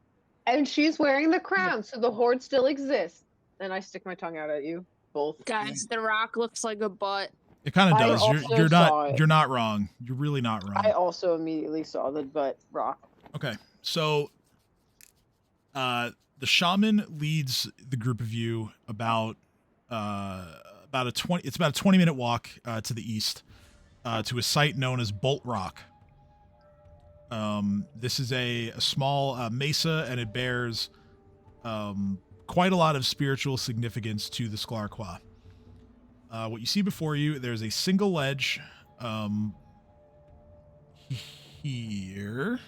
And she's wearing the crown, so the Hoard still exists. And I stick my tongue out at you both. Guys, the rock looks like a butt. It kind of I does. also You're saw not it. you're not wrong. You're really not wrong. I also immediately saw the butt rock. Okay, so the shaman leads the group of you about a 20-minute walk to the east to a site known as Bolt Rock. This is a small mesa, and it bears quite a lot of spiritual significance to the Skurak. What you see before you, there's a single ledge here,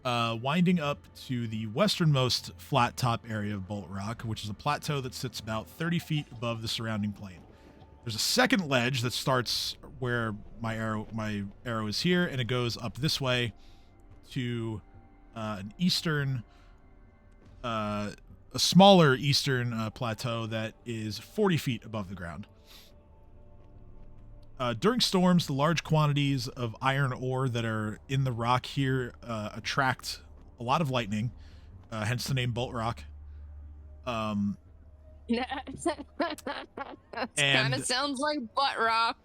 winding up to the westernmost flat top area of Bolt Rock, which is a plateau that sits about 30 feet above the surrounding plain. There's a second ledge that starts where my arrow is here, and it goes up this way to an eastern, a smaller eastern plateau that is 40 feet above the ground. During storms, the large quantities of iron ore that are in the rock here attract a lot of lightning, hence the name Bolt Rock. Kind of sounds like butt rock.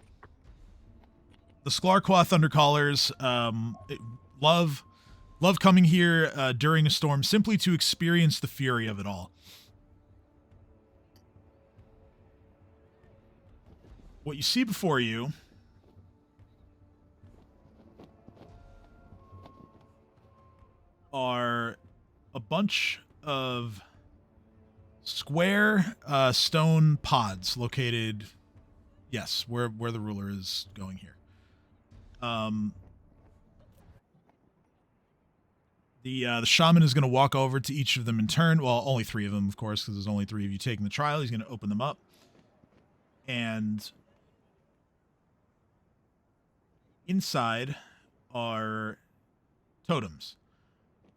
The Skurak Thundercallers love coming here during a storm simply to experience the fury of it all. What you see before you are a bunch of square stone pods located, yes, where the ruler is going here. The shaman is going to walk over to each of them in turn. Well, only 3 of them, of course, because there's only 3 of you taking the trial. He's going to open them up. And inside are totems.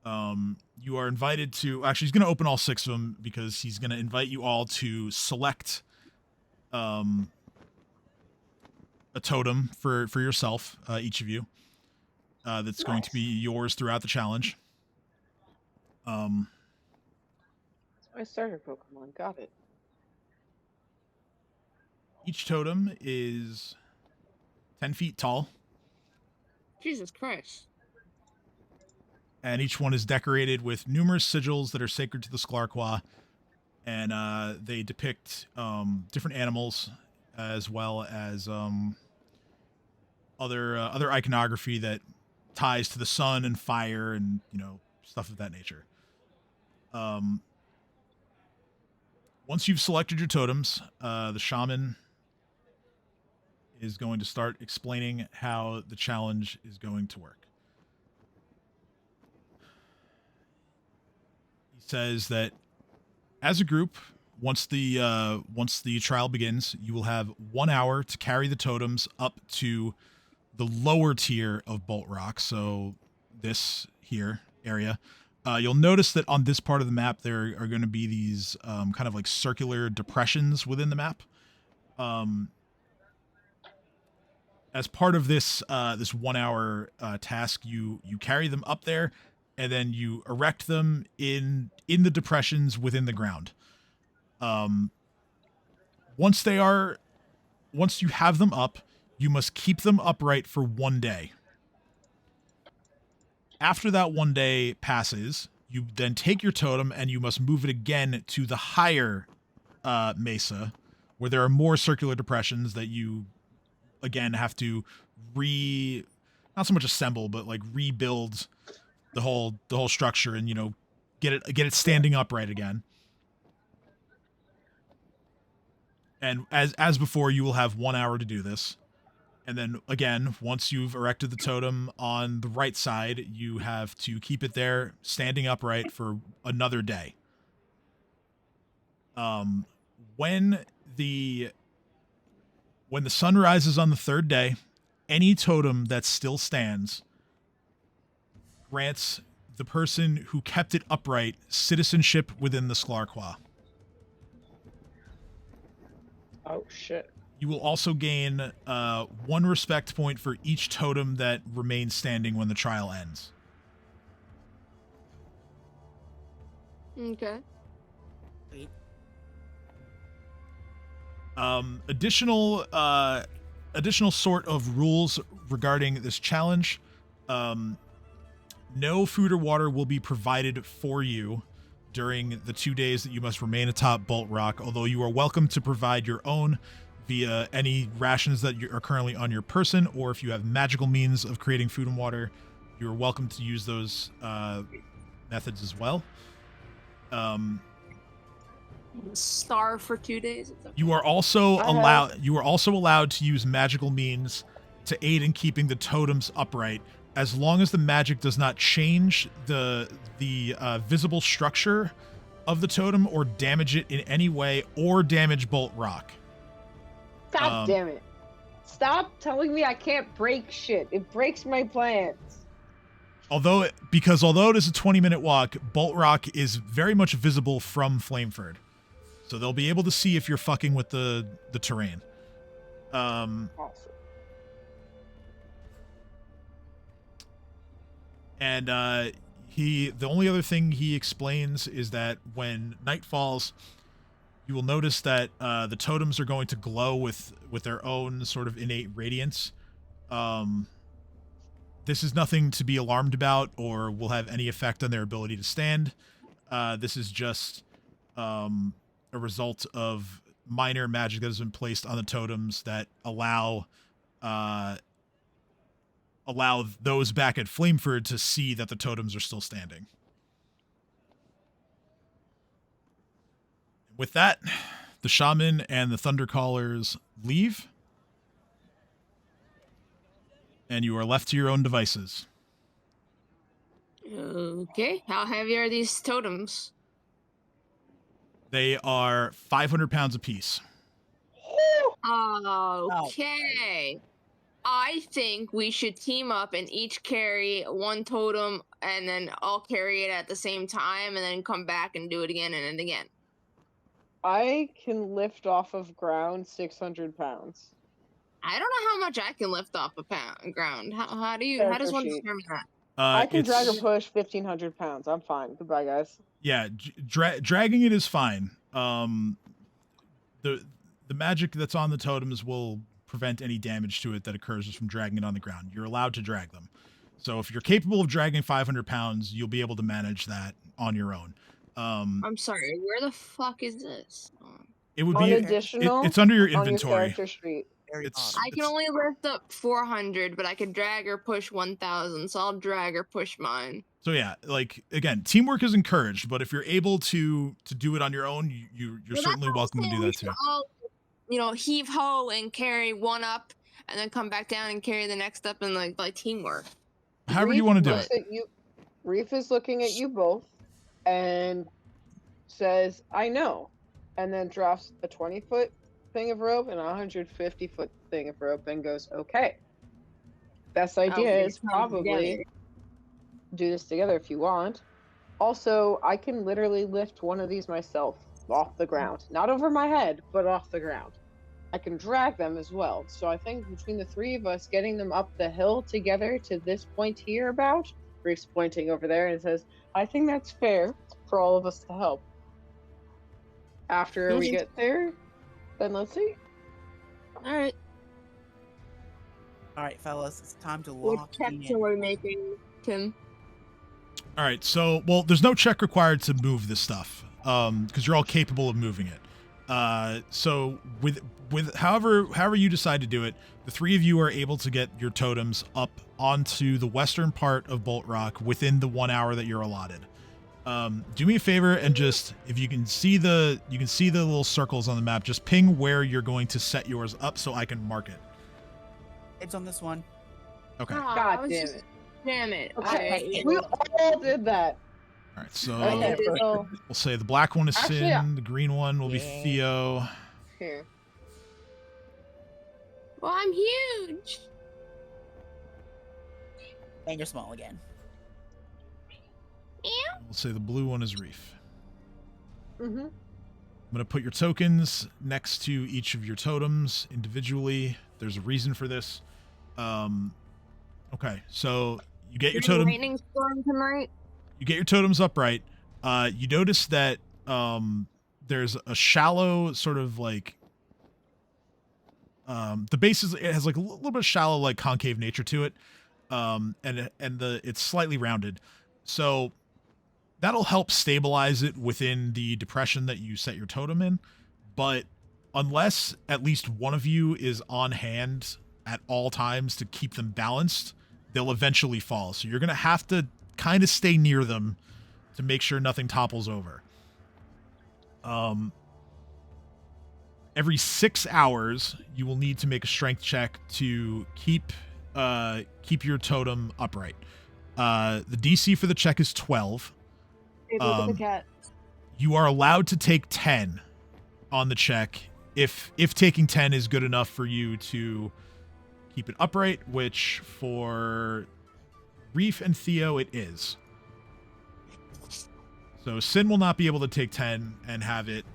You are invited to... Actually, he's going to open all 6 of them because he's going to invite you all to select a totem for yourself, each of you. That's going to be yours throughout the challenge. That's my starter Pokemon. Got it. Each totem is 10 feet tall, Jesus Christ. and each one is decorated with numerous sigils that are sacred to the Skurak, and they depict different animals as well as other iconography that ties to the sun and fire and stuff of that nature. Once you've selected your totems, the shaman is going to start explaining how the challenge is going to work. He says that as a group, once the trial begins, you will have 1 hour to carry the totems up to the lower tier of Bolt Rock, so this here area. You'll notice that on this part of the map, there are going to be these kind of like circular depressions within the map. As part of this this 1 hour task, you carry them up there, and then you erect them in the depressions within the ground. Once you have them up, you must keep them upright for 1 day. After that 1 day passes, you then take your totem and you must move it again to the higher mesa, where there are more circular depressions that you again have to not so much assemble, but like rebuild the whole structure and get it standing upright again. And as before, you will have 1 hour to do this. And then again, once you've erected the totem on the right side, you have to keep it there standing upright for another day. When the sun rises on the 3rd day any totem that still stands grants the person who kept it upright citizenship within the Lyrune-Quah. Oh shit. You will also gain 1 respect point for each totem that remains standing when the trial ends. Okay. Wait. Additional sort of rules regarding this challenge. No food or water will be provided for you during the 2 days that you must remain atop Bolt Rock, although you are welcome to provide your own via any rations that are currently on your person, or if you have magical means of creating food and water, you're welcome to use those methods as well. Starve for 2 days. It's okay. You are also allowed to use magical means to aid in keeping the totems upright, as long as the magic does not change the visible structure of the totem or damage it in any way or damage Bolt Rock. God damn it. Stop telling me I can't break shit. It breaks my plans. Although it is a 20-minute walk, Bolt Rock is very much visible from Flameford. So they'll be able to see if you're fucking with the terrain. Awesome. And the only other thing he explains is that when night falls, you will notice that the totems are going to glow with their own sort of innate radiance. This is nothing to be alarmed about or will have any effect on their ability to stand. This is just a result of minor magic that has been placed on the totems that allow those back at Flameford to see that the totems are still standing. With that, the shaman and the Thundercallers leave, and you are left to your own devices. Okay. How heavy are these totems? They are 500 pounds apiece. Okay. I think we should team up and each carry 1 totem and then all carry it at the same time and then come back and do it again and again. I can lift off of ground 600 pounds. I don't know how much I can lift off a ground. How does Character one sheet. determine that? I can drag or push 1,500 pounds. I'm fine. Goodbye, guys. Yeah, dragging it is fine. The magic that's on the totems will prevent any damage to it that occurs just from dragging it on the ground. You're allowed to drag them. So if you're capable of dragging 500 pounds, you'll be able to manage that on your own. I'm sorry, where the fuck is this? It would On be additional, it's under your on your inventory. character sheet. I can only lift up 400, but I can drag or push 1,000, so I'll drag or push mine. So yeah, like again, teamwork is encouraged, but if you're able to do it on your own, you're certainly welcome to do that too. All, heave ho and carry 1 up, and then come back down and carry the next up, and like teamwork. However you want to do it. Reef is looking at you both and says, "I know," and then drops a 20-foot thing of rope and a 150-foot thing of rope and goes, "Okay. Best idea is probably do this together if you want. Also, I can literally lift one of these myself off the ground. Not over my head, but off the ground. I can drag them as well. So I think between the 3 of us getting them up the hill together to this point here about," Reef's pointing over there and says, "I think that's fair for all of us to help. After we get there, then let's see." All right. All right, fellas, it's time to What lock checks in. are we making, Tim? All right, so there's no check required to move this stuff, because you're all capable of moving it. So with however you decide to do it, the 3 of you are able to get your totems up onto the western part of Bolt Rock within the 1 hour that you're allotted. Do me a favor and just, if you can see the little circles on the map, just ping where you're going to set yours up so I can mark it. It's on this one. Okay. Oh, God damn it. Damn it. Okay. We all did that. All right, so Okay, so we'll say the black one is Actually, Sin, yeah. the green one will be Theo. here. Well, I'm huge. And you're small again. We'll say the blue one is Reef. Mm-hmm. I'm going to put your tokens next to each of your totems individually. There's a reason for this. Okay, so you get your totem. Lightning storm tonight. You get your totems upright. You notice that there's a shallow sort of like the base is, it has like a little bit of shallow like concave nature to it, and it's slightly rounded, so that'll help stabilize it within the depression that you set your totem in. But unless at least one of you is on hand at all times to keep them balanced, they'll eventually fall. So you're gonna have to kind of stay near them to make sure nothing topples over. Every 6 hours, you will need to make a strength check to keep your totem upright. The DC for the check is 12. Hey, look at the cat. You are allowed to take 10 on the check if taking 10 is good enough for you to keep it upright, which for Reef and Theo it is. So Sin will not be able to take 10 and have it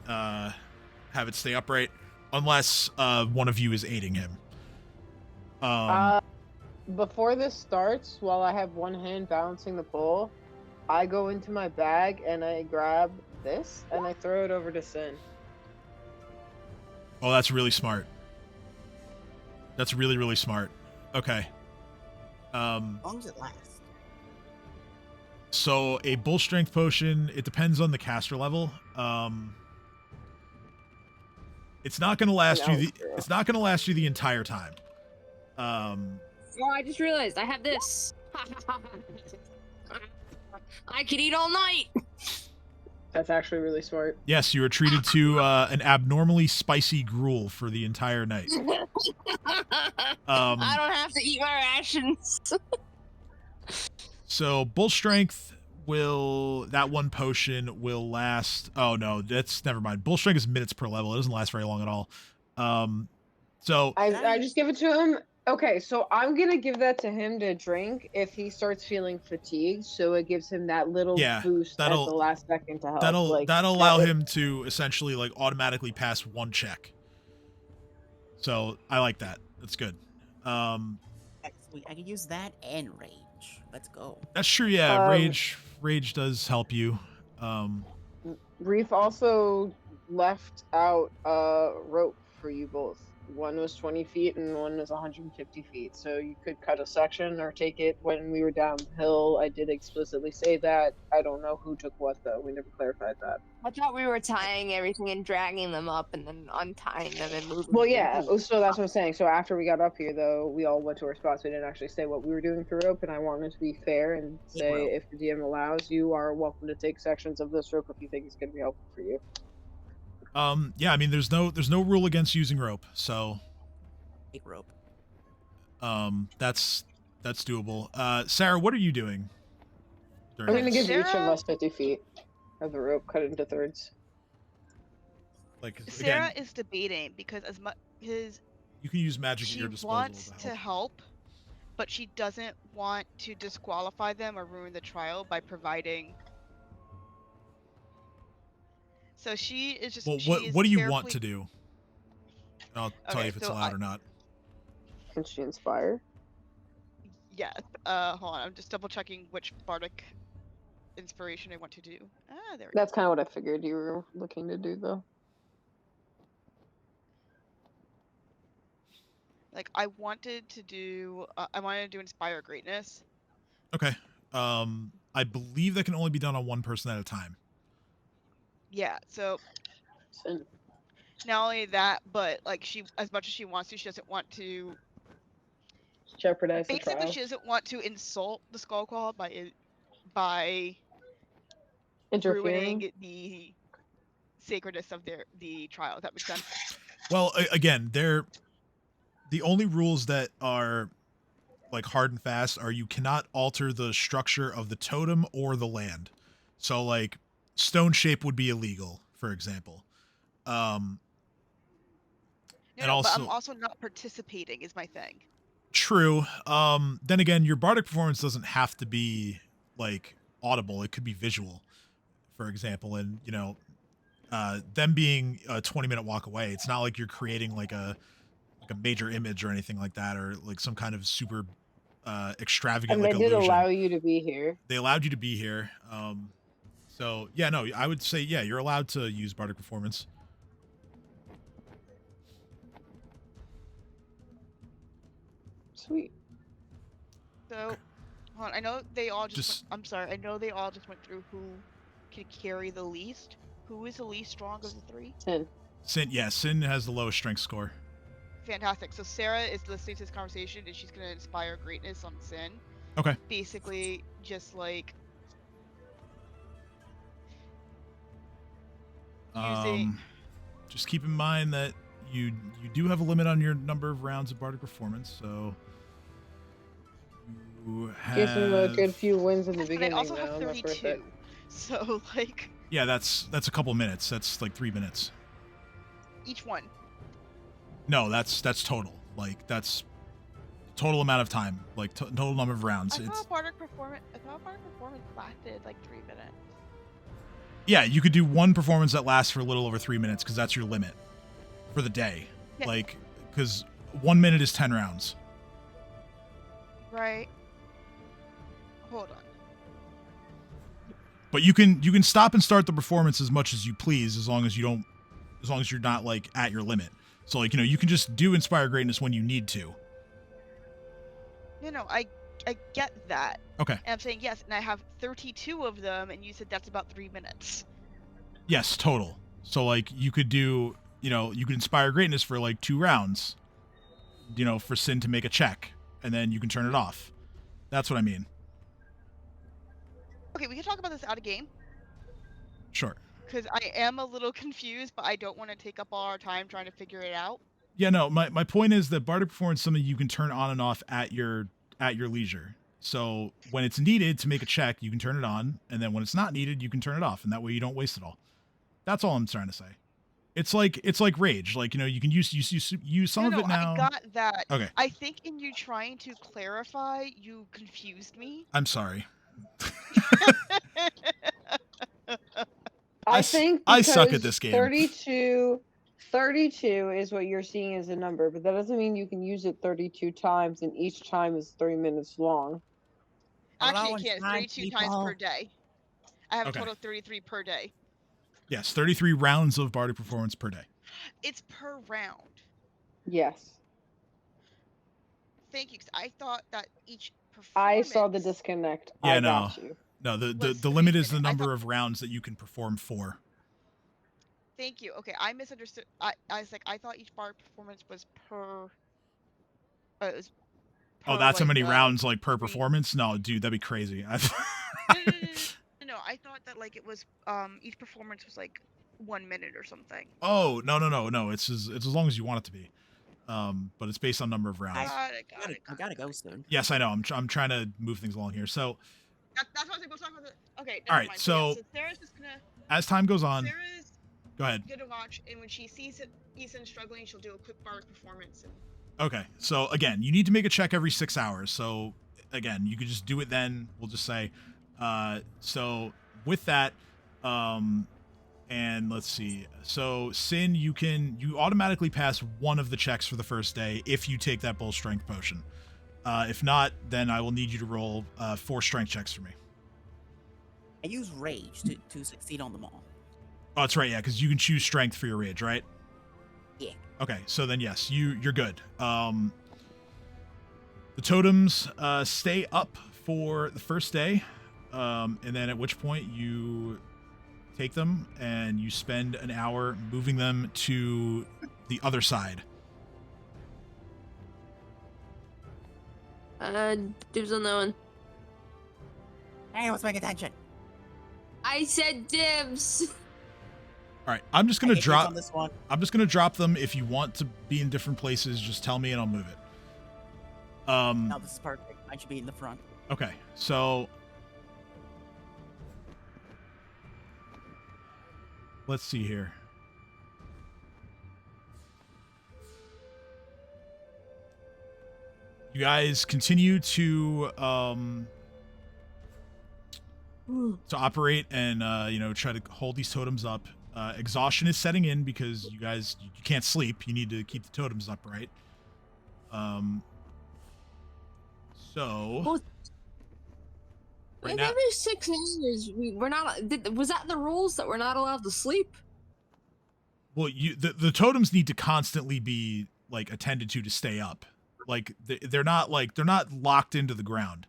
stay upright unless one of you is aiding him. Before this starts, while I have one hand balancing the pole, I go into my bag and I grab this and I throw it over to Sin. Oh, that's really smart. That's really, really smart. Okay. How long does it last? So a bull strength potion, it depends on the caster level. It's not going to last it's not going to last you the entire time. Oh, I just realized I have this. I could eat all night. That's actually really smart. Yes, you are treated to an abnormally spicy gruel for the entire night. I don't have to eat my rations. So bull strength that one potion will last. Oh no, that's never mind. Bull strength is minutes per level. It doesn't last very long at all. So I just give it to him. Okay, so I'm gonna give that to him to drink if he starts feeling fatigued. So it gives him that little boost at the last second to help. That'll allow him to essentially like automatically pass one check. So I like that. That's good. I can use that and rage. Let's go. That's true. Yeah, rage does help you. Reef also left out rope for you both. One was 20 feet and one was 150 feet. So you could cut a section or take it when we were downhill. I did explicitly say that. I don't know who took what, though. We never clarified that. I thought we were tying everything and dragging them up and then untying them and moving Well, them. yeah. So that's what I'm saying. So after we got up here, though, we all went to our spots. We didn't actually say what we were doing for rope, and I wanted to be fair and say if the DM allows, you are welcome to take sections of this rope if you think it's going to be helpful for you. Yeah, I mean, there's no rule against using rope, so take rope. That's doable. Sarah, what are you doing? I'm gonna give each of us 50 feet of the rope, cut it into thirds. Like Sarah again, is debating because as much you can use magic at your disposal. She wants to help, but she doesn't want to disqualify them or ruin the trial by providing. So she is just. Well, what do you want to do? I'll tell you if it's allowed or not. Can she inspire? Yeah. Hold on. I'm just double checking which bardic inspiration I want to do. There we go. That's kind of what I figured you were looking to do, though. Like I wanted to do inspire greatness. Okay. I believe that can only be done on one person at a time. Yeah. So. Not only that, but like she, as much as she wants to, she doesn't want to jeopardize basically the trial. She doesn't want to insult the Skullclaw by ruining the sacredness of the trial. If that makes sense. Well, again, the only rules that are like hard and fast are you cannot alter the structure of the totem or the land. So like stone shape would be illegal, for example. And also, but I'm also not participating is my thing. True. Then again, your bardic performance doesn't have to be like audible. It could be visual, for example. And them being a 20-minute walk away, it's not like you're creating like a major image or anything like that, or like some kind of super extravagant And like they did illusion. allow you to be here. They allowed you to be here. So yeah, no, I would say yeah, you're allowed to use bardic performance. Sweet. So, hold on. I know they all I'm sorry. I know they all just went through who can carry the least. Who is the least strong of the three? Sin has the lowest strength score. Fantastic. So Sarah is listening to this conversation, and she's gonna inspire greatness on Sin. Okay. Basically, just like using. Just keep in mind that you do have a limit on your number of rounds of bardic performance, so you have. Gives him a good few wins in the But beginning. I also though. have That's worth 32. it. So like. Yeah, that's a couple minutes. That's like 3 minutes. Each one. No, that's total. Like that's total amount of time. Like total number of rounds. I thought bardic performance lasted like 3 minutes. Yeah, you could do one performance that lasts for a little over 3 minutes because that's your limit for the day. Yeah. Like, because 1 minute is 10 rounds. Right. Hold on. But you can stop and start the performance as much as you please, as long as you're not like at your limit. So like you can just do inspire greatness when you need to. No, I get that. Okay. And I'm saying yes, and I have 32 of them, and you said that's about 3 minutes. Yes, total. So like you could do, you could inspire greatness for like 2 rounds, for Sin to make a check, and then you can turn it off. That's what I mean. Okay, we can talk about this out of game. Sure. Because I am a little confused, but I don't want to take up all our time trying to figure it out. Yeah, no, my point is that bardic performance is something you can turn on and off at your leisure. So when it's needed to make a check, you can turn it on, and then when it's not needed, you can turn it off, and that way you don't waste it all. That's all I'm trying to say. It's like rage. Like you can use some of it now. I got that. Okay. I think in you trying to clarify, you confused me. I'm sorry. I think I suck at this game. 32 is what you're seeing as a number, but that doesn't mean you can use it 32 times, and each time is 3 minutes long. Actually, it can't. 32 times per day. I have a total of 33 per day. Yes, 33 rounds of bardic performance per day. It's per round. Yes. Thank you, because I thought that each performance... I saw the disconnect. Yeah, I no. got you. No, the limit is the number of rounds that you can perform for. Thank you. Okay, I misunderstood. I was like, I thought each bar performance was per... Oh, that's how many rounds like per performance? No, dude, that'd be crazy. No, I thought that like it was each performance was like 1 minute or something. Oh, no. It's as long as you want it to be. But it's based on number of rounds. I gotta go soon. Yes, I know. I'm trying to move things along here. So that's what I was going to talk about. Okay. All right. Mind. So, so Sarah's just gonna. As time goes on. Sarah's go ahead. Gonna watch, and when she sees Ethan struggling, she'll do a quick bardic performance. Okay. So again, you need to make a check every 6 hours. So again, you could just do it then. We'll just say. So with that, and let's see. So Sin, you automatically pass one of the checks for the first day if you take that bull strength potion. If not, then I will need you to roll 4 strength checks for me. I use rage to succeed on them all. Oh, that's right. Yeah, because you can choose strength for your rage, right? Yeah. Okay, so then yes, you're good. The totems stay up for the first day, and then at which point you take them and you spend an hour moving them to the other side. Dibs on that one. Hey, let's make attention. I said dibs. All right, I'm just gonna drop on this one. I'm just gonna drop them. If you want to be in different places, just tell me and I'll move it. No, this is perfect. I should be in the front. Okay, so let's see here. You guys continue to operate and try to hold these totems up. Exhaustion is setting in because you guys you can't sleep. You need to keep the totems upright. So Well, right like now, every 6 hours, we're not. Was that the rules that we're not allowed to sleep? well, the totems need to constantly be like attended to stay up. Like they're not locked into the ground.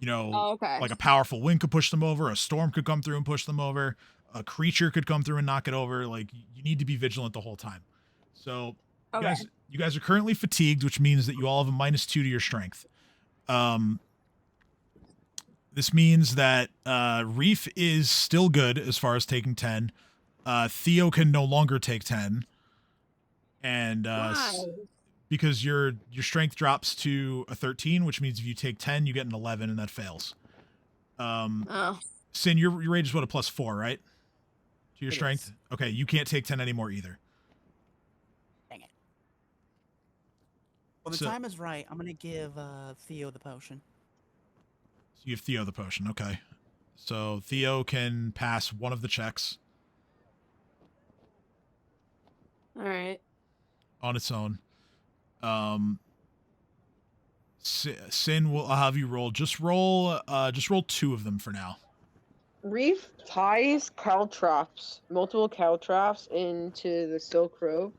Oh, okay. Like a powerful wind could push them over, a storm could come through and push them over, a creature could come through and knock it over. Like you need to be vigilant the whole time. So Okay. you guys are currently fatigued, which means that you all have a -2 to your strength. This means that Reef is still good as far as taking 10. Theo can no longer take 10. And Why? because your strength drops to a 13, which means if you take 10, you get an 11, and that fails. Oh. Sin, your rage is what, a +4, right? To your It strength? is. Okay, you can't take 10 anymore either. Dang it. When the So- time is right, I'm gonna give Theo the potion. So you have Theo the potion, okay. So Theo can pass one of the checks All right. on its own. Sin will I'll have you roll. Just roll 2 of them for now. Reef ties caltrops, multiple caltrops into the silk rope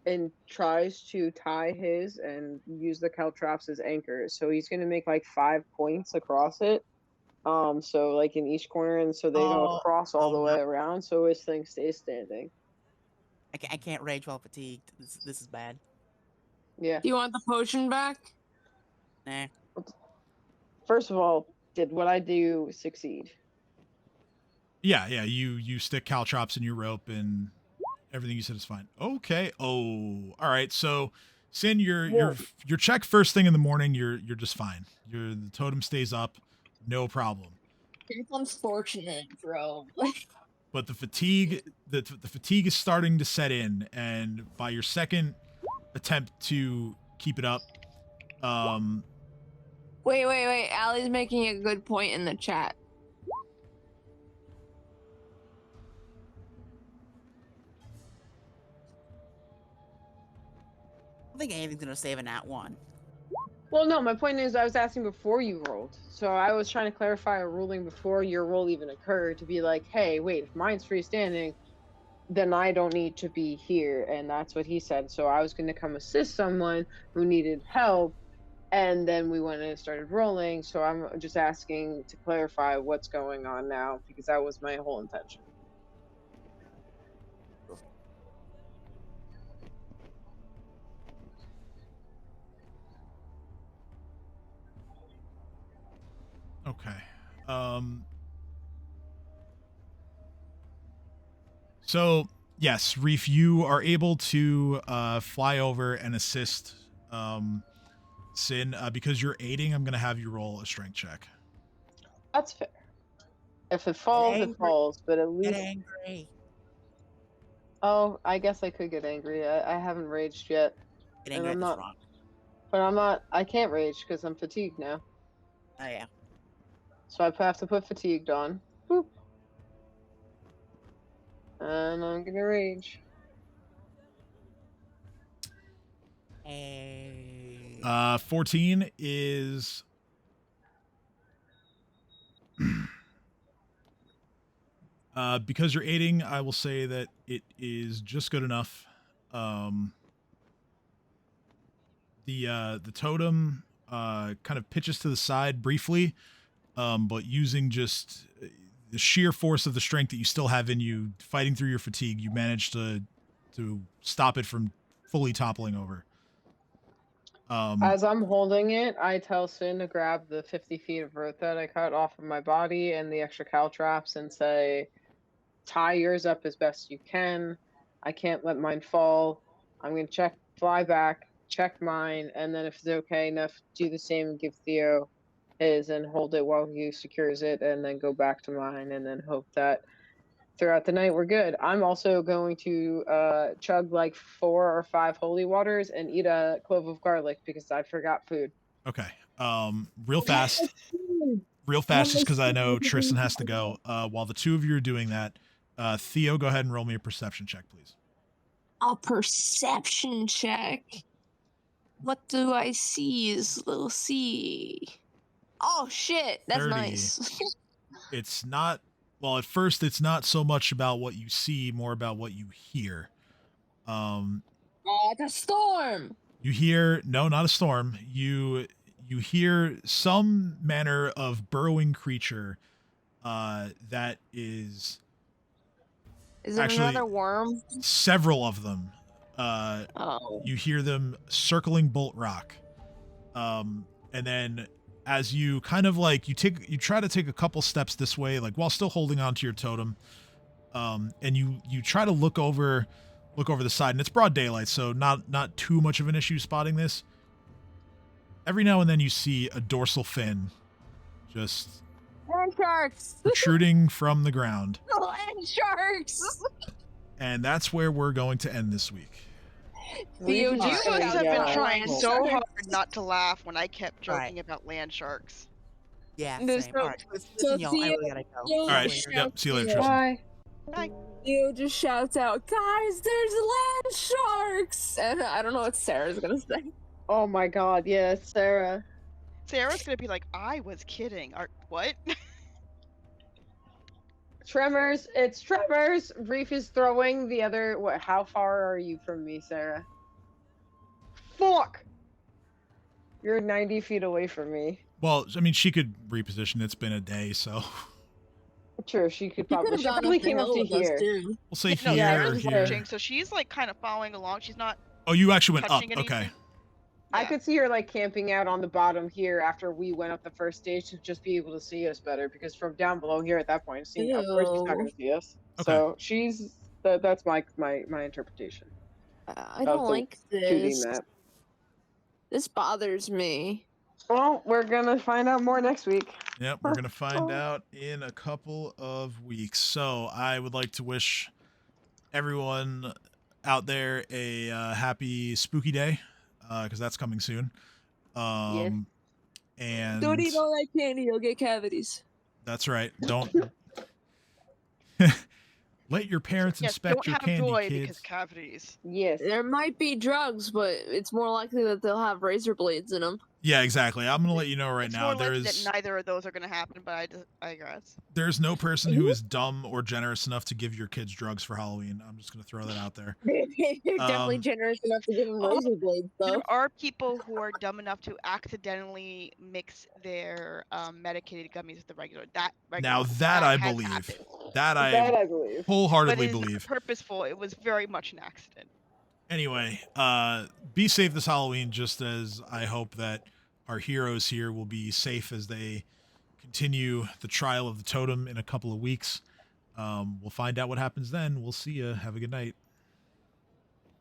and tries to tie his and use the caltrops as anchors. So he's going to make like 5 points across it. So like in each corner, and so they go across all the way around, so his thing stays standing. I can't rage while fatigued. This is bad. Yeah. Do you want the potion back? Nah. First of all, did what I do succeed? Yeah, you stick caltrops in your rope and everything you said is fine. Okay. Oh, all right. So, Sin, your check first thing in the morning, you're just fine. The totem stays up, no problem. It's unfortunate, bro. But the fatigue is starting to set in, and by your second attempt to keep it up, Wait. Allie's making a good point in the chat. I don't think anything's gonna save a nat 1. Well, no, my point is I was asking before you rolled. So I was trying to clarify a ruling before your roll even occurred to be like, hey, wait, if mine's freestanding, then I don't need to be here. And that's what he said. So I was going to come assist someone who needed help. And then we went and started rolling. So I'm just asking to clarify what's going on now, because that was my whole intention. okay. So yes, Reef, you are able to fly over and assist Sin. Because you're aiding, I'm gonna have you roll a strength check. That's fair. If it falls, it angry. falls. But at Get least, angry. oh, I guess I could get angry. I haven't raged yet. Get And angry I'm at this not- rock. But I'm not, I can't rage because I'm fatigued now. Oh yeah. So I have to put fatigued on. Boop. And I'm gonna rage. Hey. 14 is because you're aiding, I will say that it is just good enough. The totem kind of pitches to the side briefly, but using just the sheer force of the strength that you still have in you, fighting through your fatigue, you manage to stop it from fully toppling over. As I'm holding it, I tell Sin to grab the 50 feet of rope that I cut off of my body and the extra caltrops and say, tie yours up as best you can. I can't let mine fall. I'm going to fly back, check mine, and then if it's okay enough, do the same and give Theo his and hold it while he secures it, and then go back to mine, and then hope that throughout the night we're good. I'm also going to chug like 4 or 5 holy waters and eat a clove of garlic because I forgot food. Okay. Real fast, just because I know Tristan has to go. While the two of you are doing that, Theo, go ahead and roll me a perception check, please. A perception check. What do I see? Let's see. Oh shit, that's 30. nice. It's not. Well, at first, it's not so much about what you see, more about what you hear. Oh, the storm. You hear not a storm. You hear some manner of burrowing creature that is Is it actually another worm? several of them. Oh. You hear them circling Bolt Rock. And then as you kind of like you try to take a couple steps this way, like while still holding on to your totem. And you try to look over the side, and it's broad daylight, so not too much of an issue spotting this. Every now and then you see a dorsal fin just Land sharks. protruding from the ground. Land sharks. And that's where we're going to end this week. Theo Reef is You just gonna must have get been out. trying Cool. so hard not to laugh when I kept joking Right. about land sharks. Yeah, There's same. no- All right, listen, so y'all. I Theo- really gotta go. Theo All right. just Yep. See you later, shouts Tristan. Bye. Theo just shouts out, guys, there's land sharks! And I don't know what Sarah's gonna say. Oh my god, yes, Sarah. Sarah's gonna be like, I was kidding. What? Tremors, it's Tremors. Reef is throwing the other. What? How far are you from me, Sarah? Fuck! You're 90 feet away from me. Well, I mean, she could reposition. It's been a day, so True, she could He probably. could've She gone probably up the came up hill to with us, here. too. we'll say No, Yeah, here, Sarah's here. watching, so she's like kind of following along. She's not. Oh, you actually went up. touching Okay. anything. I Yeah. could see her like camping out on the bottom here after we went up the first stage to just be able to see us better, because from down below here at that point, seeing of course she's not Ew. gonna see us. Okay. So she's that's my interpretation I of don't the like 2D this. map. This bothers me. Well, we're gonna find out more next week. Yep, we're gonna find out in a couple of weeks. So I would like to wish everyone out there a happy spooky day, because that's coming soon. And Don't eat all that candy, you'll get cavities. that's right. Don't let your parents Yes, inspect don't your have candy, joy kids. because cavities. Yes. There might be drugs, but it's more likely that they'll have razor blades in them. Yeah, exactly. I'm gonna let you know right It's now. more likely that neither of those are gonna happen, but I digress. There's no person who is dumb or generous enough to give your kids drugs for Halloween. I'm just gonna throw that out there. You're definitely Um, generous enough to give them Oh, razor blades, though. There are people who are dumb enough to accidentally mix their medicated gummies with the regular. Now that I has believe, happened. that That I I believe. But wholeheartedly it is not believe. purposeful. It was very much an accident. Anyway, be safe this Halloween, just as I hope that our heroes here will be safe as they continue the trial of the totem in a couple of weeks. We'll find out what happens then. We'll see you. Have a good night.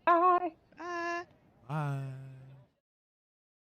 Bye. Bye. Bye.